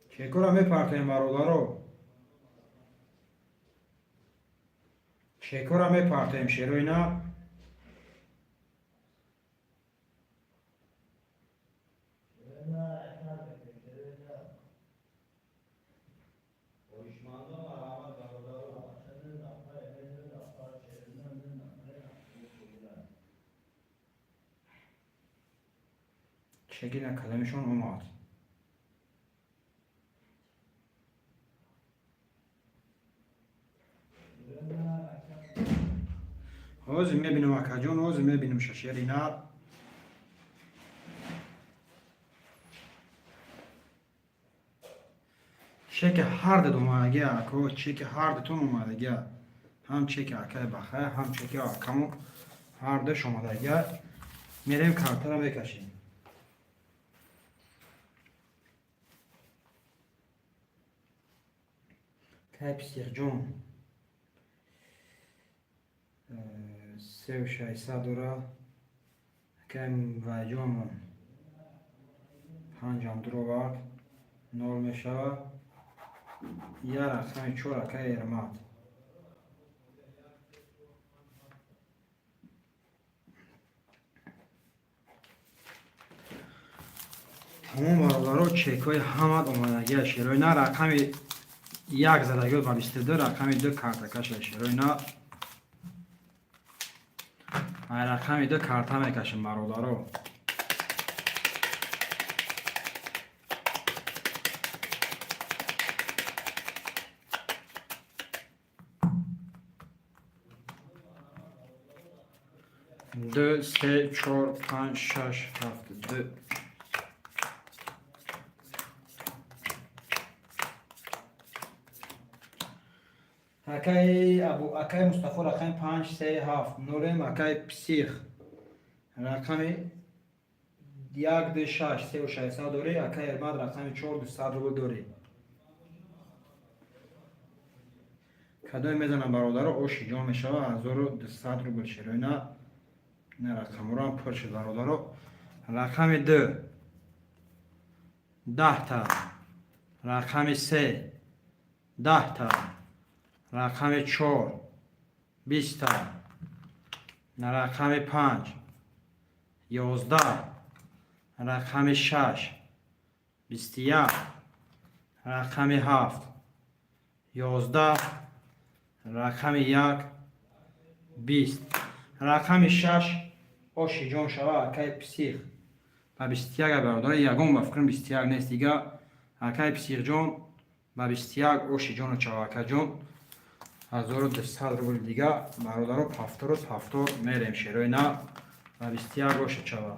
چکورا میپرتیم برادرو چکورا میپرتیم شیروی نه چکی نه کلمشون اومد حوض میبینم اکا جون حوض میبینم ششیری نه چک هارد اومدگی اکو چک هاردتون اومدگی هم چک اکای بخه هم چک اکامو هاردش اومدگی میریم کارتر رو بکشیم که پسیق جون 3600 داره که وای جونمون 5 هم درو بار نول میشه یه رقم 4 اکای ارماد تمام برادرها چک های همه اومدگی شیروی نه رقم 1 زدگی بر 22 رقم 2 کارتکش شیروی نه رقم 2 کارتا میکشیم برادرو. دو، سه، چهار، پنج، شش، هفت، دو. اکای ابو اکای مصطفی رقم 5 3 7 نورم اکای پسیخ رقم 1 2 6 3 و 600 دوری اکای ارماد رقم 4 200 رو دوری کدای میزنم برادر اوشی جان میشوه 1200 رو بشه نه نه رقم رو هم پر شد برادر. رقم 2 10 تا، رقم 3 10 تا، رقم 4 20 تا، رقم 5 11، رقم 6 21، رقم 7 11، رقم 1 20. رقم 6 اوشی جان شوه اکای پسیخ و 21 برادر یگم بفکرم 21 نیست دیگه. اکای پسیخ جان و 21 اوشی جان و چواکه جان 1200 روبل دیگه برادر پفتور میریم شیروی نه و 21 اوشی چوا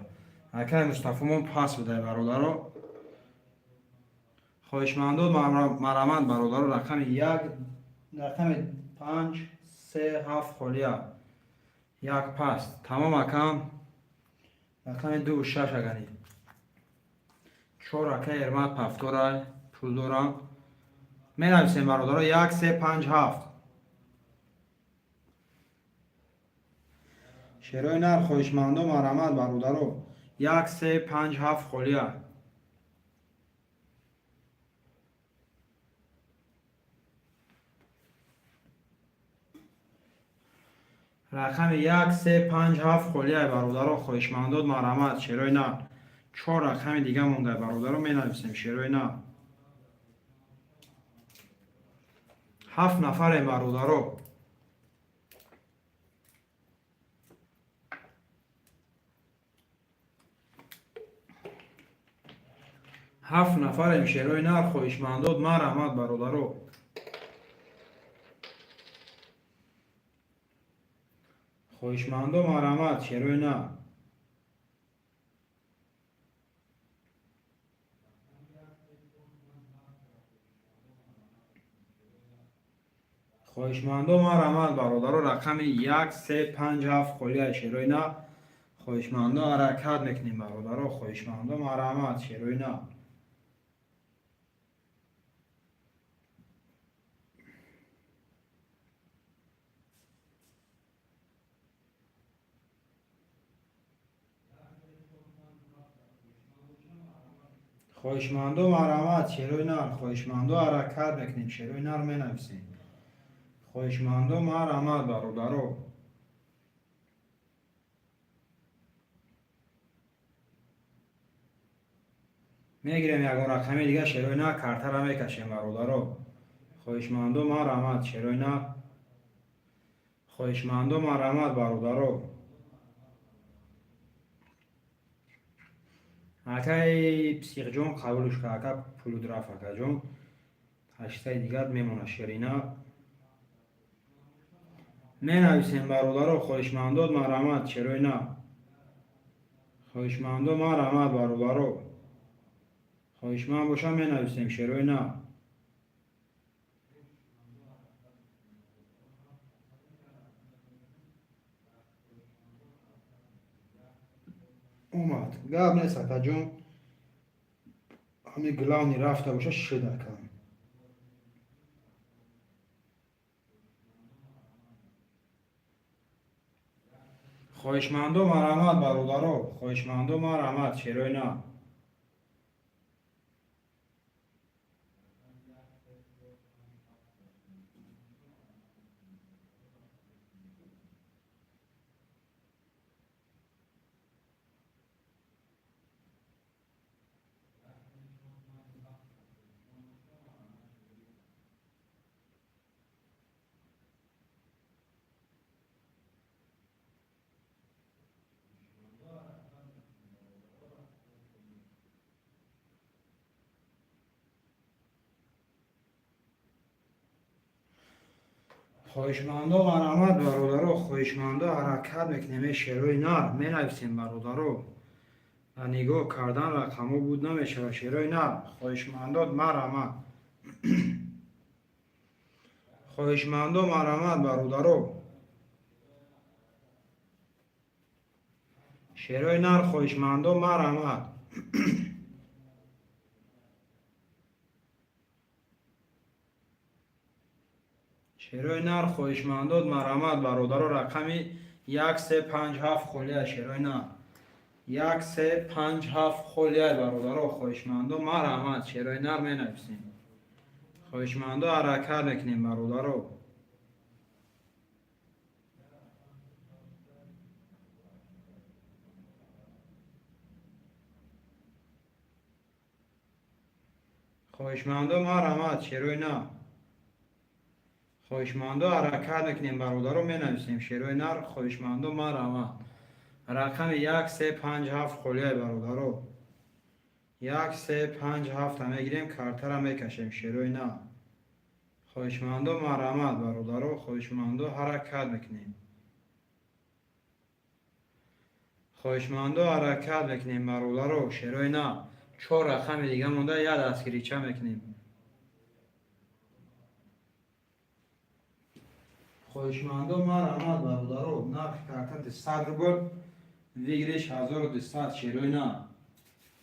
اکای مصطفی من پاس بده برادر. خواهشمندم مرامت برادر رقم 1 رقم 5 3 7 خولیا 1 پاس تمام اکم رقم 2 و 6 اگنی 4 اکای ارمات پفتور پول دارم می نویسیم برادر 1 3 5 7 شیروی نر خواهشمندم مرامت برادر 1 3 5 7 خولیا رقم 1 3 5 7 خولیا برادر خواهشمندم مرامت شیروی نر 4 رقم دیگه مونده برادر می نویسیم شیروی نر 7 نفر برادر 7 نفر شیروی نر خواهشمندم مرامت برادر خواهشمندم مرامت شیروی نر خواهشمندم مرامت برادر رقم 1 3 5 7 خولیا شیروی نر خواهشمندم حرکت میکنیم برادر خواهشمندم مرامت شیروی نر خواهشمندم مرامت شیروی نر خواهشمندم حرکت میکنیم شیروی نر می نویسیم خواهشمندم مرامت برادر میگیریم یکون رقمی دیگه شیروی نر کارتا را میکشیم برادر خواهشمندم مرامت شیروی نر خواهشمندم مرامت برادر اکای پسیق جون قبولش که اکا پولو درف اکا جون 8 دیگر میمونه شیرینه می نویسیم برادر خواهشمندم مرامت شیروی نر خواهشمندم مرامت برادر خواهشمند باشم می نویسیم شیروی نر اومد گاب نیست اکا جون همین گلاونی رفته باشه شده کن خواهشمندم مرامت برادر خواهشمندم مرامت شیروی نر خواهشمندو مرحمت برادرو، خواهشمندو حرکت میکنیم شیروی نر می نویسیم برادرو. و نگاه کردن رقمو بود نمیشه شیروی نر. خواهشمندو مرحمت. خواهشمندو مرحمت برادرو. شیروی نر خواهشمندو مرحمت. شیروی نر خواهشمندو مرحمت برادرو. رقمی 1357 خلیه شیروی نر 1357 خلیه برادرو. خواهشمندو مرحمت شیروی نر می نویسیم. خواهشمندو حرکت میکنیم برادرو. خواهشمندو مرحمت شیروی نر. خواهشمندو حرکت میکنیم برادرو می نویسیم شیروی نر. خواهشمندو مرحمت. رقم 1357 خلیه برادرو. 1357 میگیریم کارت را میکشیم شیروی نر. خواهشمندو مرحمت برادرو. خواهشمندو حرکت میکنیم. خواهشمندو حرکت میکنیم برادرو. شیروی نر. 4 رقم دیگه مونده، یک دستگیریچه میکنیم. خواهشمندو مرحمت برادرو. نرخ کارت 100 روبل ویگرش 1200 شیروی نر.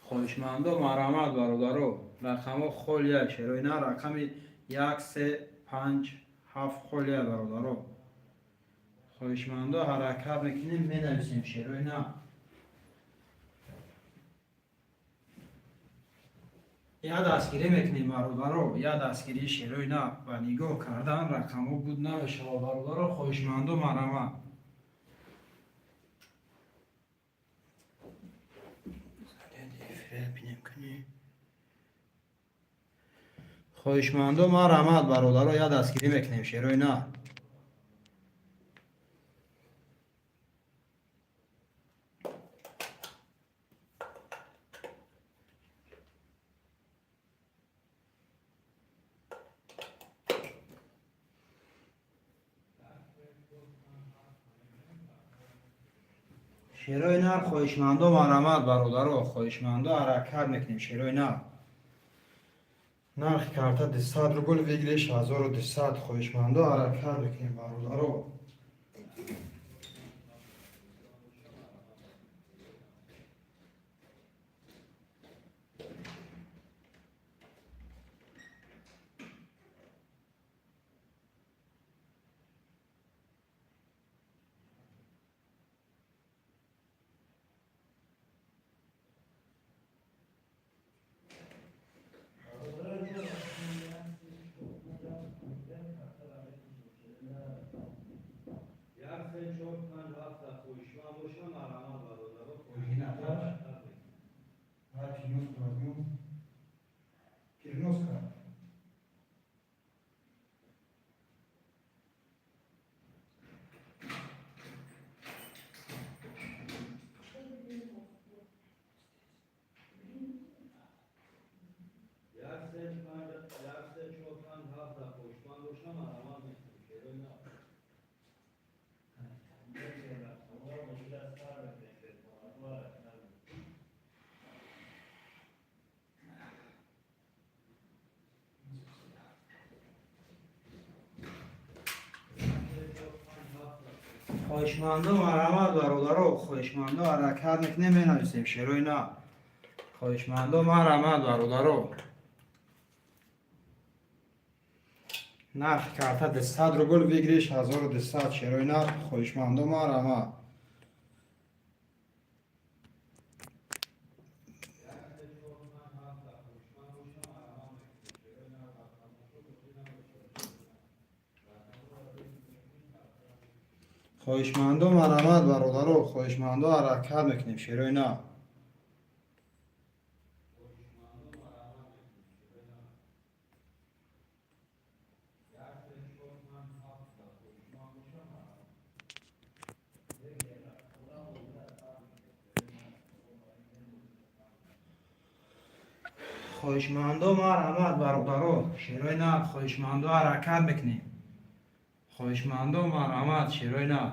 خواهشمندو مرحمت برادرو. رقم خلیه شیروی نر. رقم 1357 خلیه برادرو. خواهشمندو حرکت میکنیم می نویسیم شیروی نر. یا دستگیری میکنیم برادرو. یا دستگیری شیروی نر و نگاه کردن رقمو بود نمیشه برادرو. خواهشمندو مرحمت. خواهشمندو مرحمت برادرو. یا دستگیری میکنیم شیروی نر. شیروی نر خواهشمندو مرحمت برادرو. خواهشمندو حرکت میکنیم شیروی نر. نرخ کارت 100 روبل ویگرش 1200. خواهشمندو حرکت میکنیم برادرو. خواهشمندو مرحمت برادرو. خواهشمندو حرکت میکنیم می نویسیم شیروی نر. خواهشمندو مرحمت برادرو. نرخ کارت 100 روبل ویگرش 1200 شیروی نر. خواهشمندو مرحمت. خواهشمندو مرحمت برادرو. خواهشمندو حرکت میکنیم شیروی نر. خواهشمندو مرحمت برادرو. شیروی نر. خواهشمندو حرکت میکنیم. خواهشمندم مرحمت شیروی نه.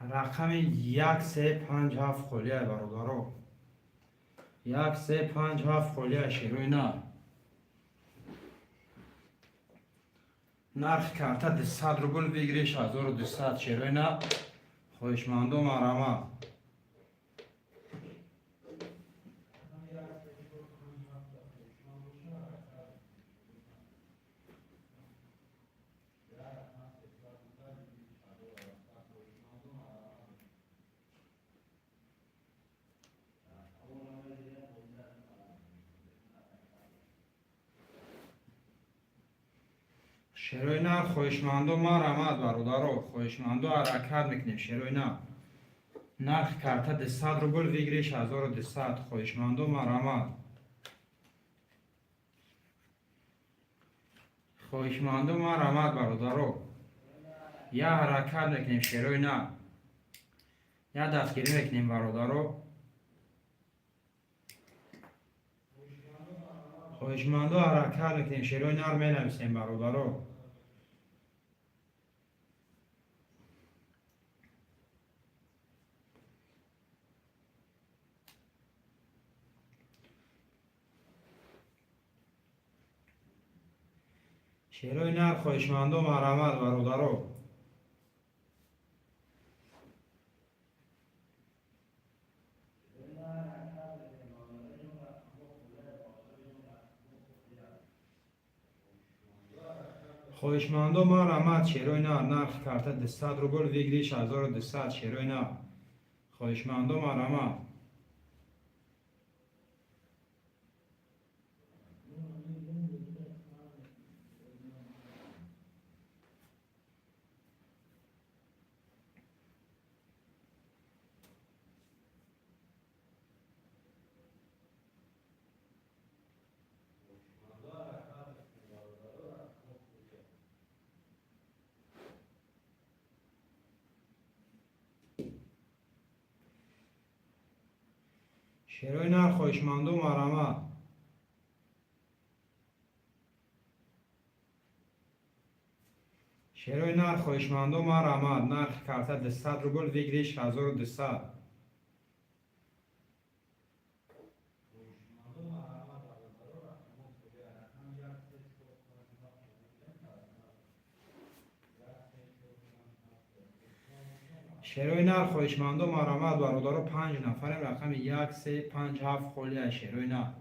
رقم 1357 خلیه برادرو. 1357 خلیه شیروی نه. نرخ کرده 200 روبل بگیریش 1200 شیروی نه. خواهشمندم مرحمت. شیروی نه خواهشمندم مرحمت برادرو. خواهشمندم حرکت میکنیم شیروی نه. نرخ کرده 200 روبل بگیریش 1200 خواهشمندم مرحمت. خواهشمندم مرحمت برادرو. یا حرکت میکنیم شیروی نه. یا دستگیری میکنیم برادرو. خواهشمندم حرکت میکنیم شیروی نه رو مینویسیم برادرو. شیروی نه خواهشمندم مرحمت برادرو. خواهشمندم مرحمت شیروی نه. نرخ کرده 200 روبل بگیریش 1200 شیروی نه. خواهشمندم مرحمت. شیروی نه خواهشمندم مرحمت. شیروی نه خواهشمندم مرحمت. نرخ کرده 200 روبل بگیریش 1200. شیروی نه خواهشمندم مرحمت برادرو. 5 نفریم. رقم 1357 خلیه شیروی نه.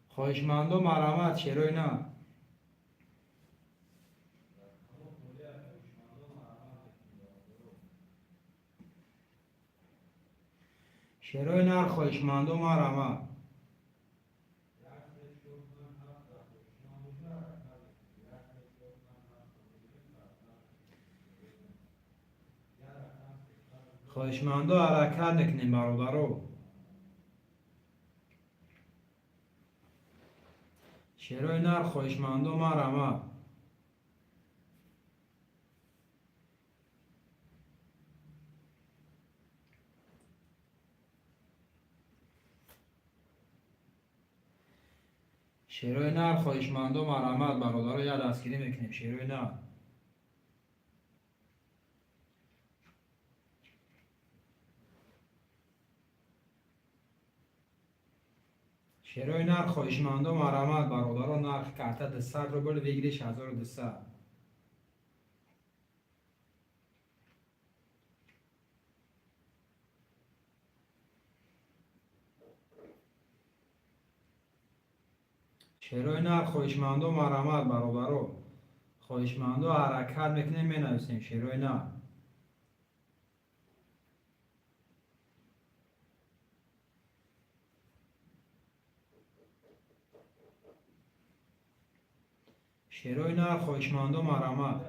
خواهشمندم مرحمت شیروی نه. شیروی نه خواهشمندم مرحمت. خواهشمندم حرکت نکنیم برادرو. شیروی نه خواهشمندم مرحمت. شیروی نه خواهشمندم مرحمت برادرو. یا دستگیری میکنیم شیروی نه. شیروی نه خواهشمندم مرحمت برادرو. نرخ کرده 200 روبل بگیریش 1200. شیروی نه خواهشمندم مرحمت برادرو. خواهشمندم حرکت میکنیم مینویسیم شیروی نه. شیروی نه خواهشمندم مرحمت.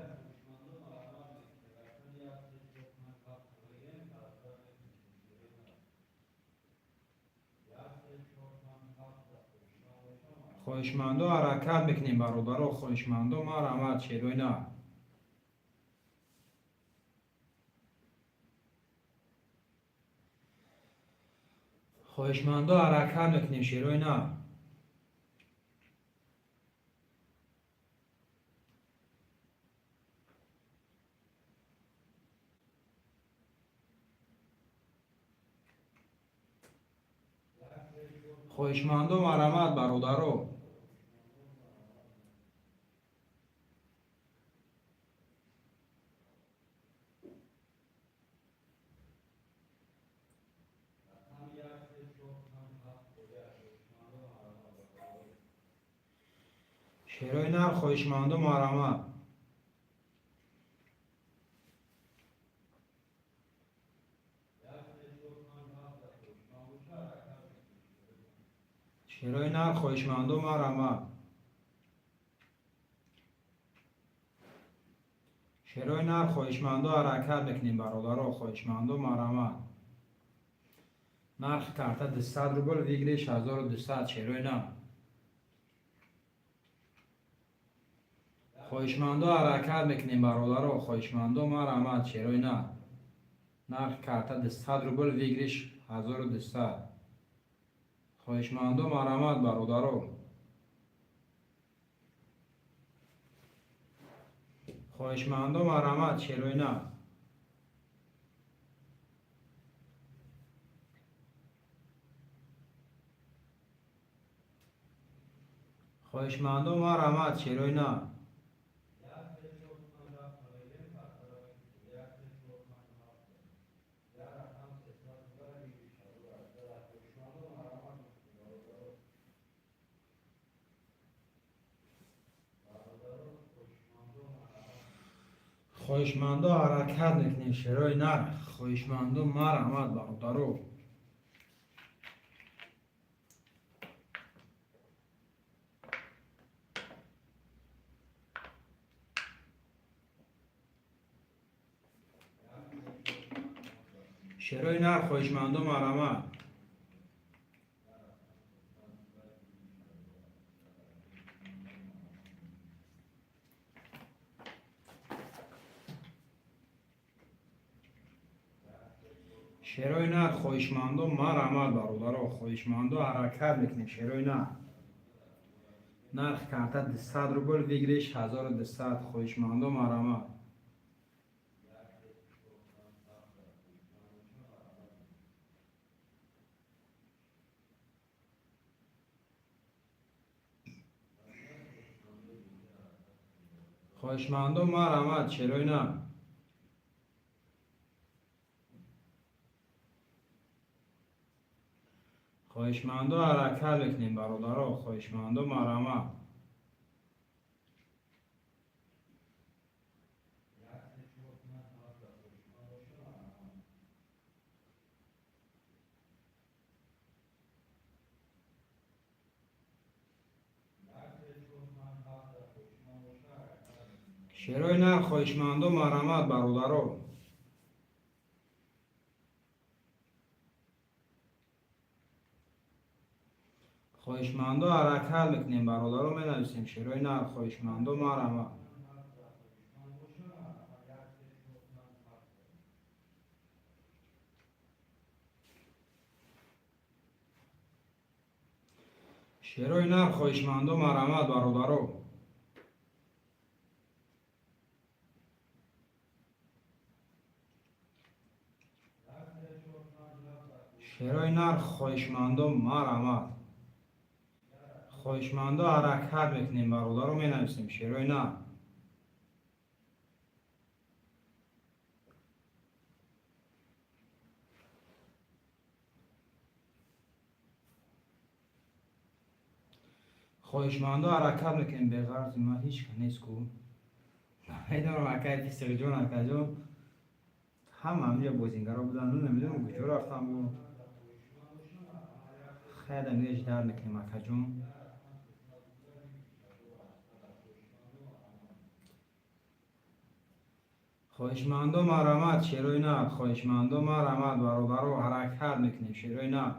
خواهشمندو حرکت میکنیم برادرها. خواهشمندو مرحمت شیروی نه. خواهشمندو حرکت میکنیم شیروی نه. خواهشمندو مرحمت برادرها. شیروی نه خواهشمندو مرحمت. شیروی نه خواهشمندو مرحمت. شیروی نه خواهشمندو حرکت میکنیم برادرها. خواهشمندو مرحمت. نرخ کارت 200 روبل ویگریش 1200. شیروی نه. خواهشمندو حرکت میکنیم برادرها. خواهشمندو مرحمت. شیروی نه. نرخ کارت 200 روبل ویگریش 1200. خواهشمندو مرحمت برادرها. خواهشمندو مرحمت. شیروی نه. خواهشمندو مرحمت. شیروی نه. خواهشمندو حرکت میکنیم شیروی نه. خواهشمندو مرحمت برادرها. شیروی نه خواهشمندو مرحمت. شیروی نه خواهشمندو مرحمت برادرها. خواهشمندو حرکت میکنیم شیروی نه. نرخ کارت 200 روبل ویگریش 1200. خواهشمندو مرحمت. خواهشمندو مرحمت. شیروی نه. خواهشمندو حرکت میکنیم برادرها. خواهشمندو مرحمت. شیروی نه خواهشمندو مرحمت برادرها. خواهشمندو حرکت میکنیم برادرها. می نویسیم شیروی نه خواهشمندو مرحمت. شیروی نه خواهشمندو مرحمت برادرها. شیروی نه خواهشمندو مرحمت. خواهشمندو حرکت میکنیم برادرها. می نویسیم شیروی نه. خواهشمندو حرکت میکنیم به غرض ما هیچ که نیست کو. نمیدونم اکای پیستق جون اکا جون همه بازینگرا بودن. نمیدونم کجا رفتم بود. خیلی نیش در میکنیم اکا جون. خواهشمندو مرحمت. شیروی نه خواهشمندو مرحمت برادرها. حرکت میکنیم شیروی نه.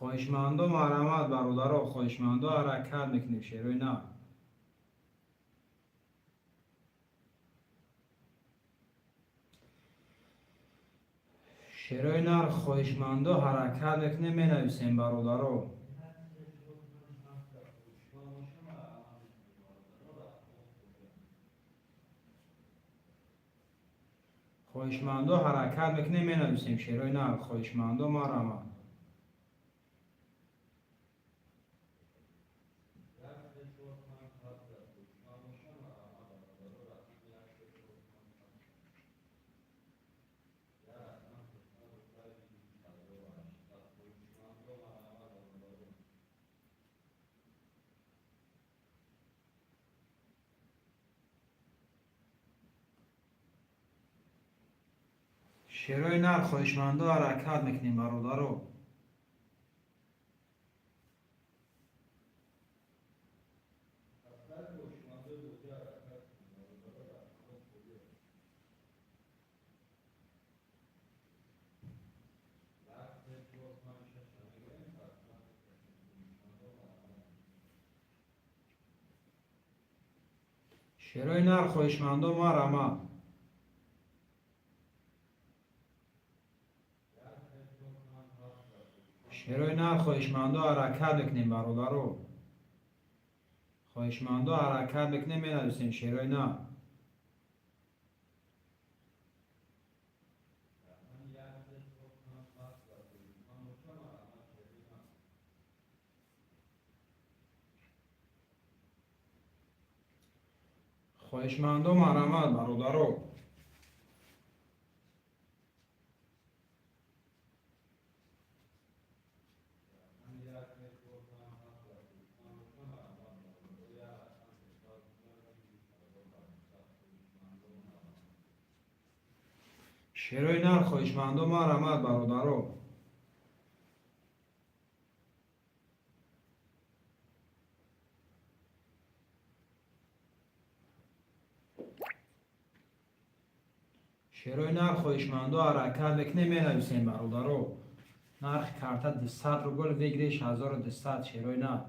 خواهشمندم مرحمت برادرها، خواهشمندم حرکت میکنیم شیروی نه. شیروی نه خواهشمندم حرکت میکنیم می نویسیم برادرها. خواهشمندم حرکت میکنیم می نویسیم شیروی نه. خواهشمندم مرحمت. شیروی نر خواهشمندم حرکت میکنیم برادرها. شیروی نر خواهشمندم مرحمت. شیروی نر خواهشمندم حرکت میکنیم برادرها. خواهشمندم حرکت میکنیم می نویسیم شیروی نه. خواهشمندم مرحمت برادرها. شیروی نر خواهشمندم مرحمت برادرها. شیروی نر خواهشمندم حرکت میکنیم می نویسیم برادرها. نرخ کارت 200 روبل ویگریش 1200 شیروی نر.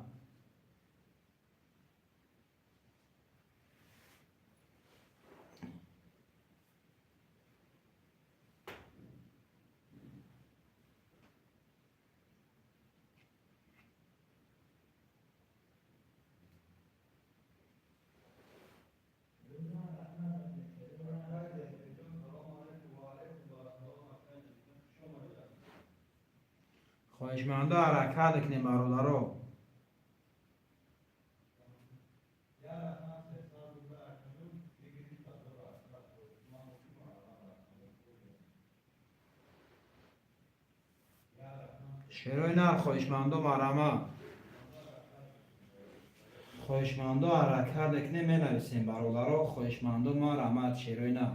خواهشمندم حرکت میکنیم برادرها. شیروی نر خواهشمندم مرحمت. خواهشمندم حرکت میکنیم می نویسیم برادرها. خواهشمندم مرحمت شیروی نر.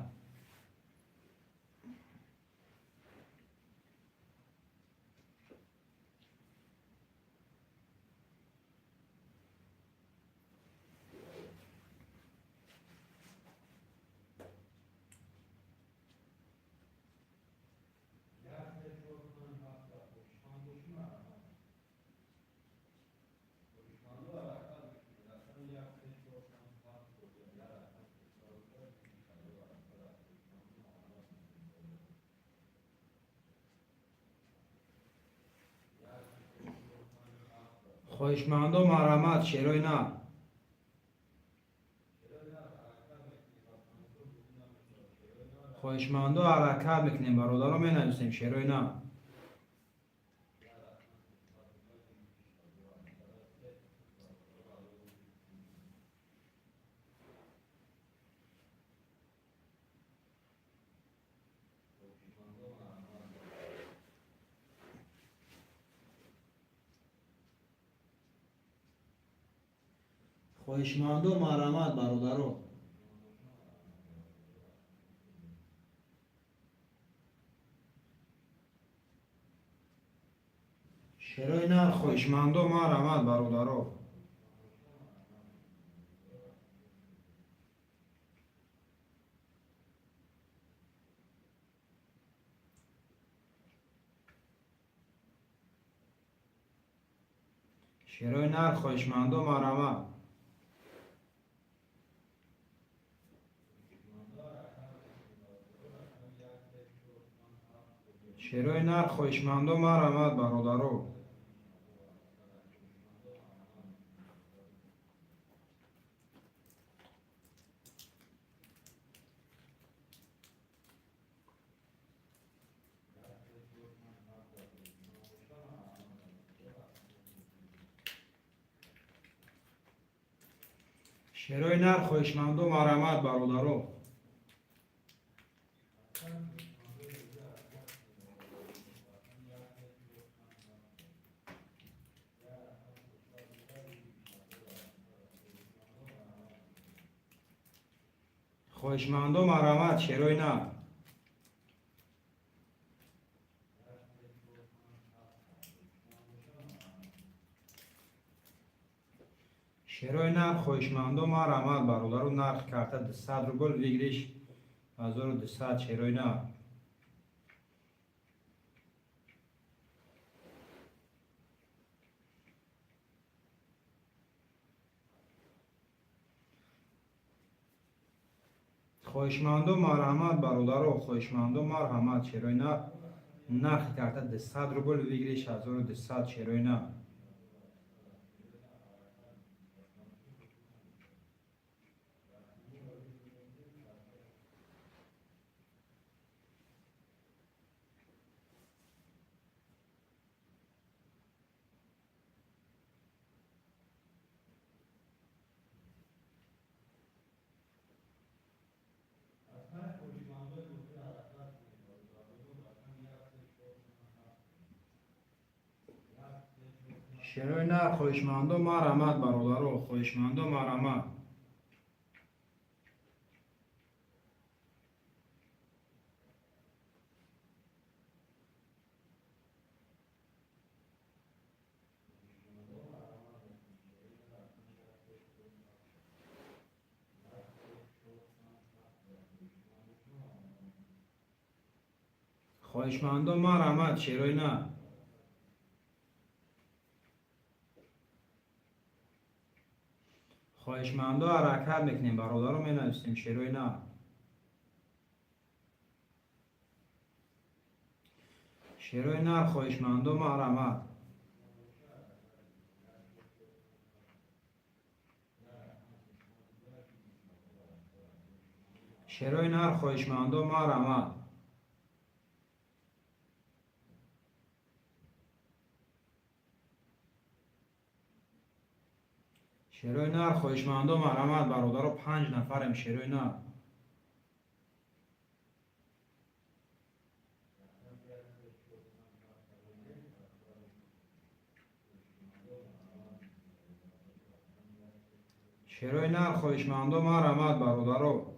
خواهشمندم مرحمت شیروی نر. خواهشمندم حرکت میکنیم برادرها می نویسیم شیروی نر. خواهشمندم مرحمت برادرها. شیروی نر خواهشمندم مرحمت برادرها. شیروی نر خویشمندو مرامت. شیروی نر خویشمندو مرامت برادرو. شیروی نر خویشمندو مرامت برادرو. خویشمندو مرامت شیروی نر. شیروی نر خویشمندو مرامت برادرو. نرخ کرده 200 روبل ویگریش 1200 شیروی نر. خویشمندو مرحمت برادرو. خویشمندو مرحمت شیروی نر. نرخ کرده 200 روبل ویگریش 1200 شیروی نر. شیروی نر خویشمندو مرحمت برادرو. خویشمندو مرحمت. خویشمندو مرحمت شیروی نر. خویشمندو حرکت میکنیم برادرو. می نویسیم شیروی نر. شیروی نر خویشمندو مرحمت. شیروی نر خویشمندو مرحمت. شیروی نر خویشمندو مرحمت برادرو. 5 نفریم شیروی نر. شیروی نر خویشمندو مرحمت برادرو.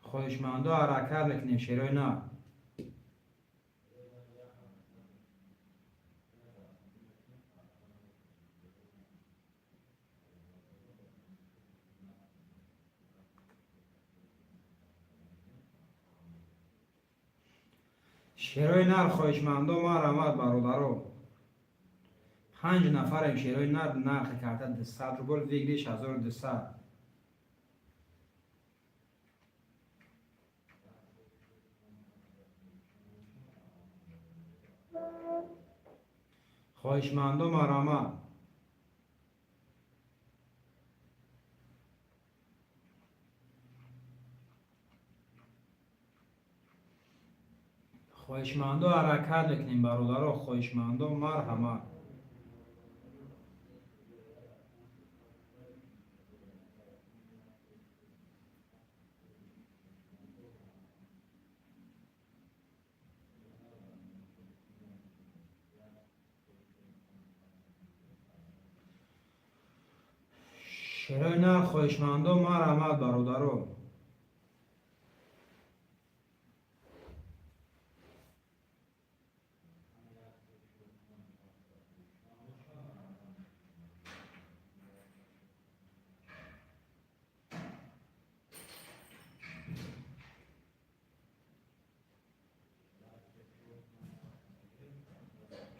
خویشمندو حرکت میکنیم شیروی نر. شیروی نر خویشمندو مرحمت برادرو. 5 نفریم شیروی نر. نرخ کرده 200 روبل ویگریش 1200. خویشمندو مرحمت. خویشمندو حرکت میکنیم برادرو. خویشمندو مرحمت. شیروی نر خویشمندو مرحمت برادرو.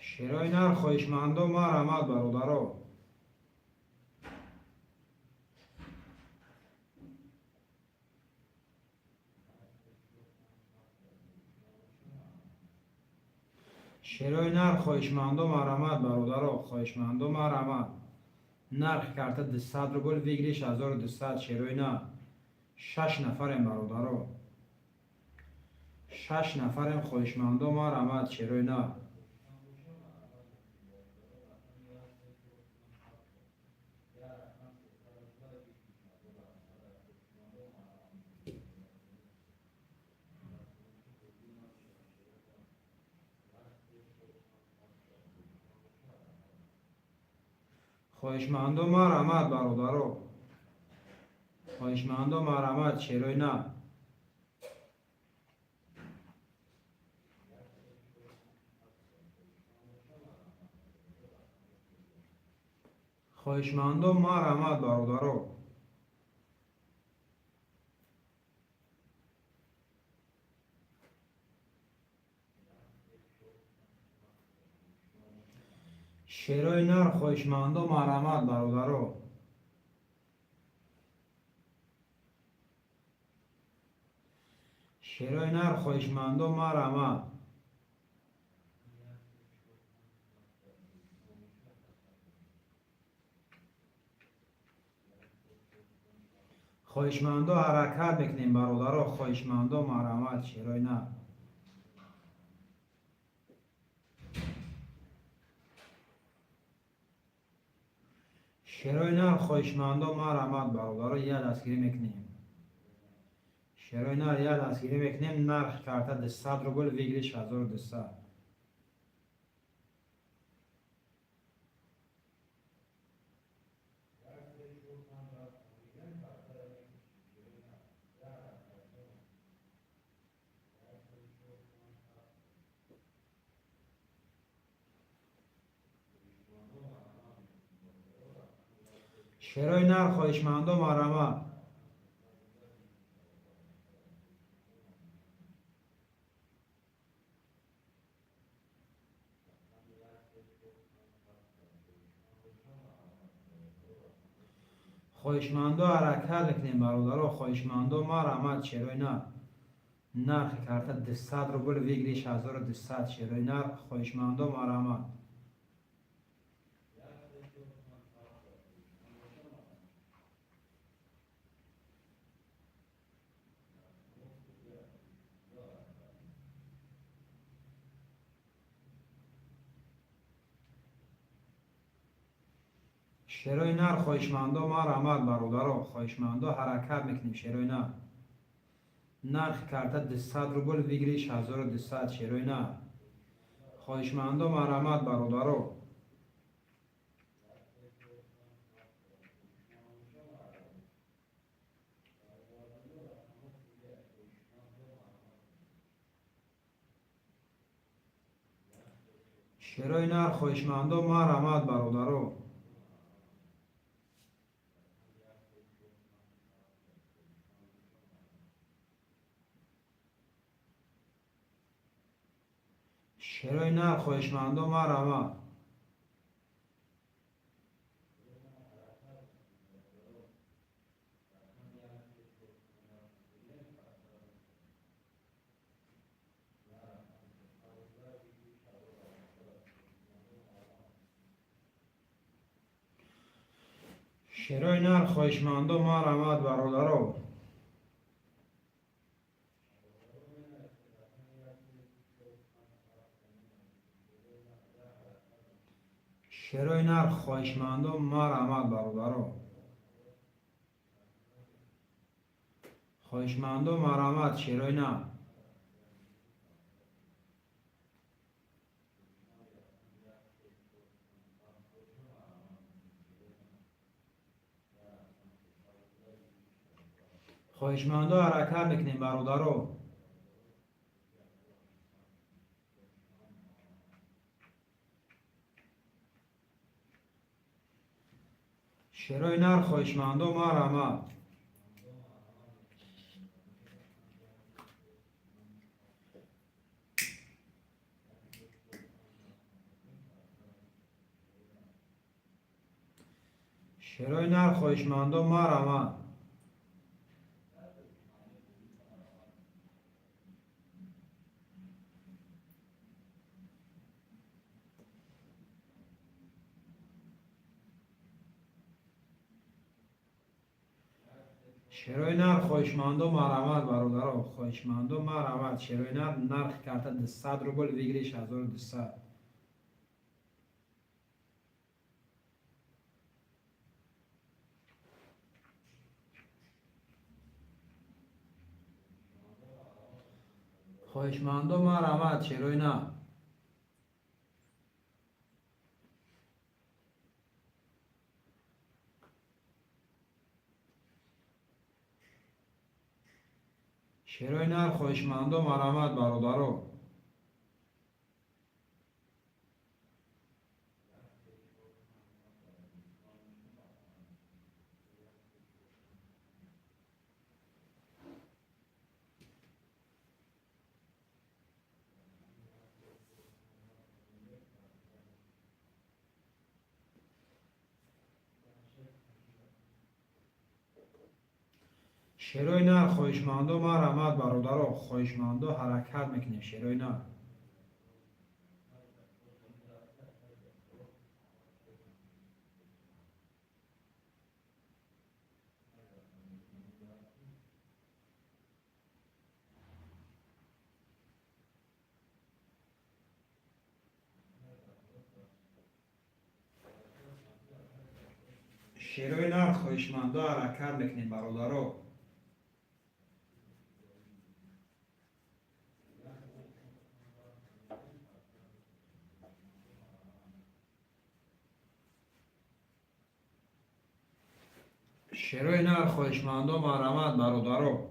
شیرای نر خواهشمندو ما رحمت برادرو. شیرای نر خواهشمندو ما رحمت برادرو. خواهشمندو ما رحمت. نرخ کرده 200 روبل ویگریش 1200 شیرای نر. 6 نفریم برادرو. 6 نفریم خواهشمندو ما رحمت شیرای نر. خواهشمندو ما رحمت برادرو. خواهشمندو ما رحمت شیرای نر. خواهشمندو ما رحمت برادرو. شیرای نر خواهشمندو ما رحمت برادرو. شیرای نر خواهشمندو ما رحمت. خواهشمندو حرکت میکنیم برادرو. خواهشمندو ما رحمت شیرای نر. شیرای نر خواهشمندو ما رحمت برادرو. یه دستگیری میکنیم. شیرای نر یه دستگیری میکنیم. نرخ کرده 200 روبل ویگریش 1200. شیرای نر خواهشمندو ما رحمت. خواهشمندو حرکت میکنیم برادرو. خواهشمندو ما رحمت شیرای نر. نرخ کرده 200 روبل ویگریش 1200 شیرای نر. خواهشمندو ما رحمت. شیرای نر خواهشمندو ما رحمت برادرو. خواهشمندو حرکت میکنیم شیرای نر. نرخ کرده 200 روبل ویگریش 1200 شیرای نر. خواهشمندو ما رحمت برادرو. شیرای نر خواهشمندو ما رحمت برادرو. شیرای نر خواهشمندو ما رحمت. شیرای نر خواهشمندو ما رحمت برادرو. شیرای نر خواهشمندو ما رحمت برادرو. خواهشمندو ما رحمت شیرای نر. خواهشمندو حرکت میکنیم برادرو. شیرای نر خواهشمندو ما رحمت. شیرای نر خویشمندو مار آمد. شیرای نر خویشمندو مار آمد برادرها، خویشمندو مار آمد. شیرای نر نرخ کرده 200 روبل ویگریش 1200. خویشمندو مار آمد شیرای نر. شیرای نر خویشمندو مار آمد برادرها. شیرای نر خویشمندو مار آمد برادرها، خویشمندو حرکت میکنه شیرای نر. شیرای نر خویشمندو حرکت میکنه برادرها. شیرای نر خویشمندو مار آمد برادرها.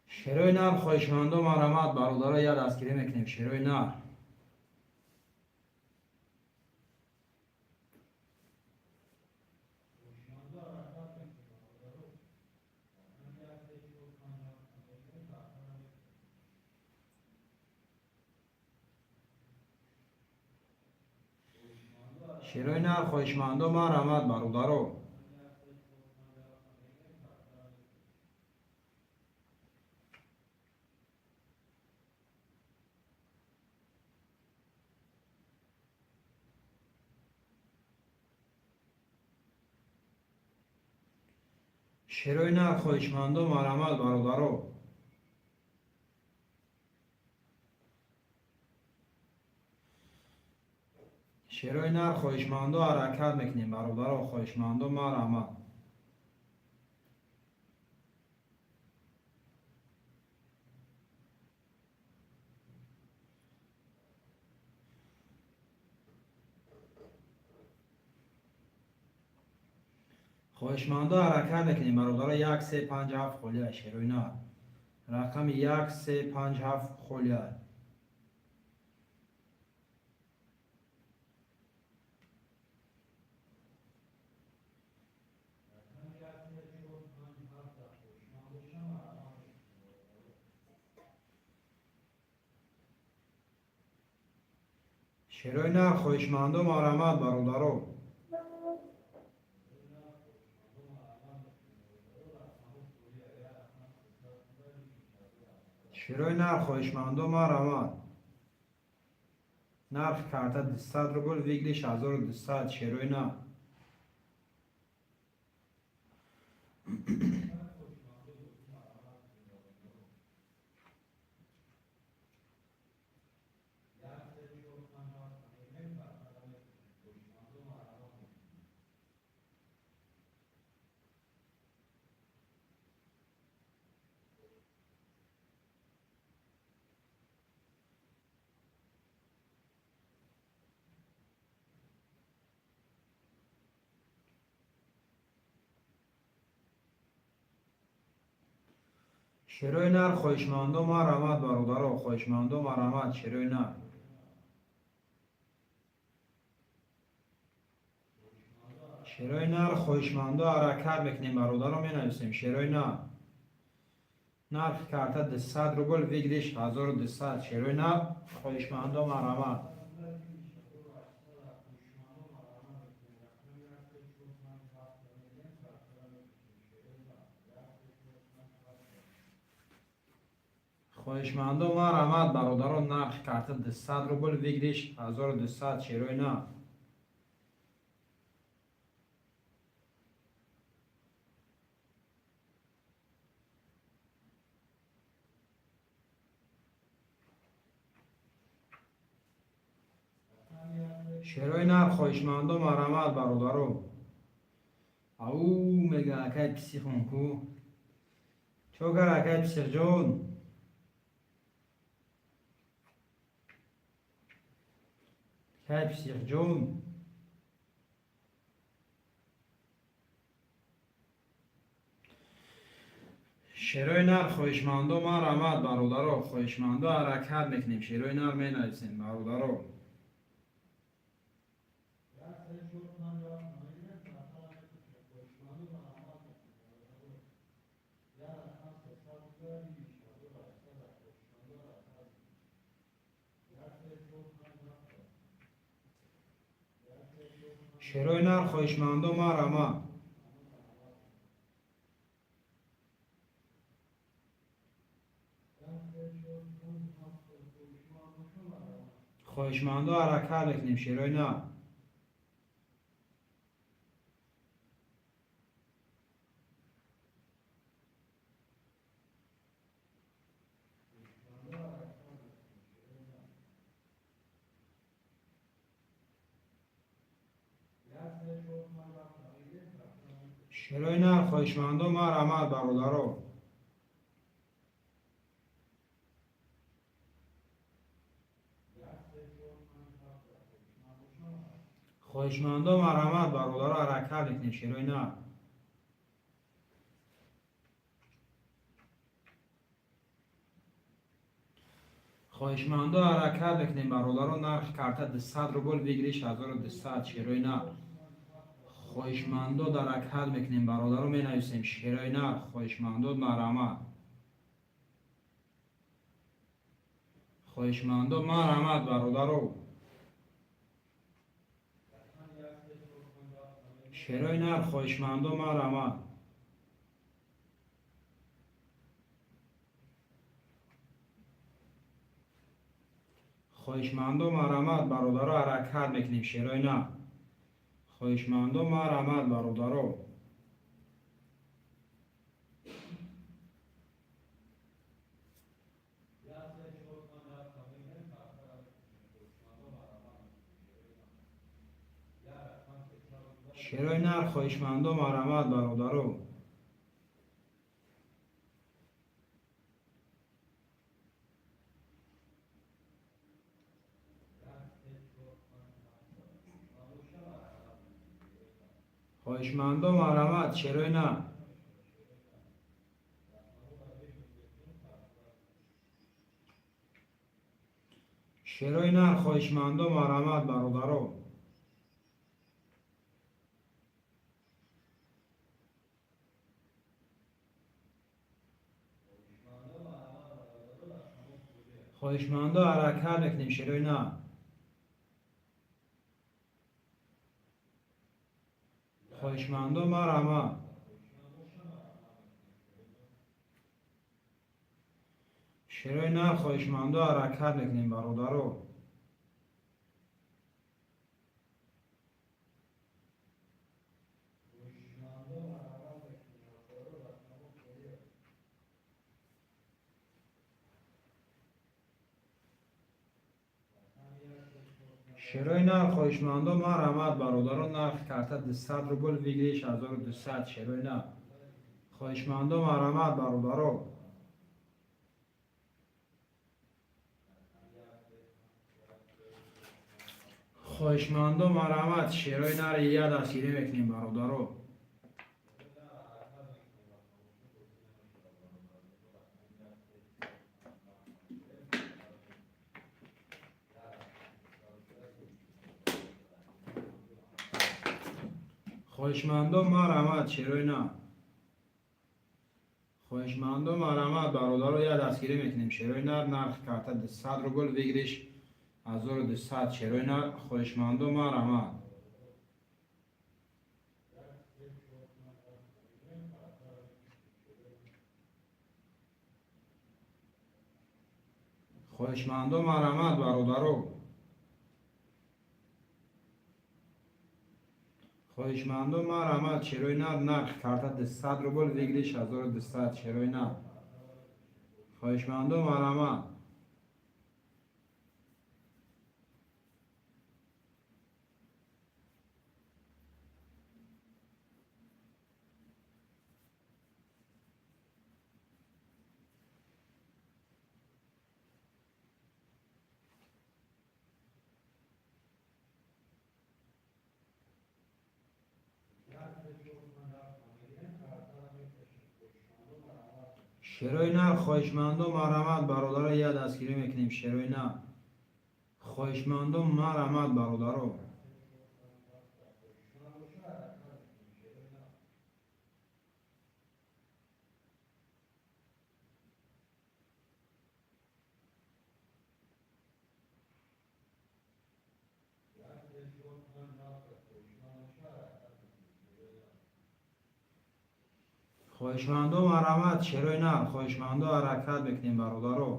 شیرای نر خویشمندو مار آمد برادرها. یه دستگیری میکنیم شیرای نر. شیرای نر خویشمندو مار آمد برادرها. شیرای نر خویشمندو مار آمد برادرها. شیرای نر خویشمندو حرکت میکنیم برادرها، خویشمندو مار آمد. خویشمندو حرکت میکنیم برادرها. 1357 خلیه شیرای نر. رقم 1357 خلیه. شیرای نر خویشمندو مار آمد برادرها. شیرای نر خویشمندو مار آمد. نرخ کرده 200 روبل ویگلیش 1200. شیرای نر. شیروی نر خواهشمندم مرحمت برادرها خواهشمندم مرحمت شیروی نر شیروی نر خواهشمندم حرکت میکنیم برادرها می نویسیم شیروی نر نرخ کارت 200 روبل ویگریش 1200 شیروی نر خواهشمندم مرحمت خواهشمندم مرحمت برادران نرخ کارت 200 روبل ویگریش 1200 شیروی نر شیروی نر خواهشمندم مرحمت برادران او میگه اکای پسیخون کو چوکر اکای پسیخ جون اکای پسیخ جون شیروی نر خواهشمندم مرحمت برادران خواهشمندم حرکت میکنیم شیروی نر می نویسیم برادران شیروی نر خواهشمندم مرحمت خواهشمندم حرکت میکنیم شیروی نر شیروی نر خواهشمندم مرحمت برادران خواهشمندم مرحمت برادران حرکت میکنیم شیروی نر خواهشمندم حرکت میکنیم برادران نرخ کارت 200 روبل ویگریش 1200 شیروی نر خواهشمندم در حرکت میکنیم برادران می نویسیم شیروی نر خواهشمندم مرحمت خواهشمندم مرحمت برادران شیروی نر خواهشمندم مرحمت خواهشمندم مرحمت برادران حرکت میکنیم شیروی نر خواهشمندم مرحمت برادران شیروی نر خواهشمندم مرحمت برادران خواهشمندم مرحمت شیروی نر شیروی نر خواهشمندم مرحمت برادران خواهشمندم حرکت میکنیم شیروی نر خواهشمندم مرحمت شیروی نر خواهشمندم حرکت میکنیم برادران شیروی نر خواهشمندم مرحمت برادران نرخ کارت 200 روبل ویگریش 1200 شیروی نر خواهشمندم مرحمت برادران خواهشمندم مرحمت شیروی نر یه دستگیری میکنیم برادران خواهشمندم مرحمت چرای نه. خواهشمندم مرحمت برادر رو یه دستگیری میکنیم چرای نه. نرخ کارت 200 روبل بگیریش 1200 چرای نه. خواهشمندم مرحمت. خواهشمندم مرحمت برادر. خواهشمندم مرحمت چرای نه. نرخ کارت 200 روبل بگیریش 1200 چرای نه. خواهشمندم مرحمت. شروع نه. خواهشمندم مرحمت برادر یه دستگیری میکنیم شروع نه. خواهشمندم مرحمت برادر. خواهشمندم مرحمت شروع نه. خواهشمندم حرکت میکنیم برادر.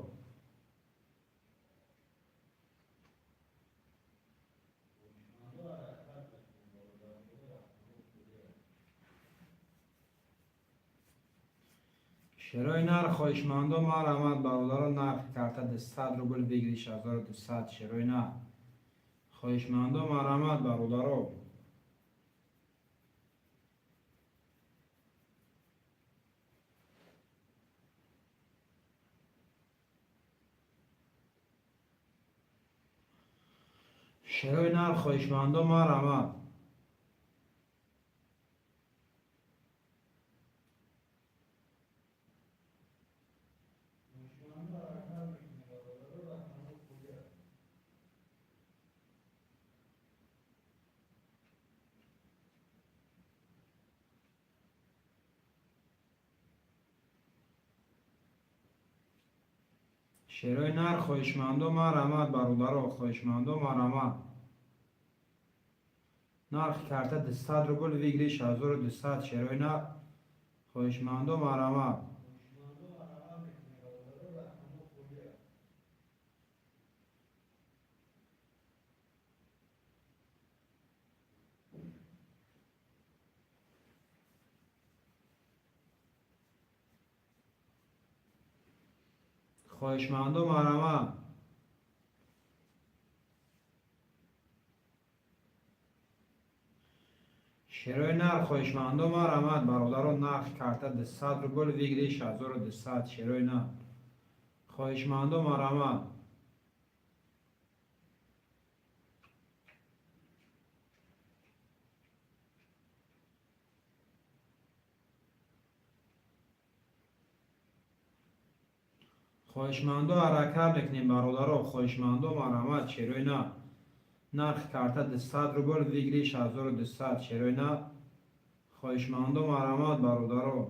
شروع نه. خواهشمندم مرحمت برادر. نرخ کارت 200 روبل بگیریش 1200 شروع نه. خواهشمندم مرحمت برادر. شروع نه. خواهشمندم مرحمت. شروع نه. خواهشمندم مرحمت برادر. خواهشمندم مرحمت. نرخ کارت 200 روبل بگیریش 1200 شروع نه. خواهشمندم مرحمت. خواهشمندم مرحمت. شروع نه. خواهشمندم مرحمت برادر. نرخ کارت 200 روبل بگیریش 1200 شروع نه. خواهشمندم مرحمت. خواهشمندم حرکت میکنیم برادر. خواهشمندم مرحمت شروع نه. نرخ کارت 200 روبل بگیریش 1200 شروع نه. خواهشمندم مرحمت برادر.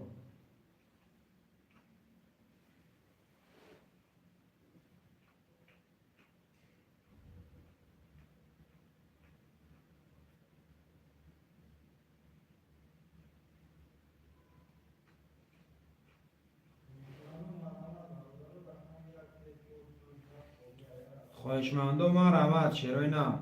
خواهشمندم مرحمت شروع نه.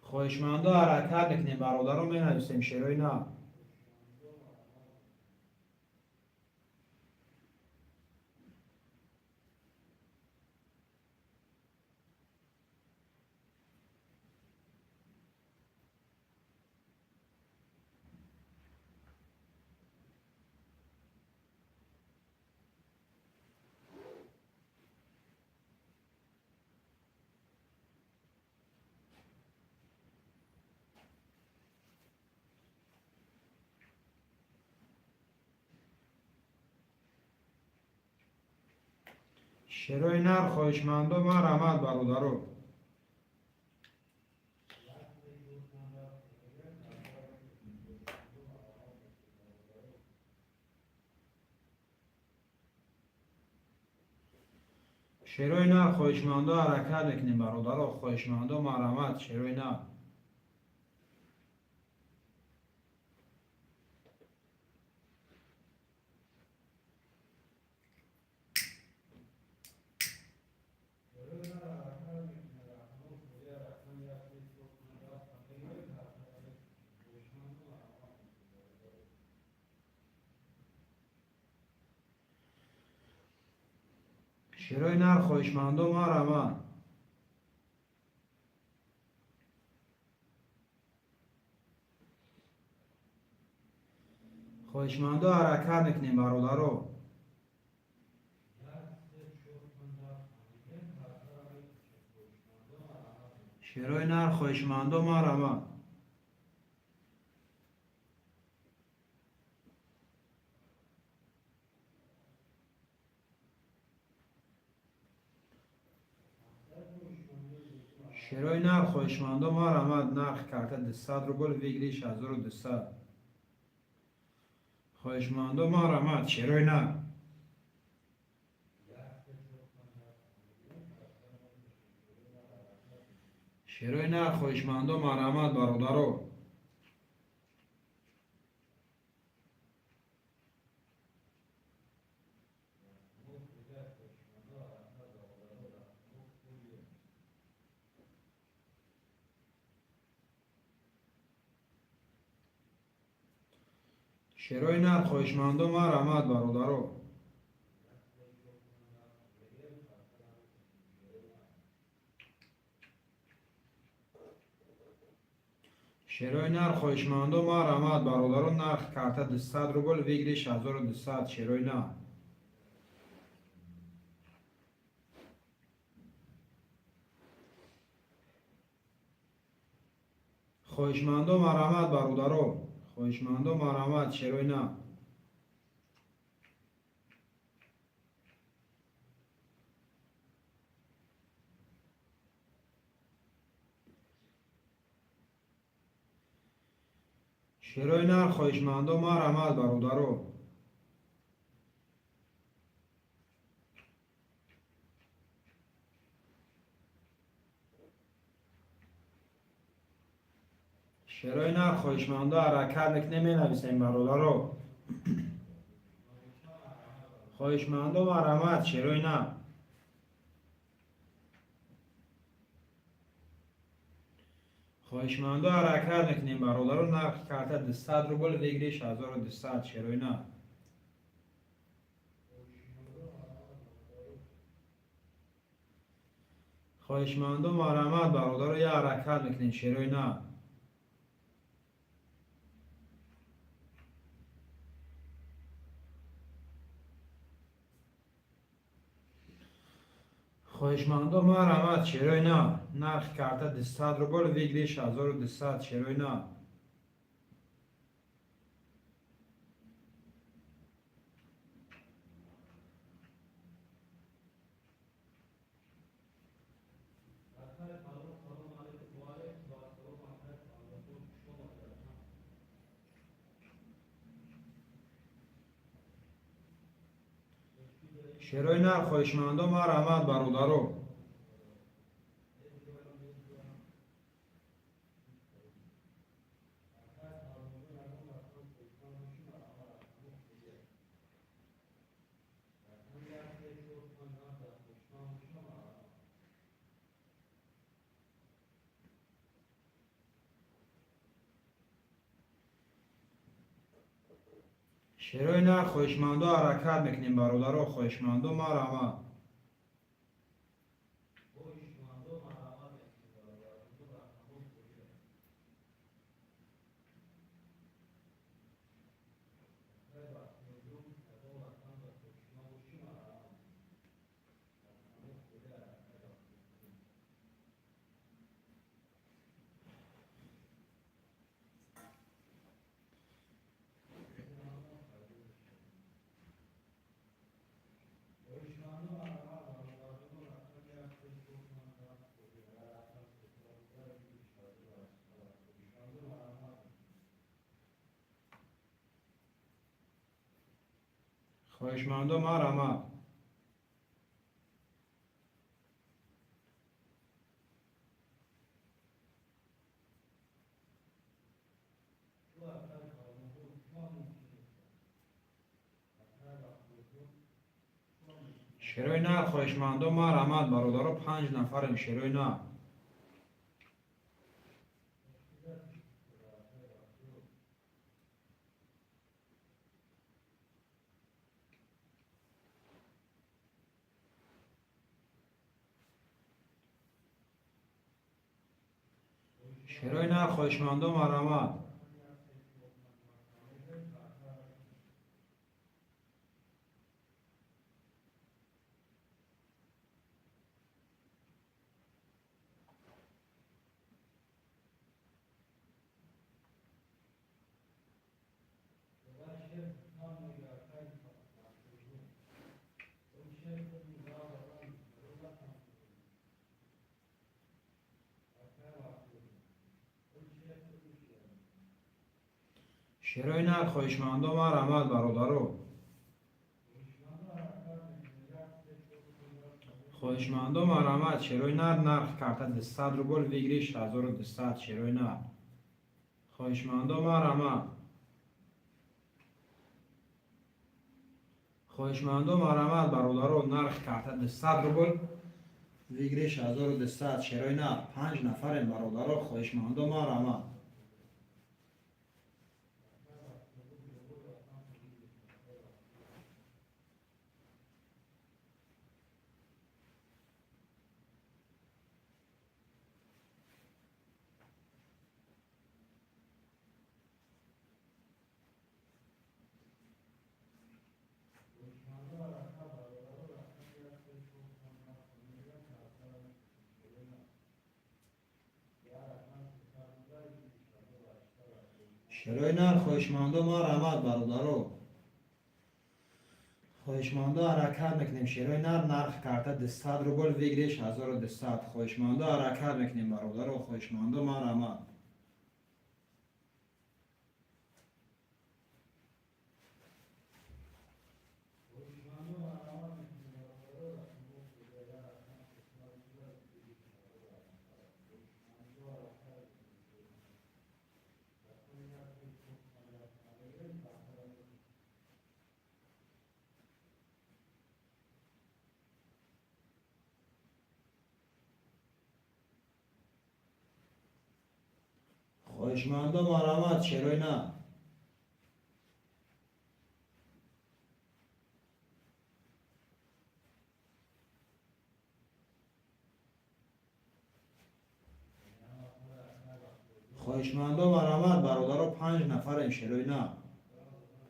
خواهشمندم حرکت میکنیم برادر رو مینویسیم شروع نه. شیروی نر خواهشمندم مرحمت برادرو. شیروی نر خواهشمندم حرکت میکنیم برادرو. خواهشمندم مرحمت شیروی نر. شیروی نر خواهشمندم مرحمت. خواهشمندم حرکت میکنیم برادرو. شیروی نر خواهشمندم مرحمت. شیروی نر خواهشمندم مرحمت. نرخ کرده 200 روبل ویگریش 1200. خواهشمندم مرحمت شیروی نر. شیروی نر خواهشمندم مرحمت برادرو. شیروی نر خواهشمندم مرحمت برادرو. شیروی نر خواهشمندم مرحمت برادرو. نرخ کرده 200 روبل ویگریش 1200. شیروی نر. خواهشمندم مرحمت برادرو. خواهشمندم مرحمت شیروی نر. شیروی نر خواهشمندم مرحمت برادرو. شیروی نر خواهشمندم حرکت میکنیم می نویسیم برادرو. خواهشمندم مرحمت شیروی نر. خواهشمندم حرکت میکنیم برادرو. نرخ کرده 200 روبل ویگریش 1200. شیروی نر. خواهشمندم مرحمت برادرو. یه حرکت میکنیم شیروی نر. خواهشمندم مرحمت شیروی نر. نرخ کرده 200 روبل ویگریش 1200. شیروی نر. شیروی نر خواهشمندم مرحمت برادرو. شیروی نر خواهشمندم حرکت میکنیم برادرو. خواهشمندم مرحمت. خواهشمندم مرحمت. شروع نه خواهشمندم مرحمت برادر 5 نفریم شروع نه. شروع نه خواهشمندم مرحمت. شروع نه خواهشمندم مرحمت برادر. خواهشمندم مرحمت شروع نه نرخ کارت 200 روبل بگیری 6200 شروع نه. خواهشمندم مرحمت. خواهشمندم مرحمت برادر نرخ کارت 200 روبل بگیری 6200 شروع نه. 5 نفریم برادر خواهشمندم مرحمت. شروع نه خواهشمندم مرحمت برادر. خواهشمنده حرکت میکنیم شروع نرخ کارت 200 روبل بگیری 6200 خواهشمنده حرکت میکنیم برادر. خواهشمنده مرحمت. خواهشمنده مرحمت شروع نه. خواهشمنده مرحمت برادر 5 نفریم شروع نه.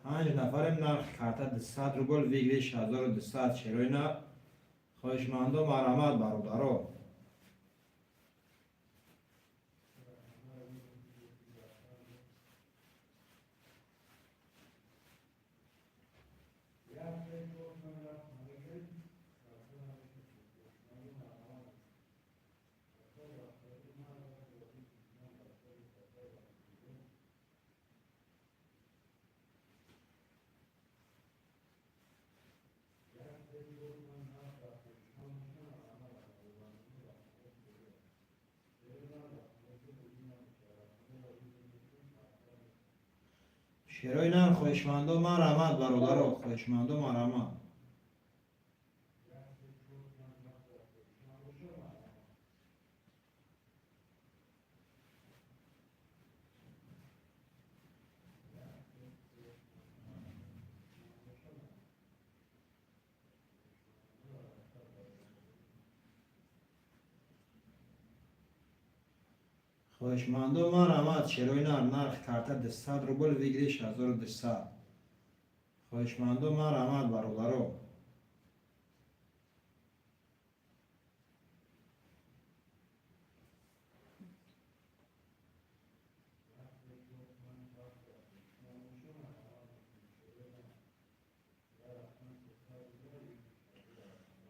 5 نفریم نرخ کارت 200 روبل بگیری 6200 شروع نه. خواهشمنده مرحمت برادر. شروع نه خواهشمنده مرحمت برادر. خواهشمنده مرحمت. خواهشمنده مرحمت شروع نرخ کارت 200 روبل بگیری 6200 خواهشمنده مرحمت برادر.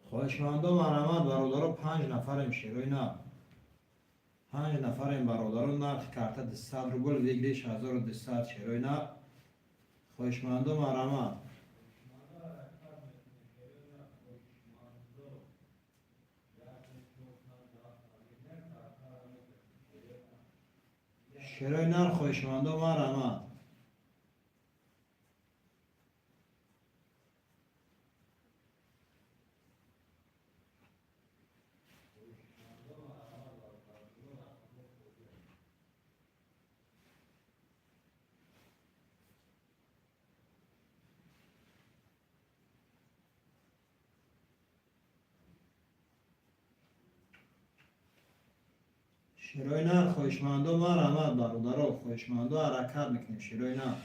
خواهشمنده مرحمت برادر 5 نفریم شروع نه. 5 نفریم برادر نرخ کارت 200 روبل بگیری 6200 شروع نه. خواهشمنده مرحمت. شیرای نر خویشمند و مرحمت. شیرای نر خویشمند و مرحمت برادرها، خویشمند و حرکت میکنیم شیرای نر.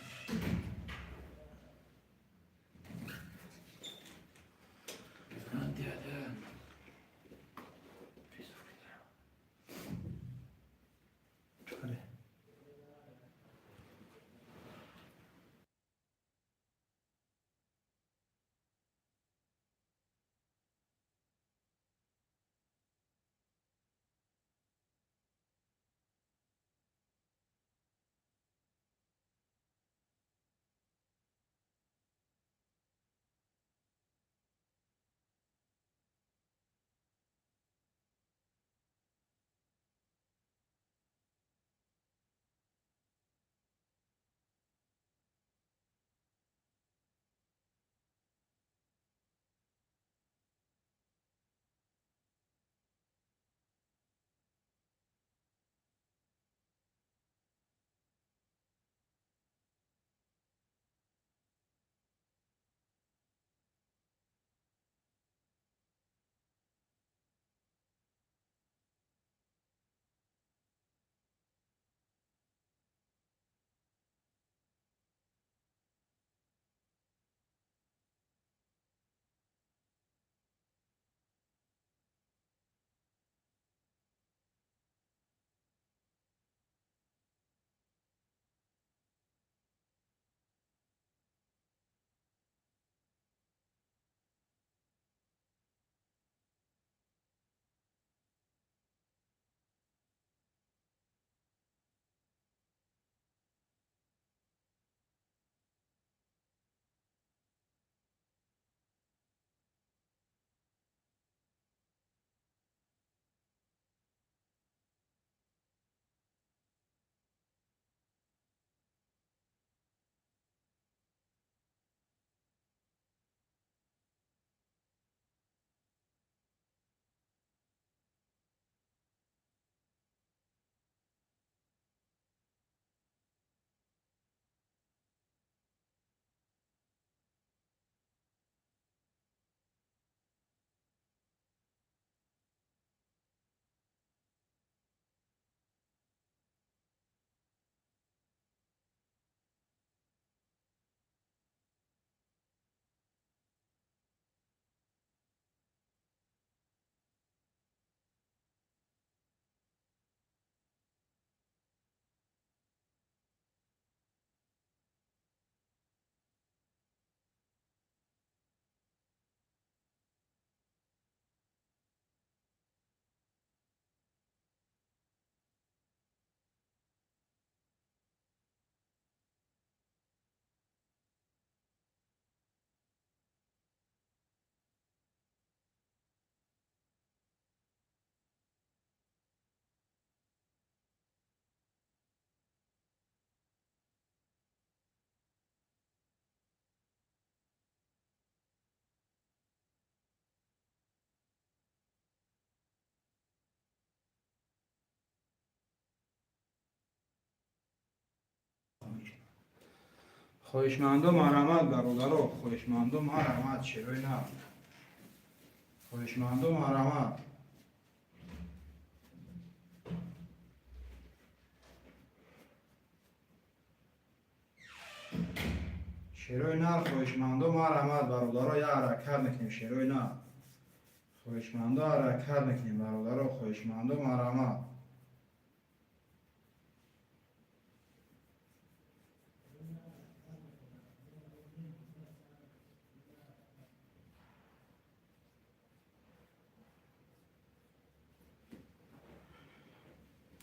خویشمند و مرحمت برادرها، خویشمند و مرحمت شیرای نر. خویشمند و مرحمت. شیرای نر خویشمند و مرحمت برادرها، یه حرکت میکنیم شیرای نر. خویشمند و حرکت میکنیم برادرها، خویشمند و مرحمت.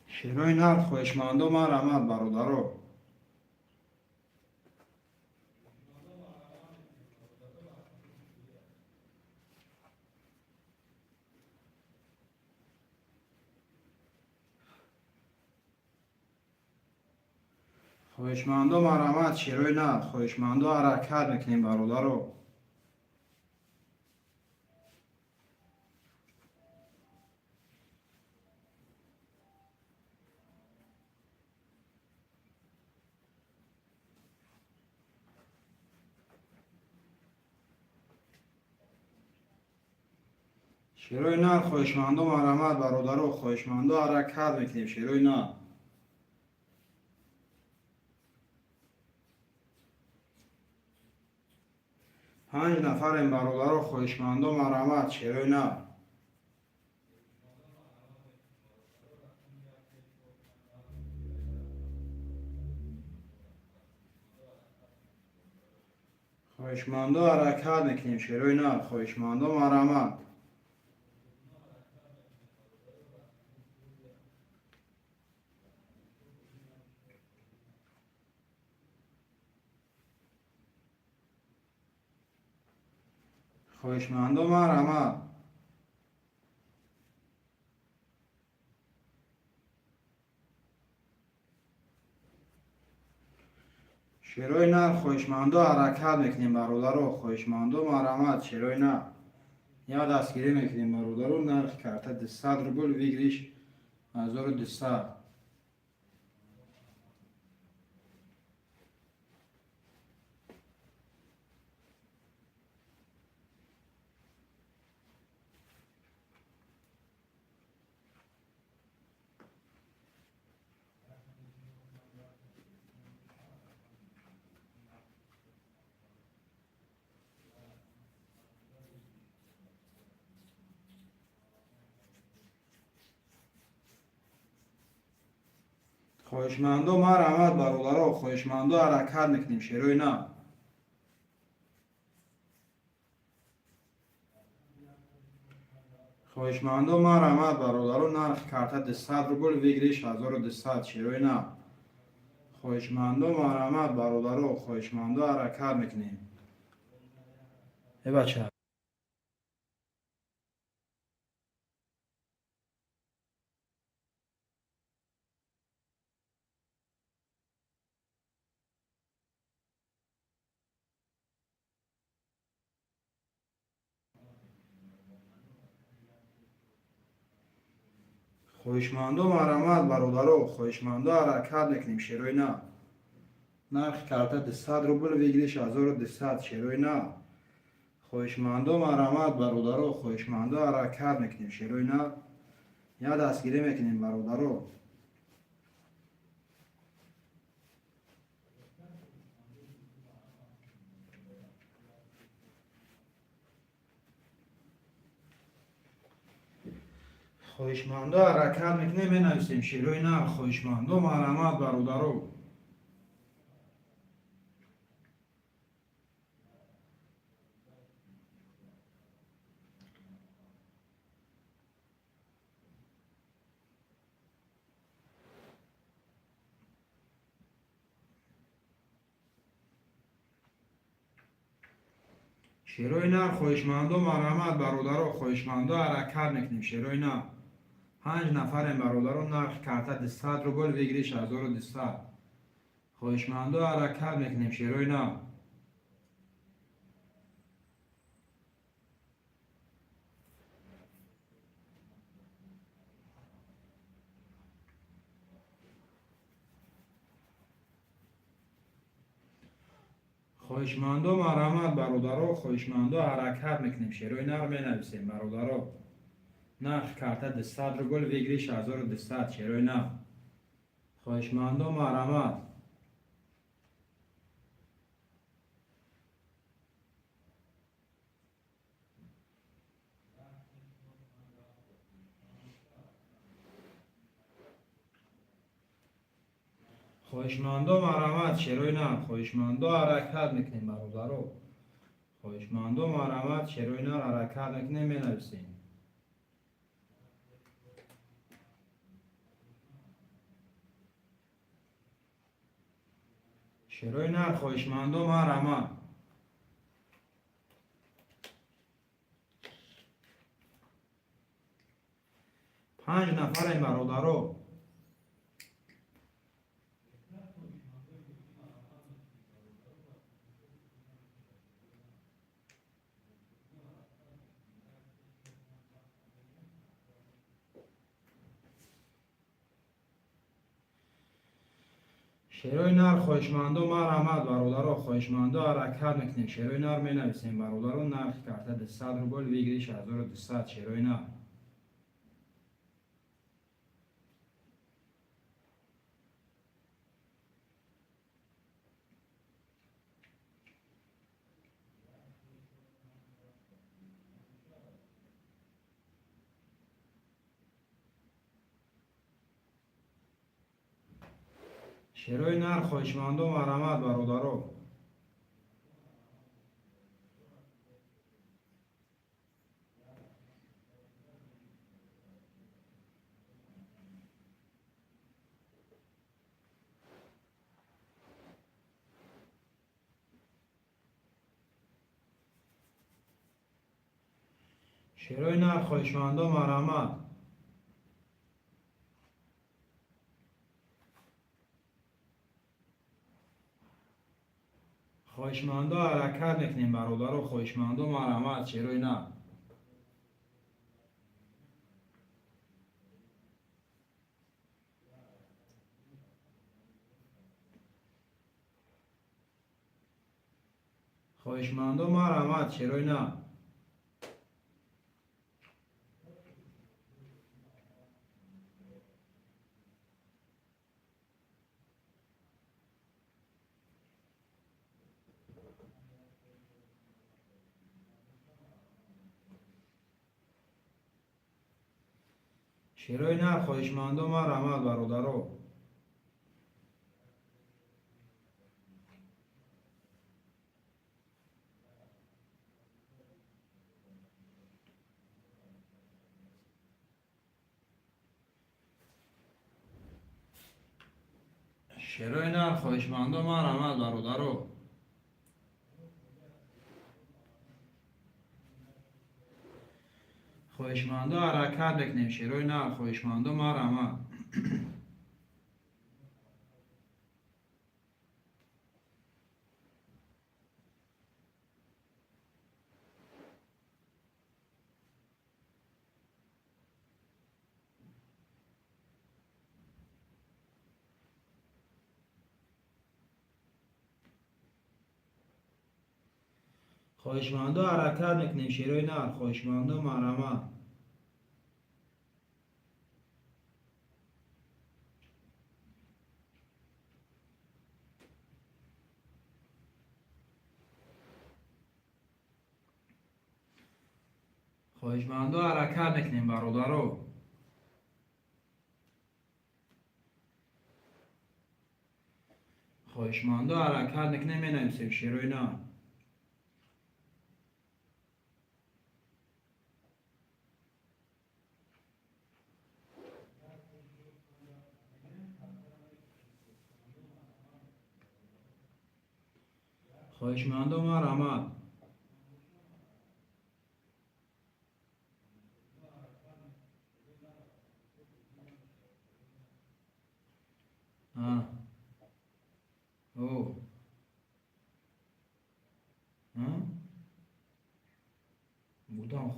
شیرای نر خویشمند و مرحمت برادرها. خواهشمندم مرحمت شیروی نه خواهشمندم حرکت میکنیم برادرو. شیروی نه خواهشمندم مرحمت برادرو خواهشمندم حرکت میکنیم شیروی نه. 5 نفریم برادرو خواهشمندم مرحمت شیروی نه. خواهشمندم حرکت میکنیم شیروی نه خواهشمندم مرحمت. خواهشمندم مرحمت. شیروی نه خواهشمندم حرکت میکنیم برادرو خواهشمندم مرحمت شیروی نه. یا دستگیری میکنیم برادرو نرخ کرده 200 روبل ویگریش 1200. خواهشمندم مرحمت برادرو خواهشمندم حرکت میکنیم شیروی نه. خواهشمندم مرحمت برادرو نرخ کرده 200 روبل ویگریش 1200 شیروی نه. خواهشمندم مرحمت برادرو خواهشمندم حرکت میکنیم. ای بچه خواهشمندم مرحمت برادرو خواهشمندم حرکت میکنیم شیروی نه. نرخ کرده 200 روبل ویگریش 1200 شیروی نه. خواهشمندم مرحمت برادرو خواهشمندم حرکت میکنیم شیروی نه. یا دستگیری میکنیم برادرو. خواهشمندم حرکت میکنیم مینویسیم شیروی نه خواهشمندم مرحمت برادرو. شیروی نه خواهشمندم مرحمت برادرو خواهشمندم حرکت میکنیم شیروی نه. 5 نفریم برادرو نرخ کرده 200 روبل ویگریش 1200. خواهشمندم حرکت میکنیم شیروی نه. خواهشمندم مرحمت برادرو خواهشمندم حرکت میکنیم شیروی نه رو مینویسیم برادرو. نرخ کرده 200 روبل ویگریش 1200 شیروی نه. خواهشمندم مرحمت. خواهشمندم مرحمت شیروی نه خواهشمندم حرکت میکنیم برادرو خواهشمندم مرحمت شیروی نه حرکت میکنیم مینویسیم. شیروی نه خواهشمندم مرحمت. 5 نفریم برادرو. شیروی نر خوشمندو ما رحمت برادرو خوشمندو حرکت میکنیم. شیروی نر می نویسیم برادرو. نرخ کارت 200 روبل ویگری 6200. شیروی نر شیروی نر خوشمندو ما رحمت برادرو. شیروی نر خوشمندو ما رحمت. خوشمندو حرکت میکنیم برادرو. خوشمندو ما رحمت. شیروی نر خوشمندو ما رحمت. شیروی نر شیروی نر خوشمندو ما رحمت برادرو. شیروی نر خوشمندو ما رحمت برادرو. خوشمندو حرکت میکنیم. شیروی نر خوشمندو ما رحمت. خوشمندو حرکت میکنیم. شیروی نر خوشمندو ما رحمت. خوشمندو حرکت میکنیم برادرو. خوشمندو حرکت میکنیم. می نویسیم شیروی نر خوشمندو ما رحمت. ها او ها بودم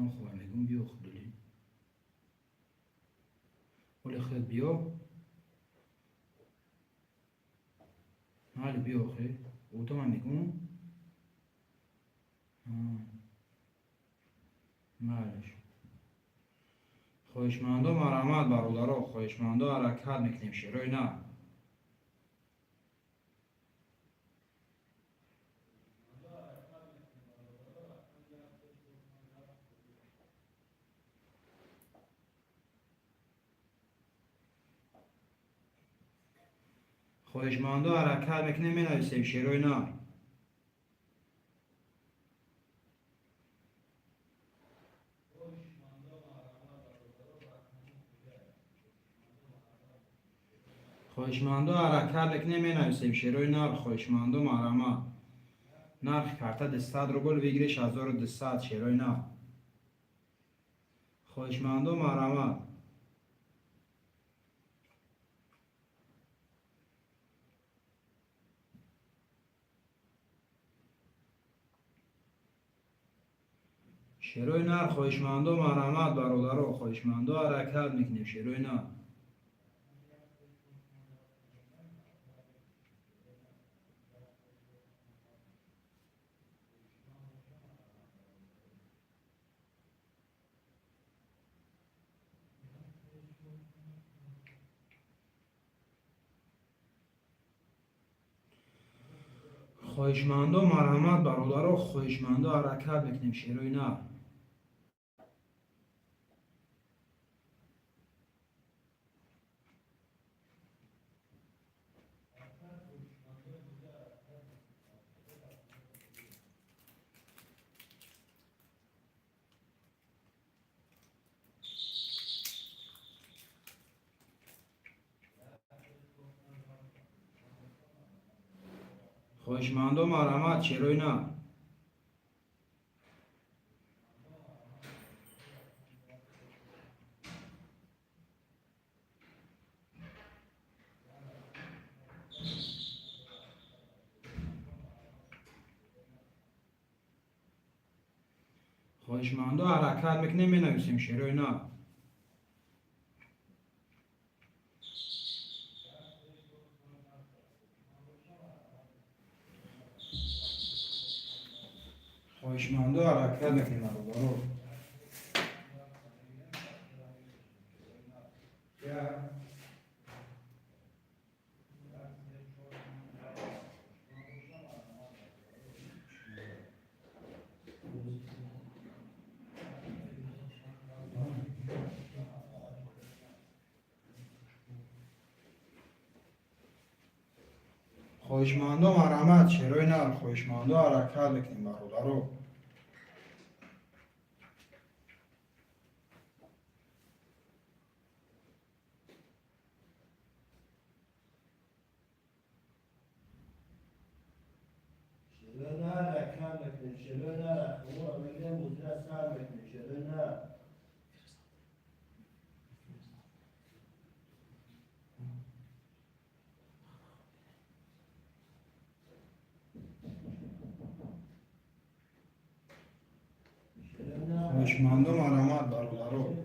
خواه میگم بیا خودلی ولی خود بیا حالی بیا خیلی بودم هم میگم معلش. خوشمندو ما رحمت برادرو. خوشمندو حرکت میکنیم. شیروی نر خوشمندو حرکت میکنیم. می نویسیم شیروی نر خوشمندو حرکت میکنیم. می نویسیم شیروی نر خوشمندو ما رحمت. نرخ کارت 200 روبل ویگری 6200. شیروی نر خوشمندو ما رحمت. شیروی نر خوشمندو ما رحمت برادرو. خوشمندو حرکت میکنیم. شیروی نر خواهشمند و مرحمت برادر خواهشمند و حرکت میکنیم شیروی نه. خواهشمند و مرحمت شیروی نه. خواهشمند و حرکت میکنیم می نویسیم شیروی نه. خواهشمند و حرکت میکنیم برادر. خواهشمند و مرحمت شیروی نه. خواهشمند و حرکت میکنیم برادر. خواهشمند و مرحمت برادر.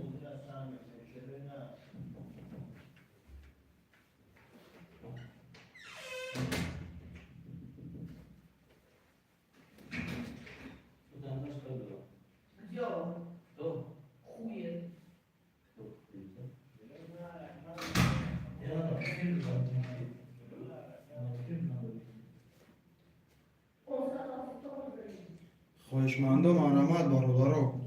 خواهشمند و مرحمت برادر.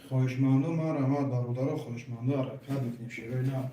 خواهشمند و مرحمت برادر. خواهشمند و حرکت میکنیم شیروی نه.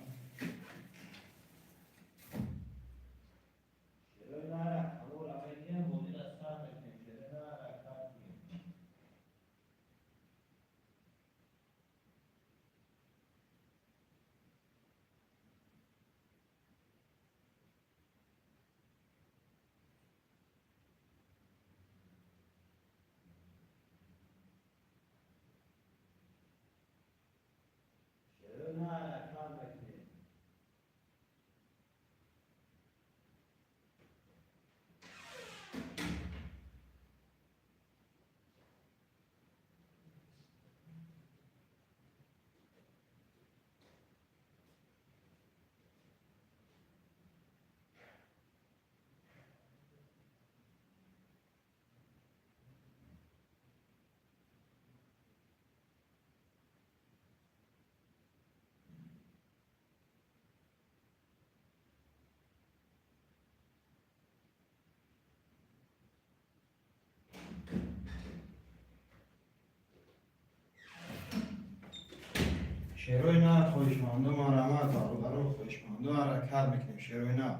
شیروی نه. خواهشمند و مرحمت برادر. خواهشمند و حرکت میکنیم شیروی نه.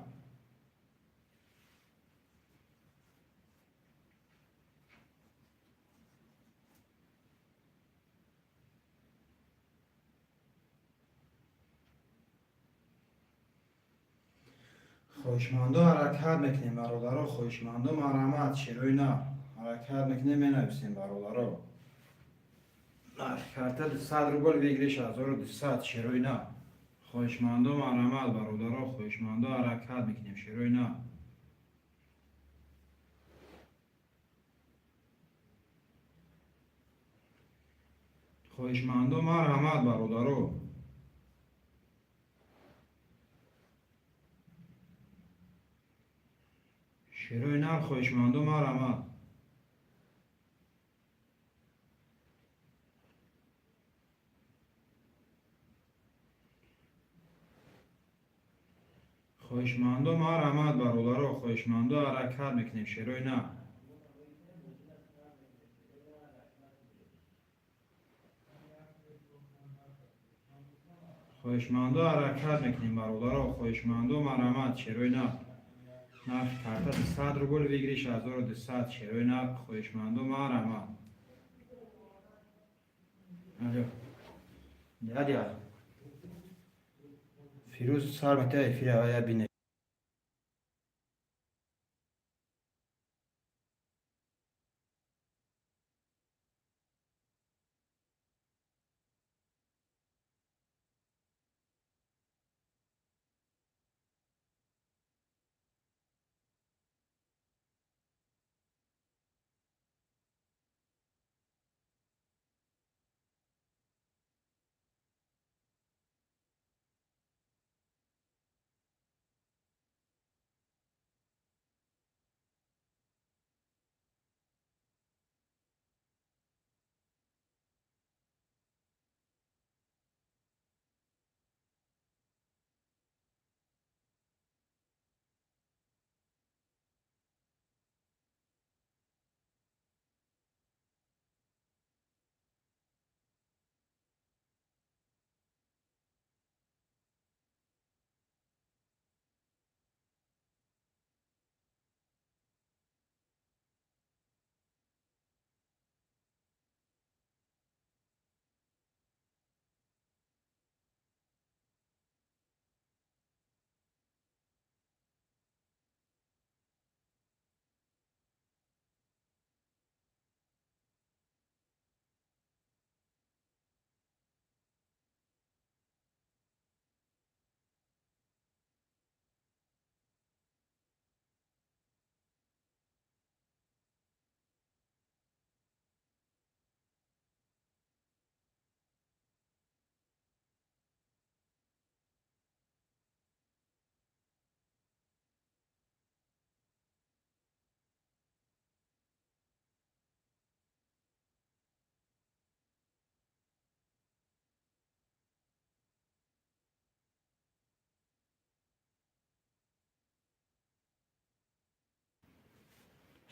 خواهشمند و حرکت میکنیم برادر. خواهشمند و مرحمت شیروی نه. حرکت میکنیم می نویسیم برادر. کارت 200 روبل بگیریش 1200 شیروی نه. خواهشمند و مرحمت برادر. خواهشمند و حرکت میکنیم شیروی نه. خواهشمندم مرحمت برادرو. شیروی نر خواهشمندم مرحمت. خواهشمندم مرحمت برادرو. خواهشمندم حرکت میکنیم شیروی نه. خواهشمندم حرکت میکنیم برادرو. خواهشمندم مرحمت شیروی نه. نرخ کارت 100 روبل بگیری 6200 شیروی نه. خواهشمندم مرحمت. الو دادیا فیروز سر متای فیره بینه.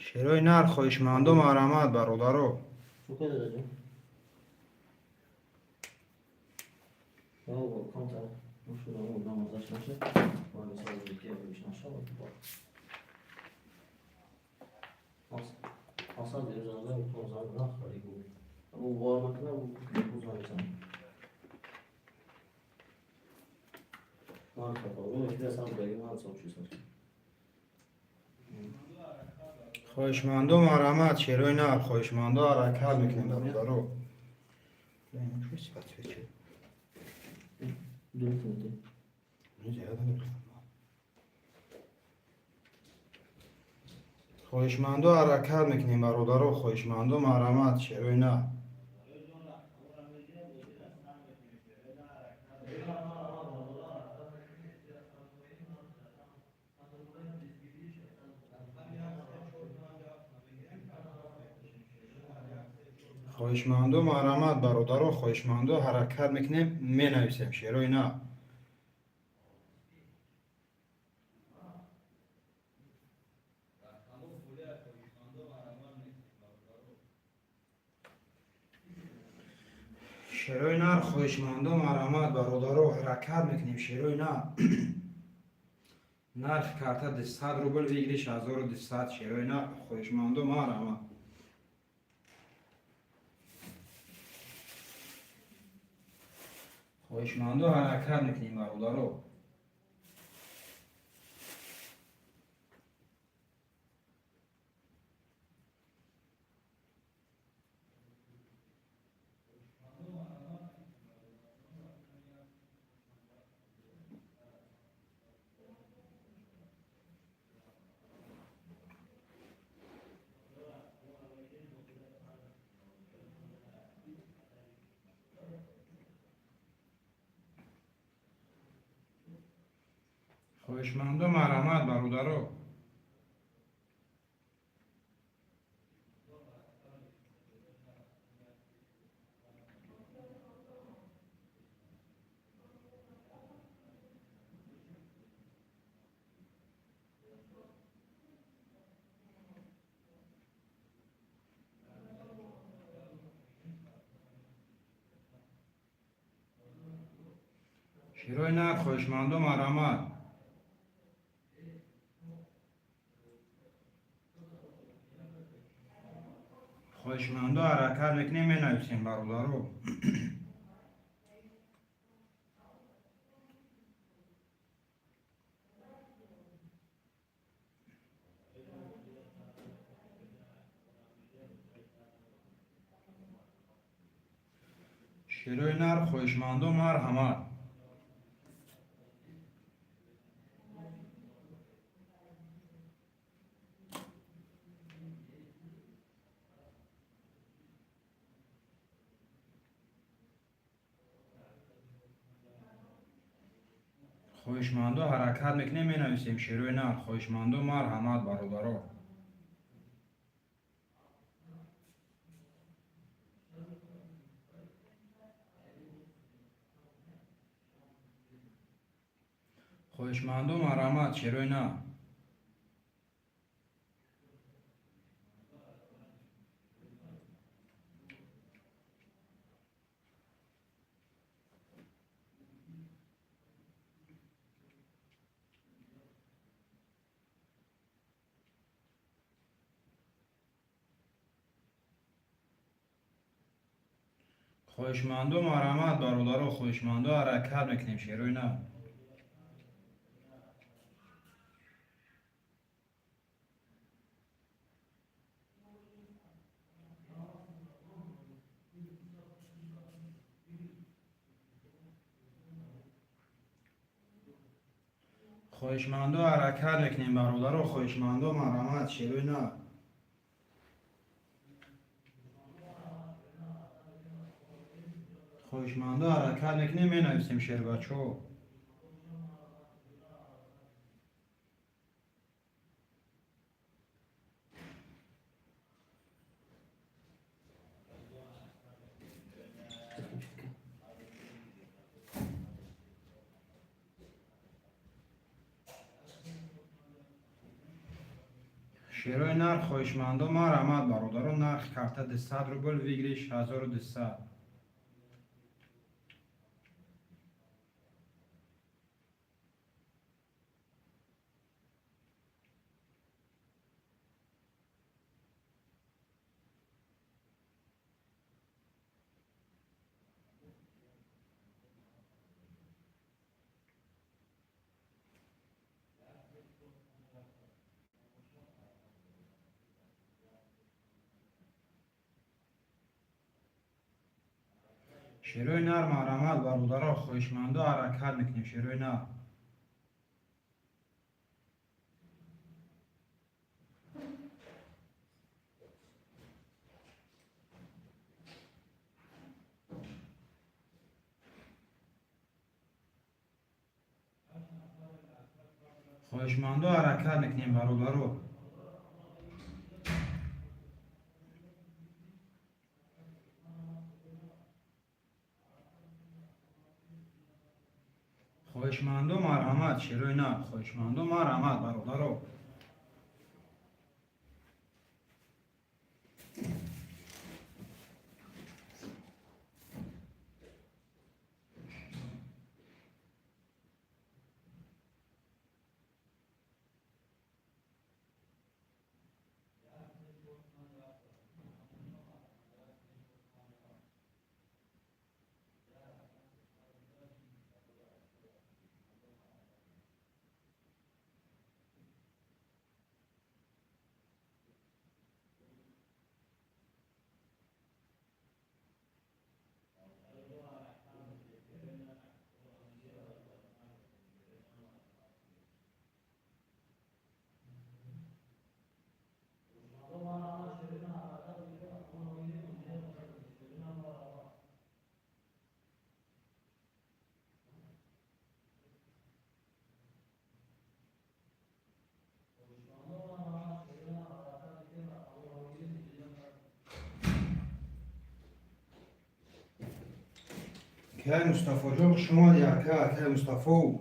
شیروی نر خواهشمندم مرحمت برادرو. شو كده يا جماعة. هو كم تعرف مش هو ده 15 وانا صار كيف مش نشاط اصلا اجازه وتوزع الاخر يقول هو مثلا وتوزع مثلا ما اعرف والله كده صار باقي ما صار شو صار. خواهشمندم مرحمت شیروی نر خواهشمندم حرکت میکنیم برادرو. دلتني خواهشمندم حرکت میکنیم برادرو. خواهشمندم مرحمت شیروی نر. خواهشمندم مرحمت برادرو. خواهشمندم حرکت میکنیم می نویسیم شیروی نه. شیروی نر خواهشمندم مرحمت برادرو. حرکت میکنیم شیروی نه. نرخ کارت 100 روبل بگیری 6200 شیروی نه. خواهشمندم مرحمت. خواهشمندم حرکت میکنیم برادرو. خواهشمند و مرحمت برادرها. شیرای نر خواهشمند و مرحمت. خواهشمند و حرکت میکنیم می نویسیم برادرها. شیرای نر خواهشمند و مرحمت. خواهشمند و حرکت میکنیم می نویسیم شیرای نر خواهشمند و مرحمت برادرها. خواهشمند و مرحمت شیرای نر. خواهشمند و مرحمت برادرها. خواهشمند و حرکت میکنیم شیرای نر. خواهشمند و حرکت میکنیم برادرها. خواهشمند و مرحمت شیرای نر. خواهشمند و حرکت میکنیم می نویسیم شیر بچه ها. شیرای نر خواهشمند و مرحمت برادرها. نرخ کارت 200 روبل ویگریش 1200. شیرای نر مرحمت برادرها. خواهشمند و حرکت میکنیم شیرای نر. خواهشمند و حرکت میکنیم برادرها. خواهشمند و مرحمت شیرای نر. خواهشمند و مرحمت برادرها. که مصطفی جان شما که مصطفی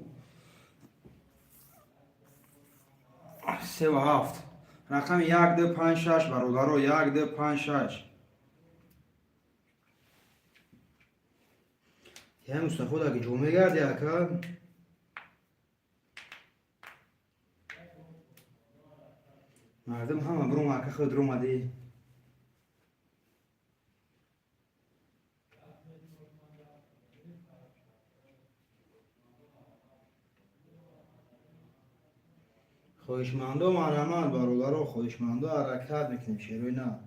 3 و 7 رقم 1256 برادرو 1256 که مصطفی دیگه جمعه گردی که مردم همه برو مکه خود رو مدی خوشمنده و مرحمت برادرها خوشمنده و حرکت میکنیم شیروی نه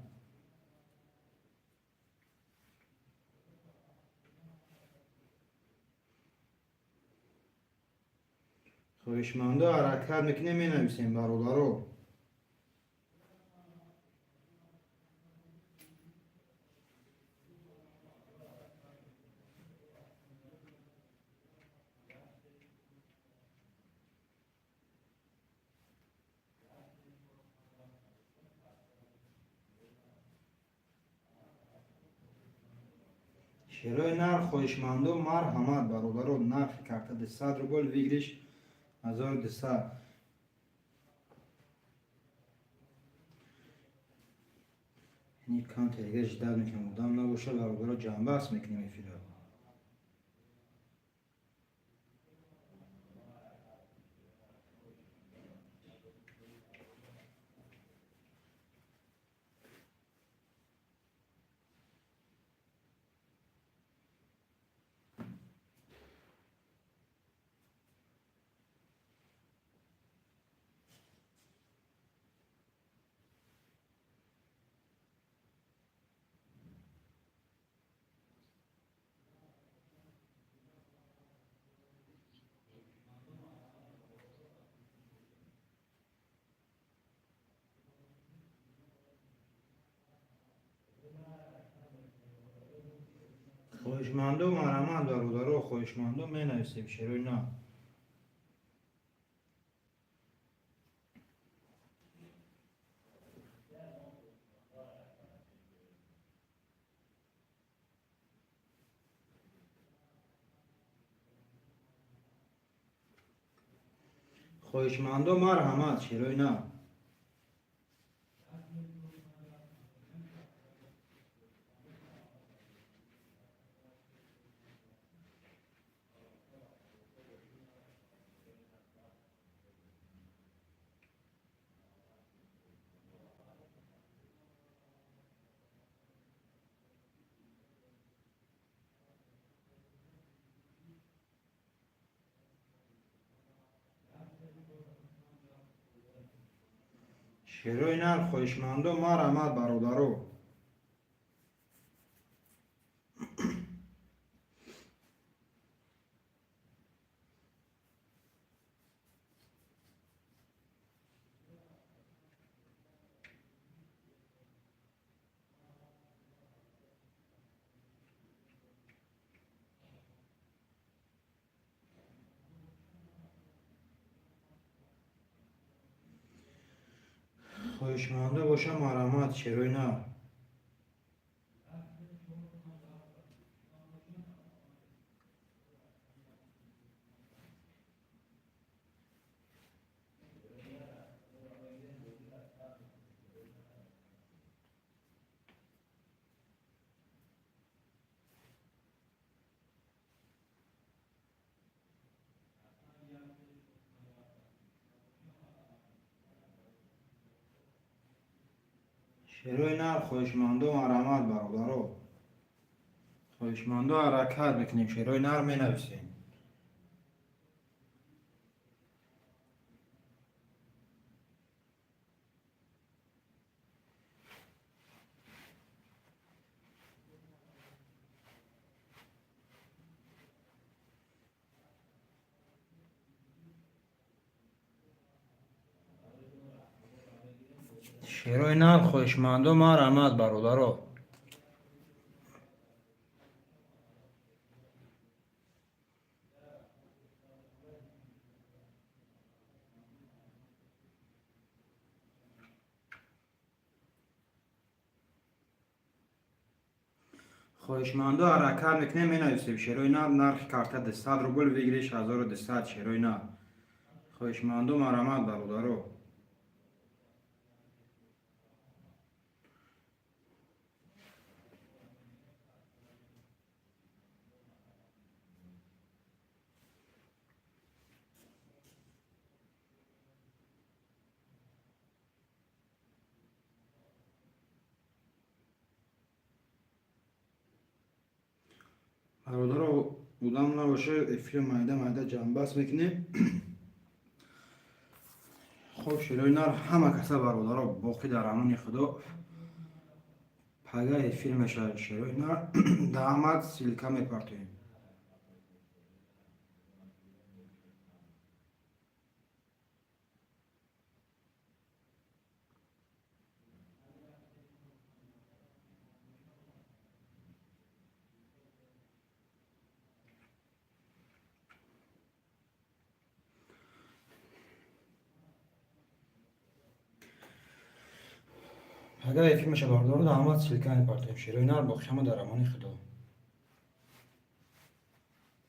خوشمنده و حرکت میکنیم می نویسیم برادرها شیروی نر خوشمنده و مرحمت برادرها نرخ کرده 200 روبل ویگریش 1200 این کانت دیگه جدل میکنم بودم نباشه برادرها جنبه است میکنیم این فیلم خوشمنده و مرحمت برادرها خوشمنده می نویسیم شیروی نه خوشمنده و مرحمت شیروی نه شیروی نر خوشمنده و مرحمت برادرها خوشمنده باشه مرحمت شیروی نه شیروی نر خوشمنده و مرحمت برادرها خوشمنده و حرکت میکنیم شیروی نر می نویسیم شیروی نر خوشمنده و مرحمت برادرها خواهشمندو حرکت میکنیم می نویسیم شیروی ناب نرخ کارت 200 روبل بگیریش 1200 شیروی ناب خواهشمندو مرامت برادرو برادرو بودم نباشه فیلم مایده جنبست میکنیم خب شیروی نار همه کسا برادرو باقی در امان خدا پگه فیلمش شیروی نار داماد سیلکه میپرتویم پگه فیلمش برادرو داماد سیلکه میپرتویم شیروی نار باقی همه در امان خدا